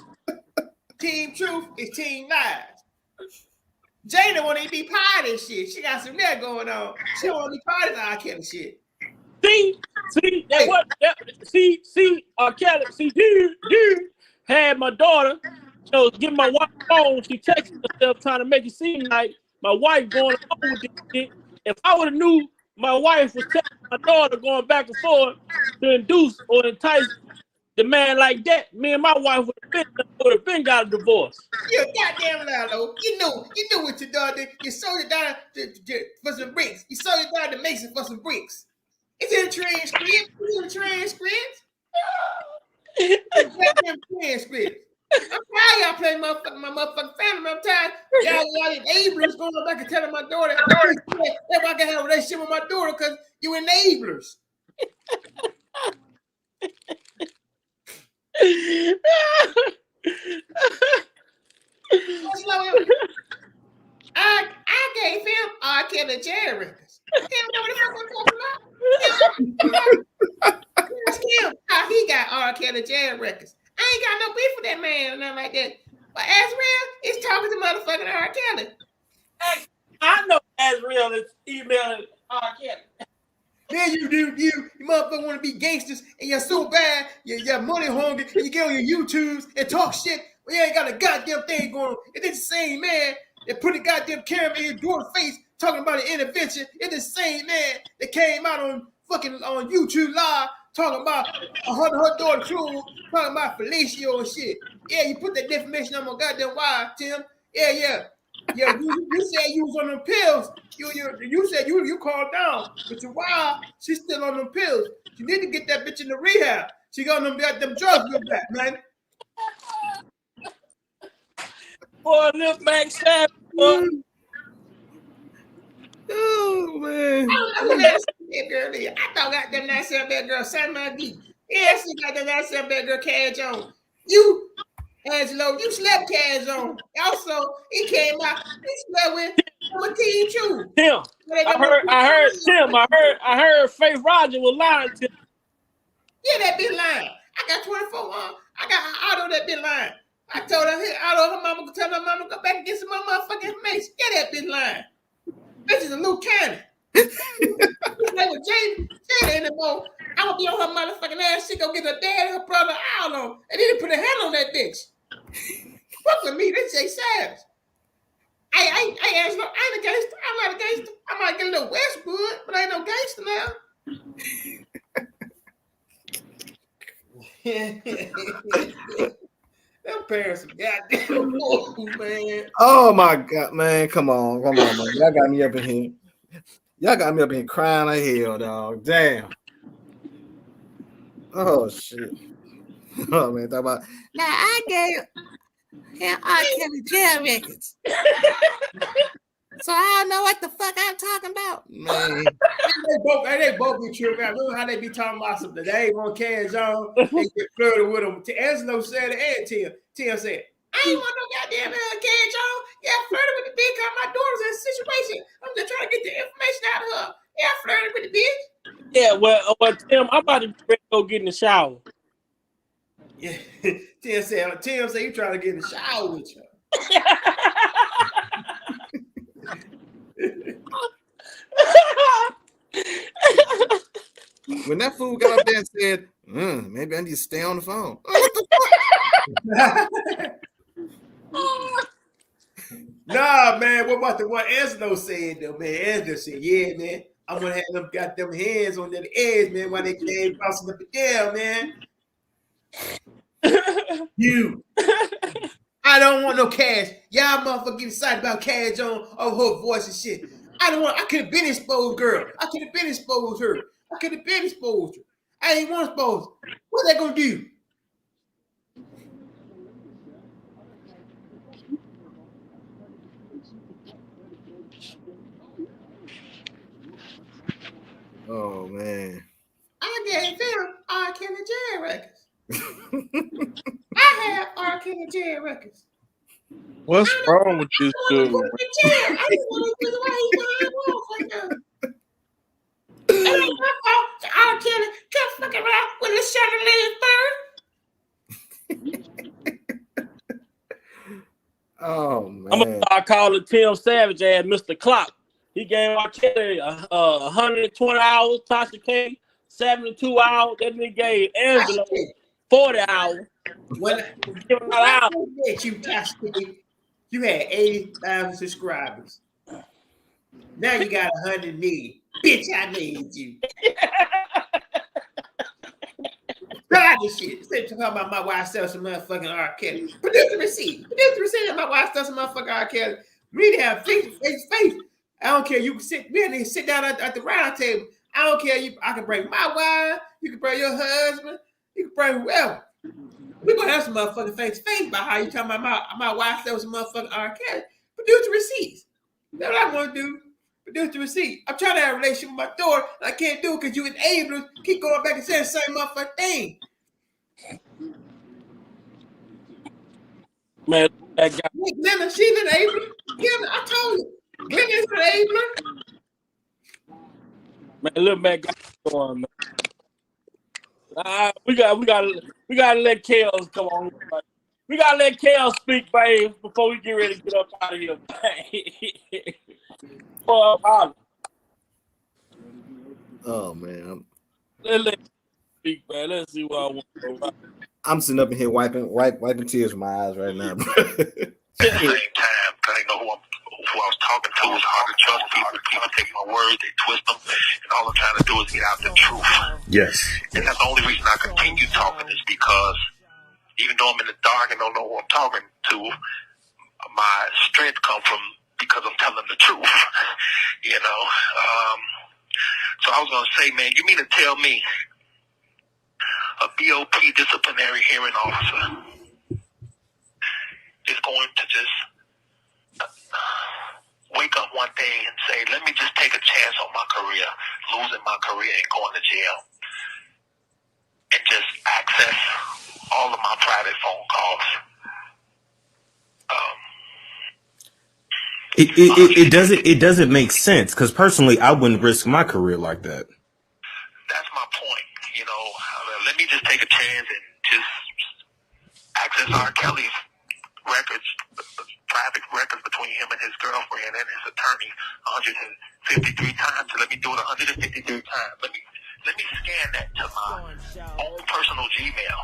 Team Truth is Team Lies. Jada want to be part of this shit. She got some that going on. She want to be part of the R.Kelly shit. See, that what? See, R.Kelly. See, dude had my daughter. So give my wife a phone. She texted herself trying to make it seem like my wife going along with this shit. If I would have knew my wife was telling my daughter going back and forth to induce or entice the man like that, me and my wife would have been got a divorce. You goddamn Lalo. You knew what your daughter did. You sold it down for some bricks. You sold it down to Mason for some bricks. It's in the transcript. It's in the transcript. Goddamn transcript. I'm tired y'all playing my motherfucking family. I'm tired y'all enablers going back and telling my daughter if I can have a relationship with my daughter because you enablers. I gave him R.Kelly Jerry records. He don't know what the fuck I'm talking about. Ask him how he got R.Kelly Jerry records. I ain't got no beef with that man or nothing like that. But Azrael is talking to motherfucking R.Kelly. I know Azrael is emailing R.Kelly. Then you motherfucker want to be gangsters and you're so bad, you're money hungry, and you get on your YouTubes and talk shit. Well, you ain't got a goddamn thing going on. It's the same man that put a goddamn camera in your daughter's face talking about an intervention. It's the same man that came out on YouTube Live talking about her daughter True, talking about fellatio and shit. Yeah, you put that defamation on my goddamn wife, Tim. Yeah. You said you was on them pills. You said you called down, but your wife, she's still on them pills. You need to get that bitch in the rehab. She got them drugs real back, man. Boy, look back, Sam. Oh man. I don't know who that girl is. I thought goddamn that bad girl Sam D. Yeah, she got that bad girl Cash on. You, Angelo, you slept Cash on. Also, he came out. He slept with Team True. Tim, I heard Faith Roger was lying to him. Yeah, that bitch lying. I got 24 on. I got Otto that bitch lying. I told her, Otto, her mama could tell her mama go back and get some more motherfucking information. Yeah, that bitch lying. Bitch is a little cannon. Like with Jada anymore. I would be on her motherfucking ass. She go get her dad and her brother all on. And then put a hand on that bitch. Fuck with me, this Jay Savage. I ain't a gangster. I'm not a gangster. I might get a little Westwood, but I ain't no gangster now. Them parents are goddamn fool, man. Oh my god, man. Come on, man. Y'all got me up in here. Y'all got me up in here crying like hell, dog. Damn. Oh shit. Oh man, talk about now I gave him R.Kelly jail records. So I don't know what the fuck I'm talking about. Man. They both be true. I remember how they be talking about something. They ain't want Cash on. They get flirted with them. Angelo said it and Tim said, I ain't want no goddamn Cash on. Yeah, I flirted with the bitch because my daughter's in a situation. I'm just trying to get the information out of her. Yeah, I flirted with the bitch. Yeah, well, Tim, I'm about to go get in the shower. Yeah, Tim said you trying to get in the shower with you. When that fool got up there and said, maybe I need to stay on the phone. What the fuck? Nah, man. What about the one Esno said though, man? Esno said, yeah, man. I'm gonna have them got them hands on that edge, man, while they came crossing up the jail, man. You. I don't want no Cash. Y'all motherfucker get excited about Cash on her voice and shit. I could have been exposed, girl. I could have been exposed her. I could have been exposed her. I ain't want to expose her. What they gonna do? Oh man. I gave them R.Kelly J records. I have R.Kelly J records. What's wrong with this dude? I didn't want to do why he was like that. It ain't my fault. R.Kelly kept fucking around with the Chevrolet bird. Oh man. I'm gonna start calling Tim Savage as Mr. Clock. He gave R.Kelly 120 hours, Tasha K 72 hours. That nigga gave Angelo 40 hours. When I met you, Tasha K, you had 80,000 subscribers. Now you got 100 million. Bitch, I made you. Try this shit. Instead of talking about my wife sells some motherfucking R.Kelly. Produce the receipt. Produce the receipt that my wife sells some motherfucking R.Kelly. We need to have face. I don't care. You can sit. We need to sit down at the round table. I don't care. I can bring my wife. You can bring your husband. You can bring whoever. We're gonna have some motherfucking face about how you talking about my wife sells some motherfucking R.Kelly. Produce the receipts. That's what I want to do. Produce the receipt. I'm trying to have a relationship with my daughter, and I can't do it because you enable to keep going back and saying the same motherfucking thing. Man, that guy. Glenna, she's an enabler. Glenna, I told you. Glenna's an enabler. Man, little man got going, man. We gotta let Kels come on. We gotta let Kels speak, babe, before we get ready to get up out of here. Oh man. Let's speak, man. Let's see what I want to go. I'm sitting up in here wiping tears from my eyes right now, bro. At the same time, because I know who I was talking to. It's hard to trust people. People take my words, they twist them, and all I'm trying to do is get out the truth. Yes. And that's the only reason I continue talking is because even though I'm in the dark and don't know who I'm talking to, my strength comes from because I'm telling the truth. You know? So I was going to say, man, you mean to tell me a BOP disciplinary hearing officer is going to just wake up one day and say, let me just take a chance on my career, losing my career and going to jail, and just access all of my private phone calls? It doesn't make sense, because personally I wouldn't risk my career like that. That's my point. You know, let me just take a chance and just access R.Kelly's records, private records between him and his girlfriend and his attorney 153 times. So let me do it 153 times. Let me scan that to my own personal Gmail,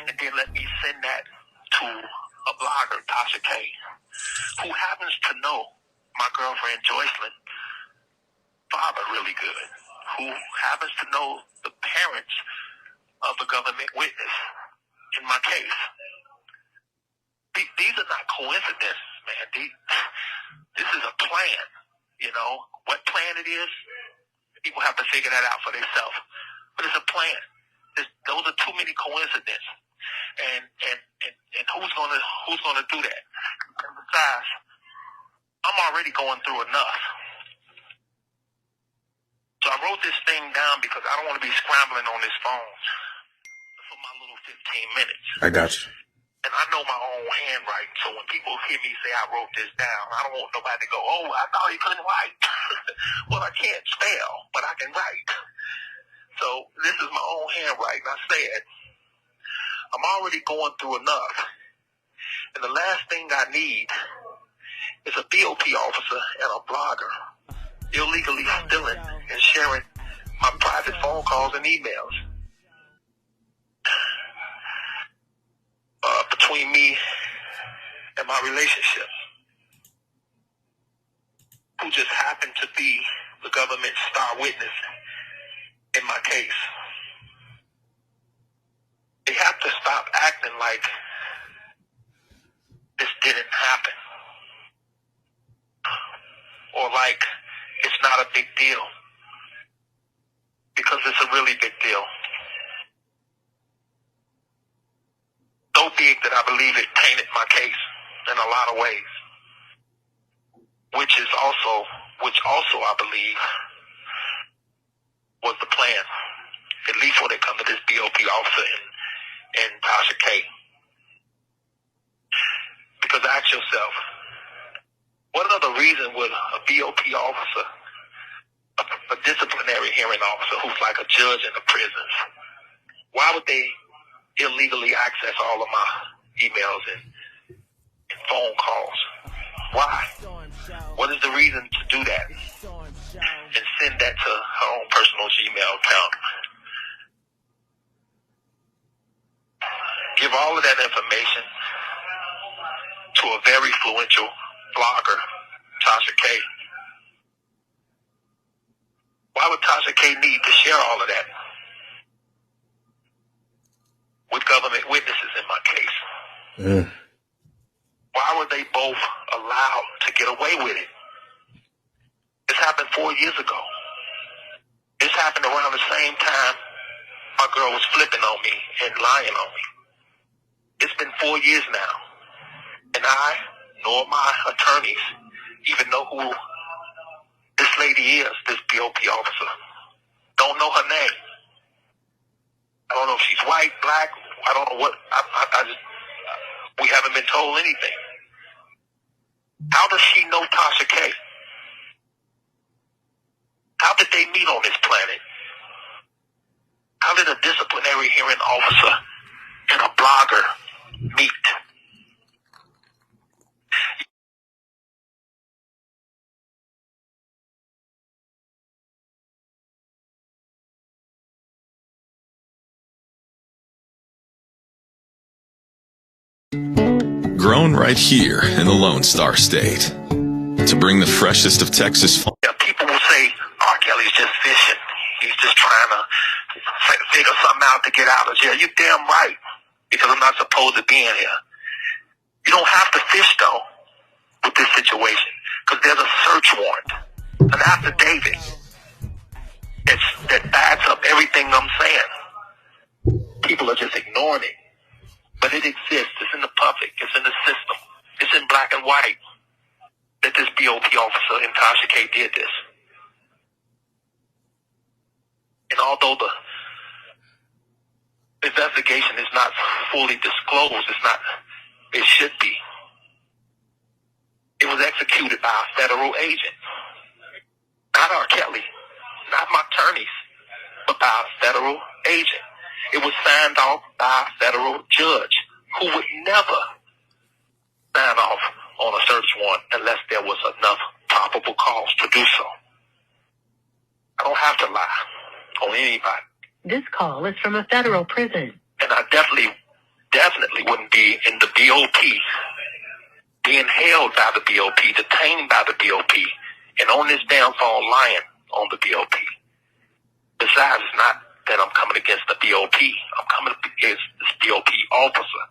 and then let me send that to a blogger, Tasha K, who happens to know my girlfriend Joycelyn father really good, who happens to know the parents of the government witness in my case. These are not coincidences, man. This is a plan. You know what plan it is? People have to figure that out for themselves. But it's a plan. Those are too many coincidences. And who's gonna do that? And besides, I'm already going through enough. So I wrote this thing down because I don't want to be scrambling on this phone for my little 15 minutes. I got you. And I know my own handwriting, so when people hear me say I wrote this down, I don't want nobody to go, oh, I thought you couldn't write. Well, I can't spell, but I can write. So this is my own handwriting. I said, I'm already going through enough. And the last thing I need is a BOP officer and a blogger illegally stealing and sharing my private phone calls and emails. Between me and my relationship, who just happened to be the government's star witness in my case. They have to stop acting like this didn't happen, or like it's not a big deal, because it's a really big deal. So big that I believe it tainted my case in a lot of ways, which also I believe was the plan, at least when it comes to this BOP officer and Tasha K. Because ask yourself, what other reason would a BOP officer, a disciplinary hearing officer who's like a judge in the prisons, why would they illegally access all of my emails and phone calls? Why? What is the reason to do that? And send that to her own personal Gmail account. Give all of that information to a very influential blogger, Tasha K. Why would Tasha K need to share all of that with government witnesses in my case? Why were they both allowed to get away with it? This happened 4 years ago. This happened around the same time my girl was flipping on me and lying on me. It's been 4 years now, and I, nor my attorneys, even know who this lady is, this BOP officer. Don't know her name. I don't know if she's white, black, I don't know what. We haven't been told anything. How does she know Tasha K? How did they meet on this planet? How did a disciplinary hearing officer and a blogger meet? Grown right here in the Lone Star State. To bring the freshest of Texas. Yeah, people will say R.Kelly's just fishing. He's just trying to figure something out to get out of jail. You're damn right, because I'm not supposed to be in here. You don't have to fish, though, with this situation, because there's a search warrant, an affidavit that backs up everything I'm saying. People are just ignoring it. But it exists. It's in the public. It's in the system. It's in black and white that this BOP officer and Tasha K did this. And although the investigation is not fully disclosed, it should be. It was executed by a federal agent. Not R.Kelly, not my attorneys, but by a federal agent. It was signed off by a federal judge who would never sign off on a search warrant unless there was enough probable cause to do so. I don't have to lie on anybody. This call is from a federal prison. And I definitely wouldn't be in the BOP, being held by the BOP, detained by the BOP, and on this damn phone lying on the BOP. Besides, it's not that I'm coming against the BOP. I'm coming against this BOP officer.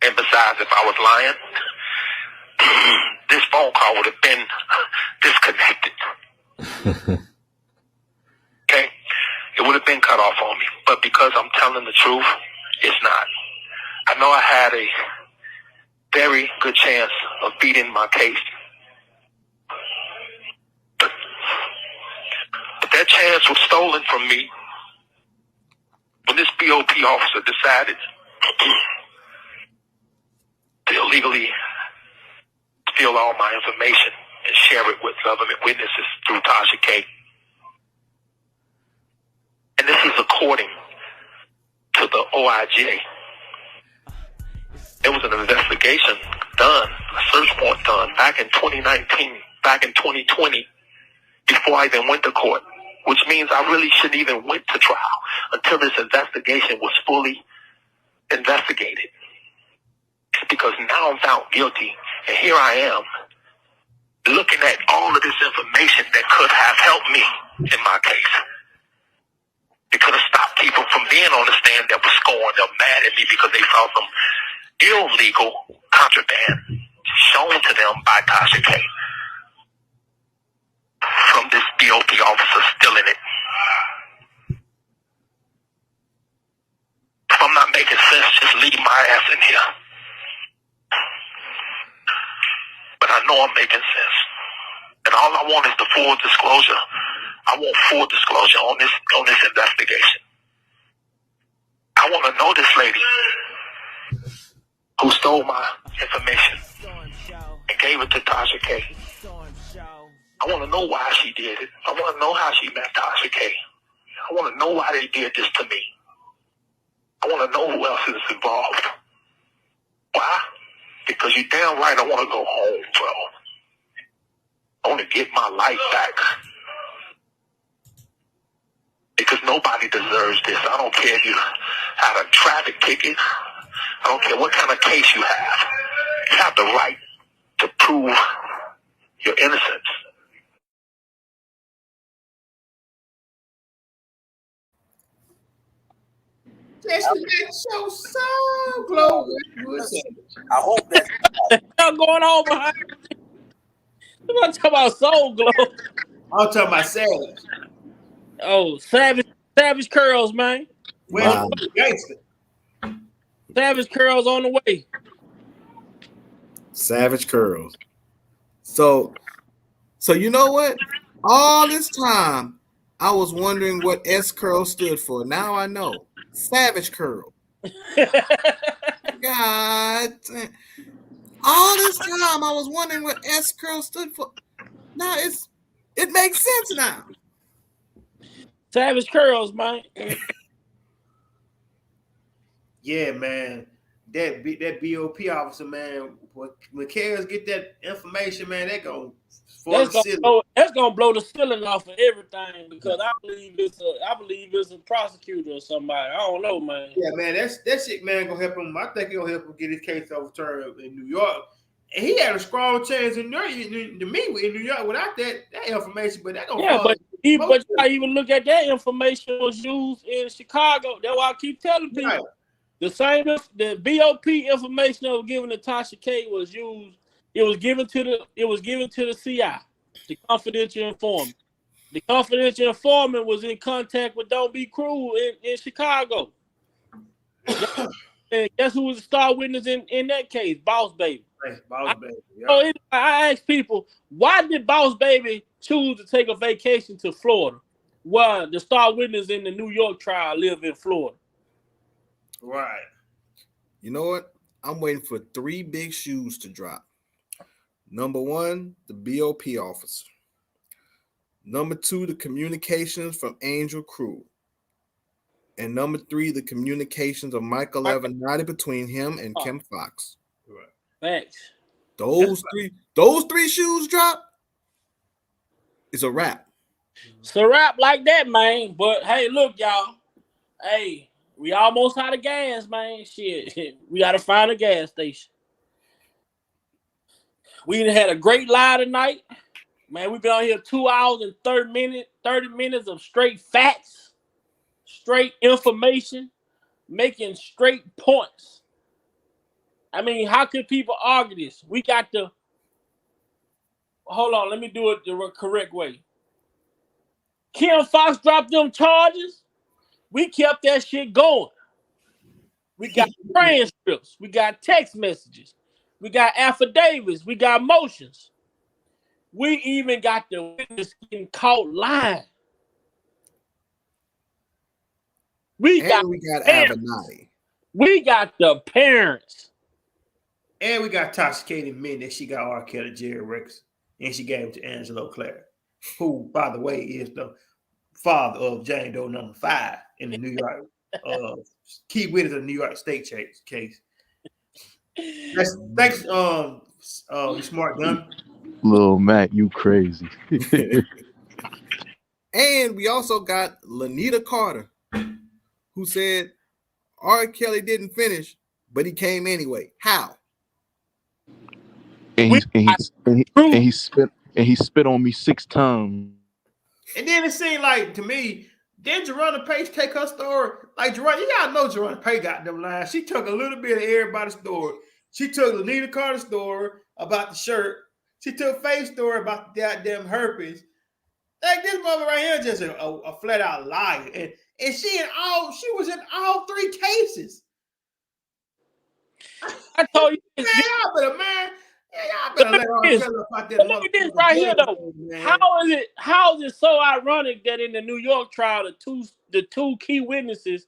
And besides, if I was lying, this phone call would have been disconnected. Okay? It would have been cut off on me. But because I'm telling the truth, it's not. I know I had a very good chance of beating my case. But that chance was stolen from me when this BOP officer decided to illegally steal all my information and share it with government witnesses through Tasha K. And this is according to the OIJ. There was an investigation done, a search warrant done back in 2019, back in 2020, before I even went to court, which means I really shouldn't even went to trial until this investigation was fully investigated. Because now I'm found guilty, and here I am, looking at all of this information that could have helped me in my case. It could have stopped people from being on the stand that were scorned or mad at me because they saw some illegal contraband shown to them by Tasha K. From this BOP officer stealing it. If I'm not making more making sense. And all I want is the full disclosure. I want full disclosure on this investigation. I want to know this lady who stole my information and gave it to Tasha K. I want to know why she did it. I want to know how she met Tasha K. I want to know why they did this to me. I want to know who else is involved. Why? Because you damn right I want to go home, bro. I want to get my life back. Because nobody deserves this. I don't care if you had a traffic ticket. I don't care what kind of case you have. You have the right to prove your innocence. Just let your soul glow. I hope that's What's going on behind me? I'm talking about Soul Glow. I'm talking about Savage. Oh, Savage Curls, man. Wow. Gangster. Savage Curls on the way. Savage Curls. So you know what? All this time, I was wondering what S Curl stood for. Now I know. Savage Curl. God. All this time, I was wondering what S Curl stood for. Now it makes sense now. Savage Curls, man. Yeah, man. That BOP officer, man. When carriers get that information, man, that's gonna blow the ceiling off of everything because I believe it's a prosecutor or somebody. I don't know, man. Yeah, man, that shit, man, gonna help him. I think it'll help him get his case overturned in New York. And he had a strong chance in New York without that information, but that gonna but I even look at that information was used in Chicago. That's why I keep telling people. Right. The BOP information that was given to Tasha K was used. It was given to the CI, the confidential informant. The confidential informant was in contact with Don't Be Cruel in Chicago. And guess who was the star witness in that case? Boss Baby. Boss Baby. Yeah. So I ask people, why did Boss Baby choose to take a vacation to Florida? Well, the star witness in the New York trial live in Florida. Right. You know what? I'm waiting for 3 big shoes to drop. Number 1, the BOP officer. Number 2, the communications from Angel Crew. And number 3, the communications of Michael Avenatti between him and Kim Fox. Right. Thanks. Those three shoes drop. It's a wrap. It's a wrap like that, man. But hey, look, y'all. Hey, we almost out of gas, man. Shit, we gotta find a gas station. We had a great live tonight, man. We've been on here 2 hours and 30 minutes of straight facts, straight information, making straight points. I mean, how could people argue this? We got the. Hold on, let me do it the correct way. Kim Fox dropped them charges. We kept that shit going. We got transcripts. We got text messages. We got affidavits. We got motions. We even got the witness getting caught lying. We got Avenatti. We got the parents. And we got Tasha K admitting that she got R.Kelly Jerry Rex, and she gave it to Angelo Clare, who, by the way, is the father of Jane Doe number 5 in the New York key witness of the New York State case. Thanks, you smart gun. Lil Mac, you crazy. And we also got Lanita Carter, who said R. Kelly didn't finish, but he came anyway. How? And he spit on me 6 times. And then it seemed like to me, did Jeronna Page take her story? Like Jeronna, you gotta know Jeronna Page got them lines. She took a little bit of everybody's story. She took Lanita Carter's story about the shirt. She took Faye's story about the goddamn herpes. Like this mother right here, just a flat out liar. And she was in all 3 cases. I told you, but man, y'all better let R. Kelly up out there. Look at this right here though. How is it so ironic that in the New York trial, the two key witnesses,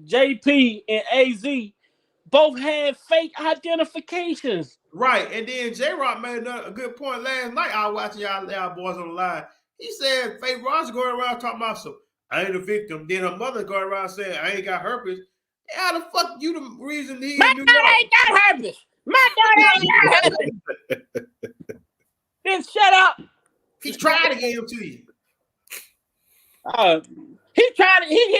JP and AZ, both had fake identifications? Right, and then J-Rock made a good point last night. I was watching y'all boys on the line. He said Faith Ross going around talking about some, I ain't a victim. Then her mother going around saying I ain't got herpes. How the fuck you the reason he My daughter ain't got herpes. My daughter ain't got herpes. Then shut up. He tried to get him to you. He tried to get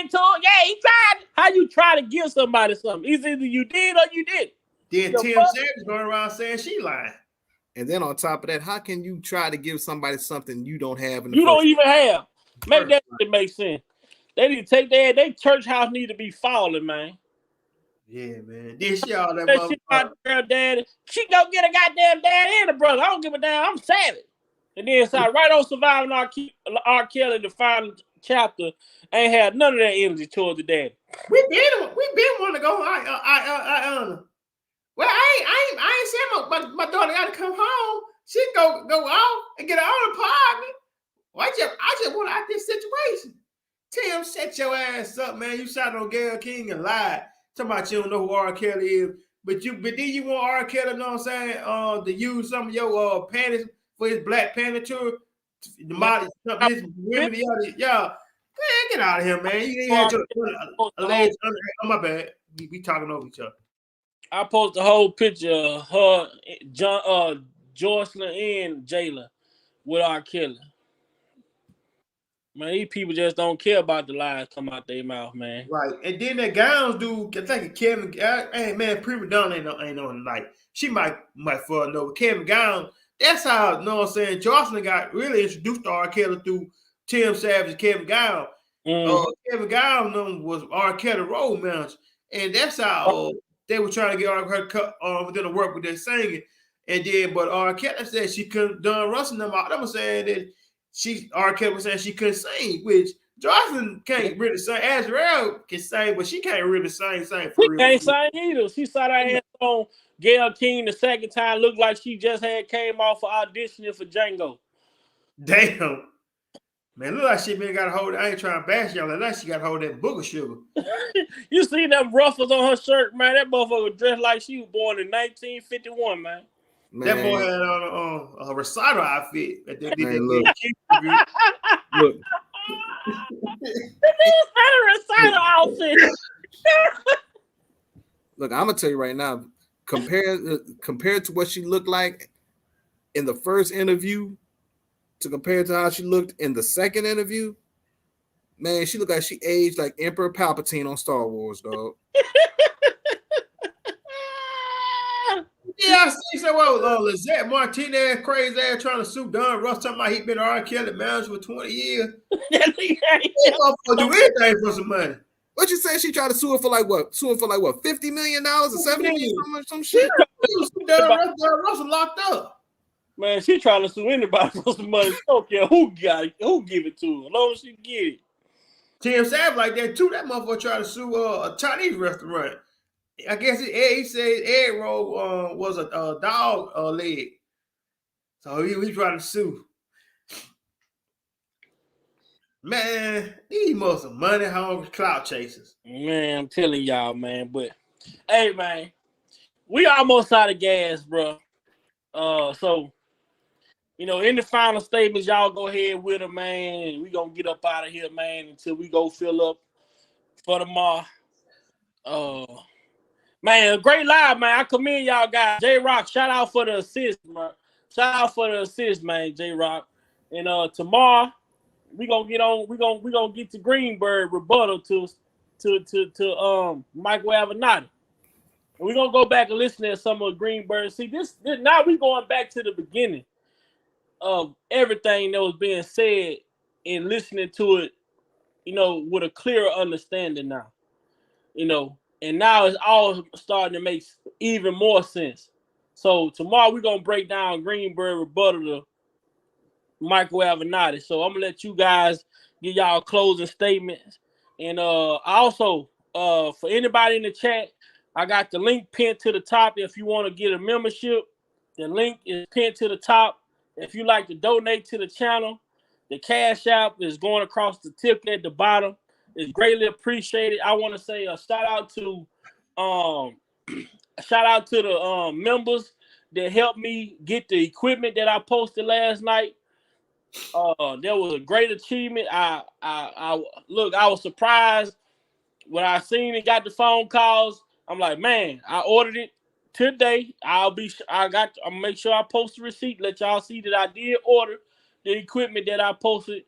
into it. Yeah, he tried. How you try to give somebody something? It's either you did or you didn't. Then Tim Savage going around saying she lying. And then on top of that, how can you try to give somebody something you don't have? You don't even have. Make that shit make sense. They need to take their church house need to be falling, man. Yeah, man. Then she all that shit about girl daddy. She go get a goddamn daddy and a brother. I don't give a damn. I'm savage. And then it's right on Surviving R. Kelly, the final chapter, ain't had none of that energy towards the daddy. We been wanting to go. Well, I ain't saying my daughter got to come home. She can go out and get her own apartment. Well, I just want out this situation. Tim, shut your ass up, man. You shot on Gayle King and lied. Talking about you don't know who R. Kelly is. But then you want R. Kelly, know what I'm saying, to use some of your panties for his Black Panther tour. The model, his women, y'all. Man, get out of here, man. You ain't had your alleged oh, my bad. We talking over each other. I post a whole picture of her, Jocelyn and Jayla with R. Kelly. Man, these people just don't care about the lies come out their mouth, man. Right, and then that Gowns dude, I think Kevin. Hey, man, Prima Donna ain't on tonight. She might fall no. Kevin Gowns. That's how, you know what I'm saying, Jocelyn got really introduced to R. Kelly through Tim Savage and Kevin Gowns. Kevin Gowns was R. Kelly role manager, and that's how they were trying to get her to work with their singing. And then, but R. Kelly said she couldn't done Russell them out. They were saying that R. Kelly was saying she couldn't sing, which Jocelyn can't really sing. Azrael can sing, but she can't really sing for real. She can't sing either. She saw that ass on Gayle King the second time. Looked like she just came off for auditioning for Django. Damn. Man, look like she been got a hold. I ain't trying to bash y'all. Like she got a hold of that booger sugar. You see them ruffles on her shirt, man? That motherfucker dressed like she was born in 1951, man. That boy had on a recital outfit. That they did look. Look. This had a recital outfit. Look, I'm gonna tell you right now. Compared to what she looked like in the first interview, to compare to how she looked in the second interview, man, she looked like she aged like Emperor Palpatine on Star Wars, dog. Yeah, I see. So, Lizette Martinez, crazy ass, trying to sue Don Russ, talking about he been R. Kelly manager for 20 years. He gonna do anything for some money. What you say? She tried to sue her for like what? Sue her for like what? $50 million or $70 million? Some shit. Don Russell locked up. Man, she trying to sue anybody for some money. She don't care who got it, who give it to her, as long as she get it. Tim Savage like that too. That motherfucker tried to sue a Chinese restaurant. I guess he said his egg roll was a dog leg. So he tried to sue. Man, these most money hungry clout chasers. Man, I'm telling y'all, man. But hey, man, we almost out of gas, bro. So in the final statements, y'all go ahead with it, man. We gonna get up out of here, man, until we go fill up for tomorrow. Man, great live, man. I commend y'all guys. J-Rock, shout out for the assist, man. Shout out for the assist, man, J-Rock. And tomorrow we gonna get on. We gonna get to Greenberg rebuttal to Michael Avenatti. And we're gonna go back and listen to some of Greenberg. See, this now we going back to the beginning of everything that was being said and listening to it, with a clearer understanding now. And now it's all starting to make even more sense. So tomorrow we're going to break down Greenberg rebuttal to Michael Avenatti. So I'm going to let you guys give y'all closing statements. And also, for anybody in the chat, I got the link pinned to the top if you want to get a membership. The link is pinned to the top. If you like to donate to the channel, the Cash App is going across the tip at the bottom. It's greatly appreciated. I want to say a shout out to the members that helped me get the equipment that I posted last night. There was a great achievement. I was surprised when I seen and got the phone calls. I'm like, man, I ordered it today. I'll make sure I post the receipt, let y'all see that I did order the equipment that I posted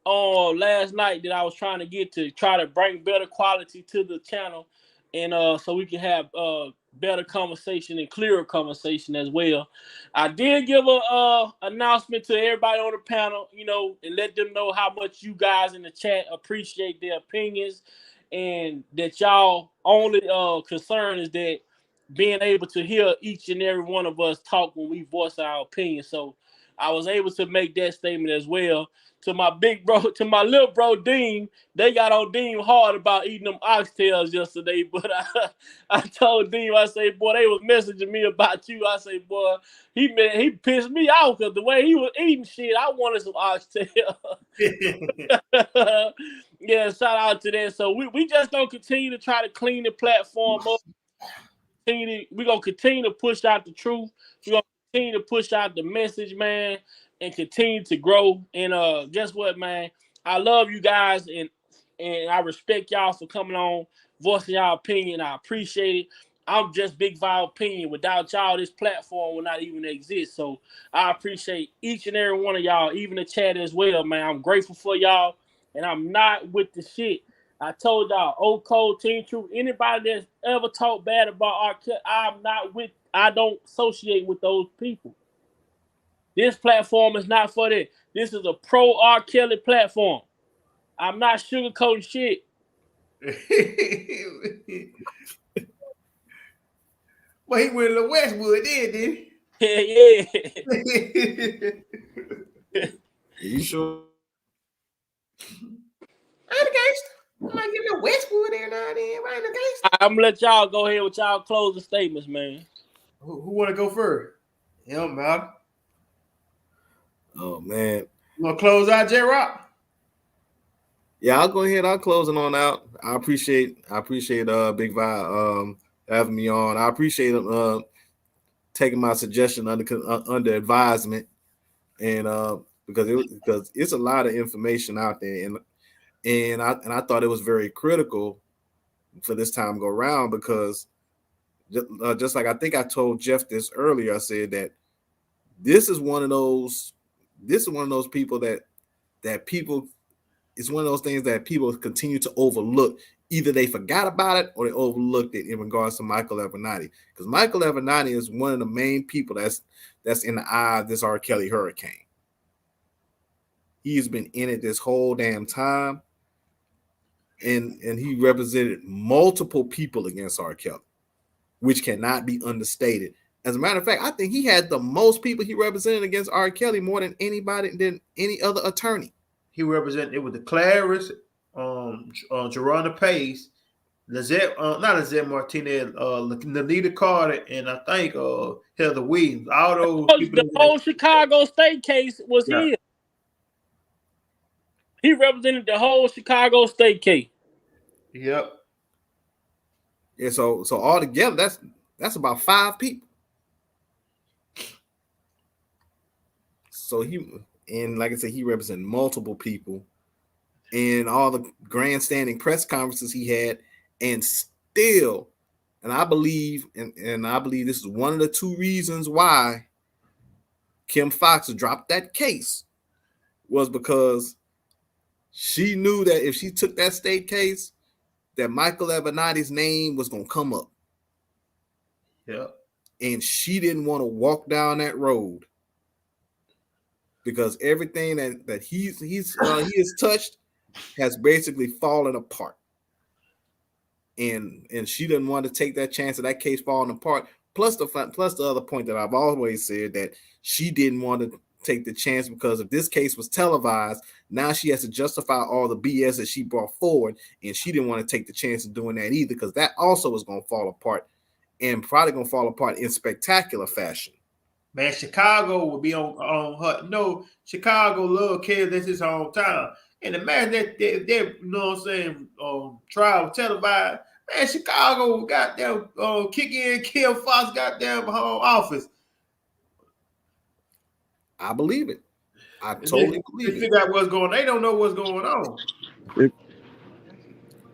last night that I was trying to get to try to bring better quality to the channel, and so we can have better conversation and clearer conversation as well. I did give a announcement to everybody on the panel, and let them know how much you guys in the chat appreciate their opinions, and that y'all only concern is that being able to hear each and every one of us talk when we voice our opinion. So I was able to make that statement as well. To my big bro, to my little bro Dean, they got on Dean hard about eating them oxtails yesterday. But I told Dean, I say, boy, they was messaging me about you. I say, boy, he pissed me off because the way he was eating shit, I wanted some oxtail. Yeah, shout out to that. So we just gonna continue to try to clean the platform up. We're gonna continue to push out the truth. We're gonna continue to push out the message, man, and continue to grow. And guess what, man? I love you guys, and I respect y'all for coming on, voicing y'all opinion. I appreciate it. I'm just Big Val Opinion. Without y'all, this platform would not even exist. So I appreciate each and every one of y'all, even the chat as well, man. I'm grateful for y'all, and I'm not with the shit. I told y'all, Old Cold, Team Truth, anybody that's ever talked bad about R.Kelly, I don't associate with those people. This platform is not for that. This is a pro R.Kelly platform. I'm not sugarcoating shit. Well, he went to Westwood, did he? Yeah. You sure? I'm a gangster. I might get a Westwood there now and then. Right, the gangster. I'm gonna let y'all go ahead with y'all closing statements, man. Who want to go first? Yeah, man. Oh man. You want to close out, J Rock? Yeah, I'll go ahead. I'll close it on out. I appreciate Big Vi having me on. I appreciate taking my suggestion under advisement, and because it's a lot of information out there, and I thought it was very critical for this time go around, because just like I think I told Jeff this earlier, I said that this is one of those people that people, it's one of those things that people continue to overlook. Either they forgot about it or they overlooked it in regards to Michael Avenatti, because Michael Avenatti is one of the main people that's in the eye of this R. Kelly hurricane. He's been in it this whole damn time, and he represented multiple people against R. Kelly, which cannot be understated. As a matter of fact, I think he had the most people he represented against R. Kelly, more than any other attorney. He represented it with the Claris, Geronda Pace, not Lizette Martinez, Lanita Carter, and I think Heather Williams. All those people. The whole Chicago State case was his. He represented the whole Chicago State case. Yep. Yeah. So all together, that's about 5 people. So and like I said, he represented multiple people, and all the grandstanding press conferences he had, and still, and I believe this is one of the 2 reasons why Kim Foxx dropped that case, was because she knew that if she took that state case, that Michael Avenatti's name was going to come up. Yeah. And she didn't want to walk down that road, because everything that he has touched has basically fallen apart. And she didn't want to take that chance of that case falling apart. Plus the other point that I've always said, that she didn't want to take the chance, because if this case was televised, now she has to justify all the BS that she brought forward, and she didn't want to take the chance of doing that either, because that also was going to fall apart and probably gonna fall apart in spectacular fashion. Man, Chicago will be on her. No, Chicago love kids. This is his hometown. And imagine that they you know what I'm saying, trial televised. Man, Chicago goddamn kick in Kim Fox goddamn office. I believe it. I totally believe they it. figure out what's going on. They don't know what's going on.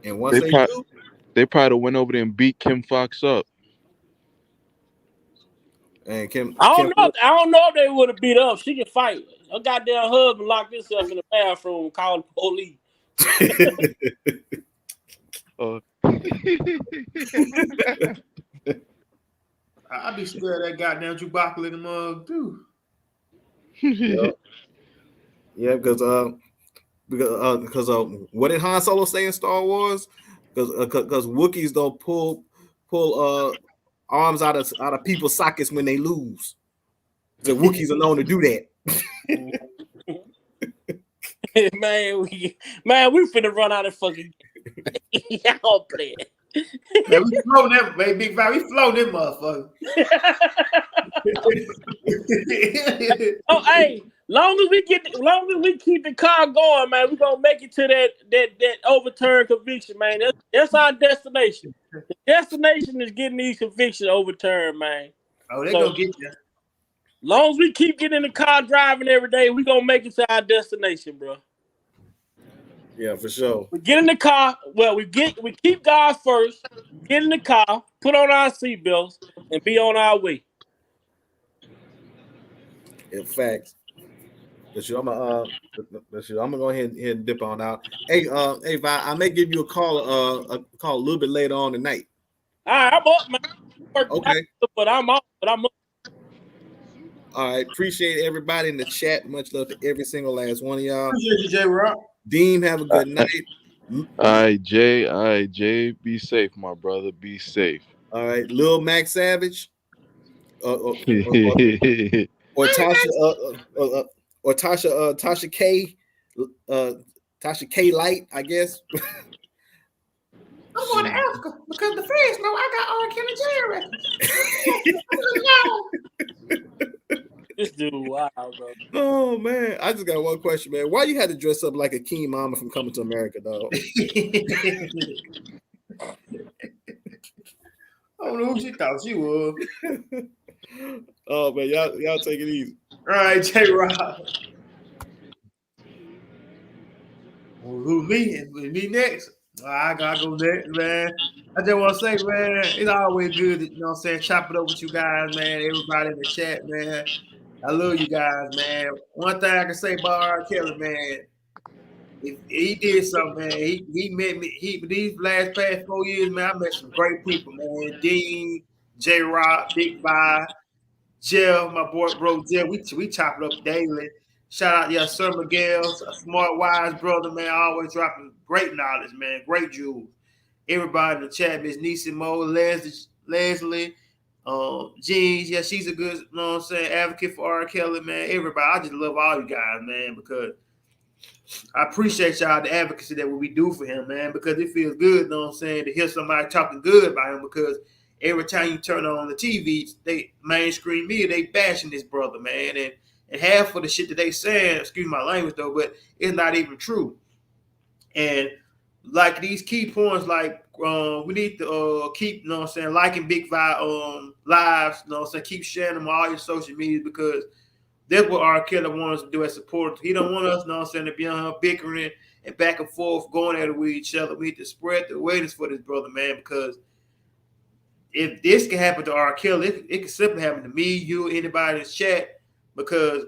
And once they do, they probably went over there and beat Kim Fox up. And Kim, I don't know if they would have beat up. She can fight. Her goddamn husband locked himself in the bathroom, calling the police. I'd be scared of that goddamn Chewbacca in the mug too. Yeah, because what did Han Solo say in Star Wars? Because Wookiees don't pull arms out of people's sockets when they lose. The Wookiees are known to do that. man, we finna run out of fucking. Y'all play it. Man, we flow that, man, Big Five. We flow them motherfucker. Oh, hey, long as we keep the car going, man, we gonna make it to that overturned conviction, man. That's our destination. The destination is getting these convictions overturned, man. Oh, they gonna get you. Long as we keep getting in the car driving every day, we gonna make it to our destination, bro. Yeah, for sure. We get in the car. Well, we keep God first. Get in the car, put on our seatbelts, and be on our way. In fact, I'm gonna go ahead and dip on out. Hey, Vi, I may give you a call a little bit later on tonight. All right, I'm up, man. Okay, but I'm up. All right, appreciate everybody in the chat. Much love to every single last one of y'all. Appreciate you, J. Rock. Dean, have a good night. All right, Jay, be safe, my brother. Be safe. All right, Lil Mac Savage, or Tasha, or Tasha K, Tasha K Light, I guess. I'm going to ask her because the fans know I got R.Kelly Jerry. This dude, wow, bro. Oh man, I just got one question, man. Why you had to dress up like a King Mama from Coming to America, dog? I don't know who she thought she was. Oh man, y'all take it easy. All right, J. Rob. Who me? Me next? I gotta go next, man. I just want to say, man, it's always good to, chop it up with you guys, man. Everybody in the chat, man. I love you guys, man. One thing I can say about R.Kelly, man, if he did something, man. He met me. These past 4 years, man, I met some great people, man. Dean, J. Rock, Big Five, Jeff, my boy, bro, Jeff. We chop it up daily. Shout out, Sir Miguel, a smart, wise brother, man. Always dropping great knowledge, man. Great jewels. Everybody in the chat, Miss Nisimo, Leslie, Jeans. Yeah, she's a good, advocate for R. Kelly, man. Everybody, I just love all you guys, man, because I appreciate y'all the advocacy that we do for him, man, because it feels good, to hear somebody talking good about him, because every time you turn on the TV, they mainstream media, they bashing this brother, man, and half of the shit that they saying, excuse my language though, but it's not even true. And like these key points, like we need to keep, liking Big Five lives, keep sharing them on all your social media, because that's what R. Kelly wants us to do as supporters. He don't want us, to be on her bickering and back and forth, going at it with each other. We need to spread the awareness for this brother, man, because if this can happen to R. Kelly, it can simply happen to me, you, anybody in the chat, because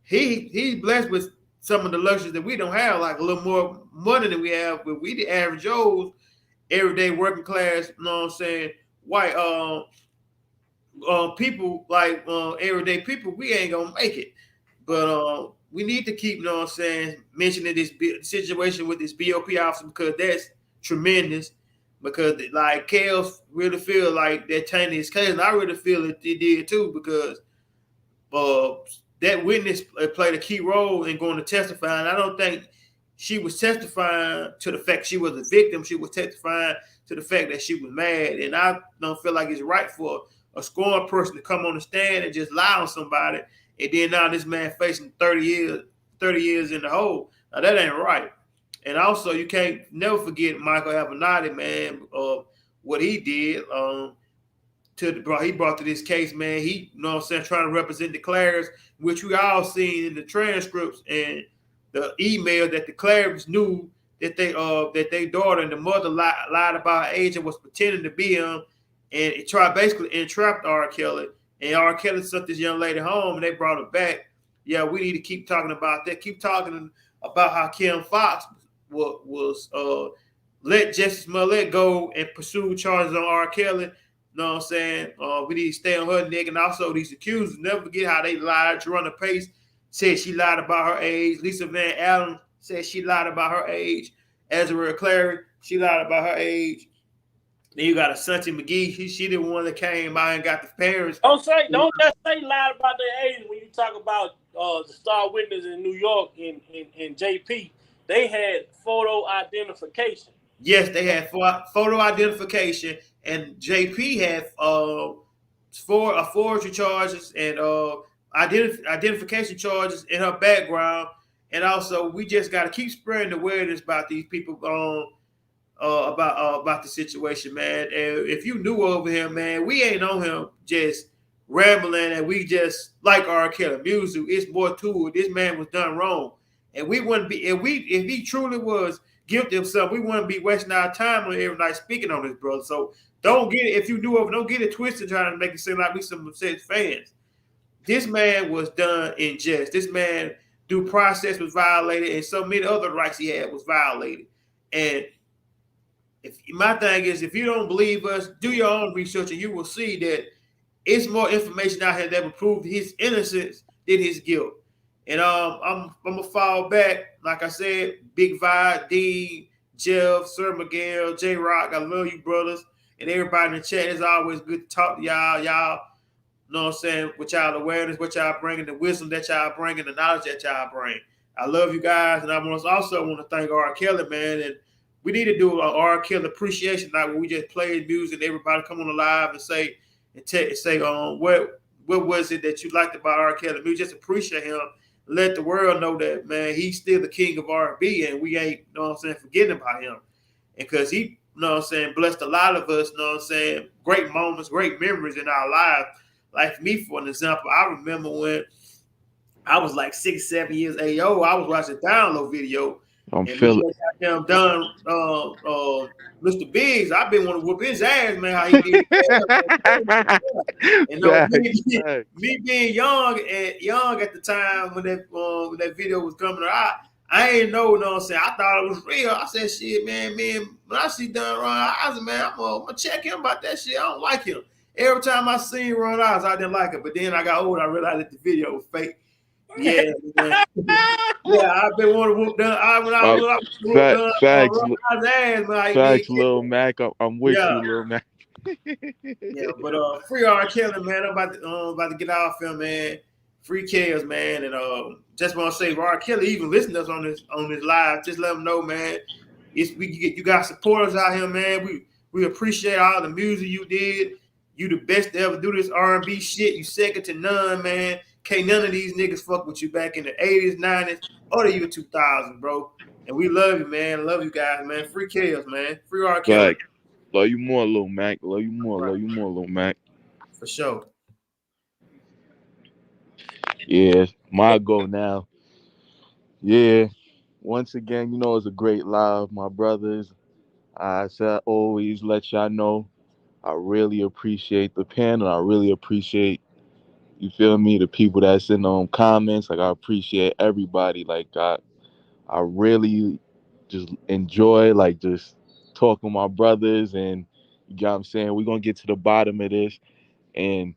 he's blessed with some of the luxuries that we don't have, like a little more money than we have, but we the average Joes, everyday working class, white people, like everyday people, we ain't gonna make it. But we need to keep, mentioning this situation with this BOP officer, because that's tremendous. Because like Kels really feel like that tainted his case, and I really feel it did too, because that witness played a key role in going to testify, and I don't think she was testifying to the fact she was a victim. She was testifying to the fact that she was mad. And I don't feel like it's right for a scorned person to come on the stand and just lie on somebody. And then now this man facing 30 years in the hole. Now that ain't right. And also you can't never forget Michael Avenatti, man, what he did. He brought to this case, man. He, you know what I'm saying, trying to represent the Clares, which we all seen in the transcripts and the email that the Clares knew that that their daughter and the mother lied about her age and was pretending to be him, and it basically entrapped R.Kelly. And R.Kelly sent this young lady home, and they brought her back. Yeah, we need to keep talking about that. Keep talking about how Kim Fox was let Justice Smollett go and pursue charges on R.Kelly. You know what I'm saying? We need to stay on her neck. And also these accusers, never forget how they lied. Jeronna Pace said she lied about her age. Lisa Van Allen said she lied about her age. Ezra Clary, she lied about her age. Then you got Asante McGee. She the one that came out and got the parents. Don't just say lied about their age when you talk about the star witness in New York in JP. They had photo identification. Yes, they had photo identification, and JP had forgery charges and identification charges in her background. And also, we just got to keep spreading awareness about these people about the situation, man. And if you knew over him, man, we ain't on him just rambling and we just like R.Kelly music. It's more to it. This man was done wrong, and we wouldn't be if he truly was guilty of something, we wouldn't be wasting our time on every night speaking on this brother. So don't get it if you knew of it, don't get it twisted trying to make it seem like we some upset fans. This man was done in jest. This man due process was violated, and so many other rights he had was violated. And my thing is, if you don't believe us, do your own research, and you will see that it's more information out here that will prove his innocence than his guilt. And I'm gonna fall back, like I said, Big Vibe, Dean, Jeff, Sir Miguel, J Rock. I love you, brothers, and everybody in the chat. It's always good to talk to y'all. Y'all, you know what I'm saying? With y'all awareness, what y'all bringing, the wisdom that y'all bringing, the knowledge that y'all bring. I love you guys, and I also want to thank R.Kelly, man. And we need to do an R.Kelly appreciation night where we just play music and everybody come on the live and say what was it that you liked about R.Kelly? We just appreciate him. Let the world know that, man, he's still the king of R&B, and we ain't, you know what I'm saying, forgetting about him. And because he, you know what I'm saying, blessed a lot of us, you know what I'm saying, great moments, great memories in our lives. Like me, for an example, I remember when I was like 6, 7 years old, I was watching a download video. I'm feeling him done Mr. Biggs. I've been wanting to whoop his ass, man. How he did it. And me being young at the time when that video was coming out, I ain't know what I'm saying. I thought it was real. I said, shit, man, when I see Don Ron, I said, man, I'm gonna check him about that shit. I don't like him. Every time I seen Ron Oz, I didn't like it. But then I got older, I realized that the video was fake. Yeah, man. Yeah, I've been wanting to whoop down. Facts, Lil Mac. I'm with you, Lil Mac. Yeah, but free R.Kelly, man. I'm about to get off him, man. Free Chaos, man. And just want to say, R.Kelly even listen to us on this live. Just let them know, man. You got supporters out here, man. We appreciate all the music you did. You the best to ever do this R&B shit. You second to none, man. Can't none of these niggas fuck with you back in the 80s, 90s, or the year 2000, bro. And we love you, man. Love you guys, man. Free Chaos, man. Free R.Kelly. Like, love you more, Lil Mac. Love you more. Love you more, Lil Mac. For sure. Yeah, my go now. Yeah. Once again, you know, it's a great live, my brothers. I said always let y'all know I really appreciate the panel. I really appreciate, you feel me, the people that's in comments. Like, I appreciate everybody. Like, I really just enjoy, like, just talking to my brothers. And, you know what I'm saying, we're going to get to the bottom of this. And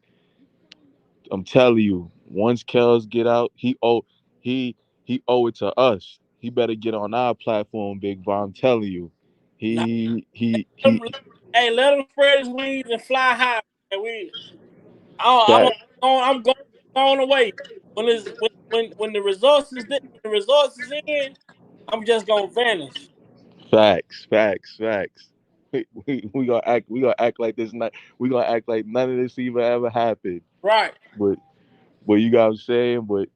I'm telling you, once Kels get out, he owe it to us. He better get on our platform, Big Bob. I'm telling you. He Hey, let him spread his wings and fly high. And I'm going away when the results is in. I'm just gonna vanish. Facts. We gonna act like this night. We gonna act like none of this even ever happened. Right. But you got what I'm saying. But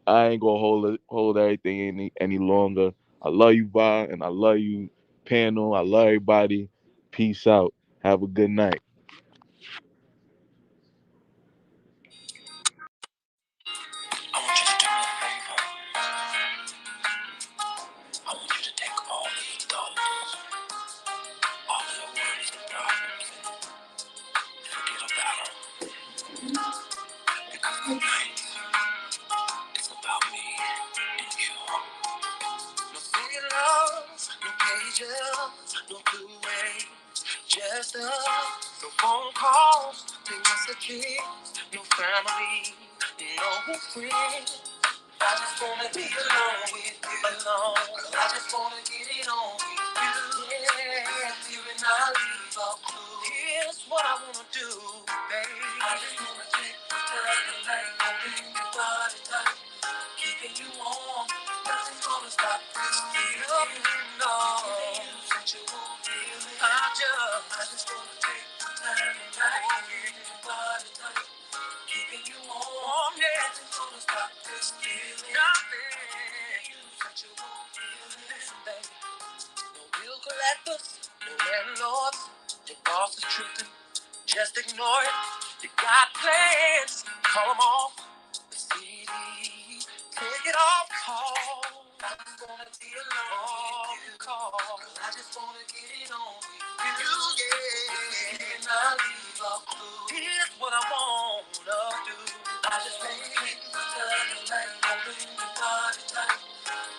I ain't gonna hold everything any longer. I love you, Vi, and I love you, panel. I love everybody. Peace out. Have a good night. I want you to do me a favor. I want you to take all of your thoughts, all of your worries and problems, and forget about them. Because tonight is about me and you. No fake love, no pages, no blue waves, just us. No phone calls, no messages, no family, no friends. I just wanna be alone with you, alone. I just wanna get it on with you, yeah. You and I leave a clue. Here's what I wanna do, baby. I just wanna take the time tonight, holding your body tight, keeping you warm. Nothing's gonna stop this feeling, no. Sensual feeling. I just wanna take the time tonight, holding your body tight, keeping you warm, yeah. Nothing's gonna stop this feeling. Nothing. Sensual feeling. Listen, baby. No bill collectors, no landlords. Your boss is tripping. Just ignore it. You got plans. Call them off. The CD. Take it off. Call. I just wanna be alone with you. Call. I just wanna get it on with you. Yeah. And I'll leave a clue. Here's what I wanna do. I just wanna take the time tonight, holding your body tight,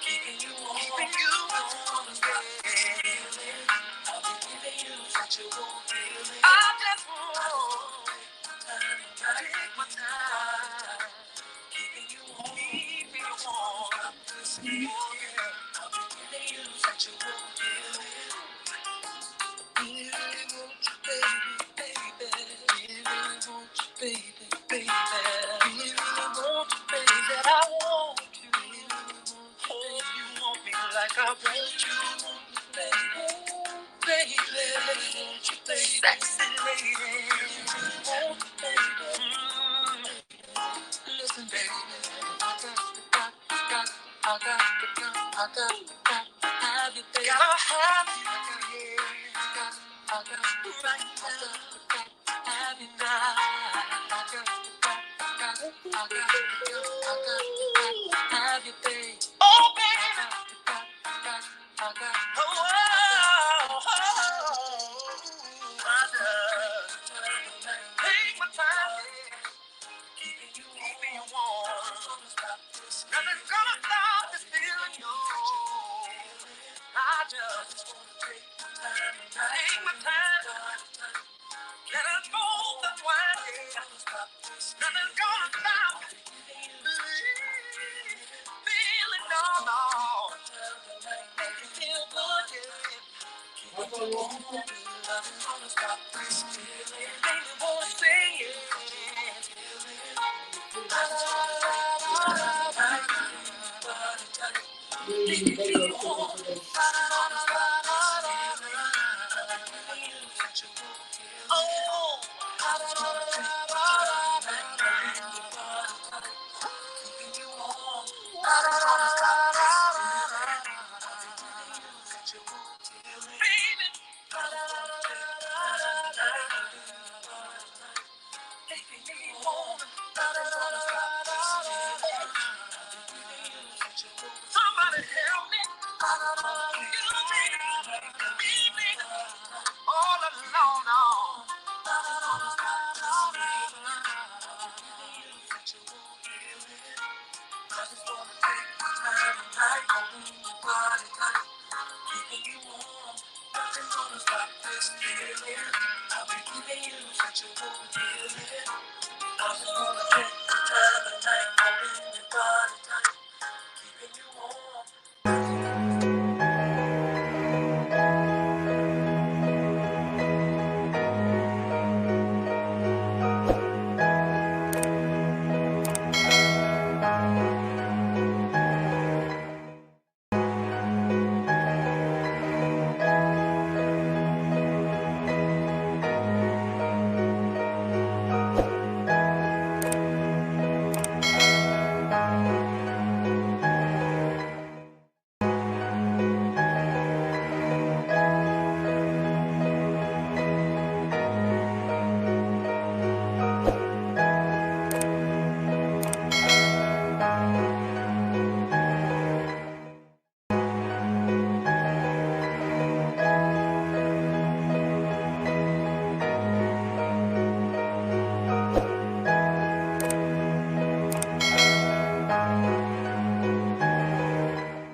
keeping you warm. Keeping you warm. I'll be giving you sensual feeling. I just want to take my time, keeping you warm. Keeping you warm. I'll be giving you sensual feeling. Really want you, baby, baby. Really want you, baby, baby. Really want you, baby. I want you. Oh, you want me like I want you, baby. Baby, want you, baby. Sexy lady. Want you, baby. Listen, baby. I got to have you, baby. Gotta have you, yeah. I got to right now. Have you now. I got to have you, baby. Oh, baby. I got take my time. Keeping you warm. Nothing's gonna stop this feeling, yo. I just take my time. Let us both unwind, yeah. Nothing's gonna stop feeling, no. Make you feel good, yeah. What you want, nothing's gonna stop this feeling. Baby, wanna say it. Somebody help me. You me all alone. I just wanna take my time tonight, holding your body tight, keeping you warm. Nothing's gonna stop this feeling. I'll be giving you sensual feeling. I just wanna take my time tonight, holding your body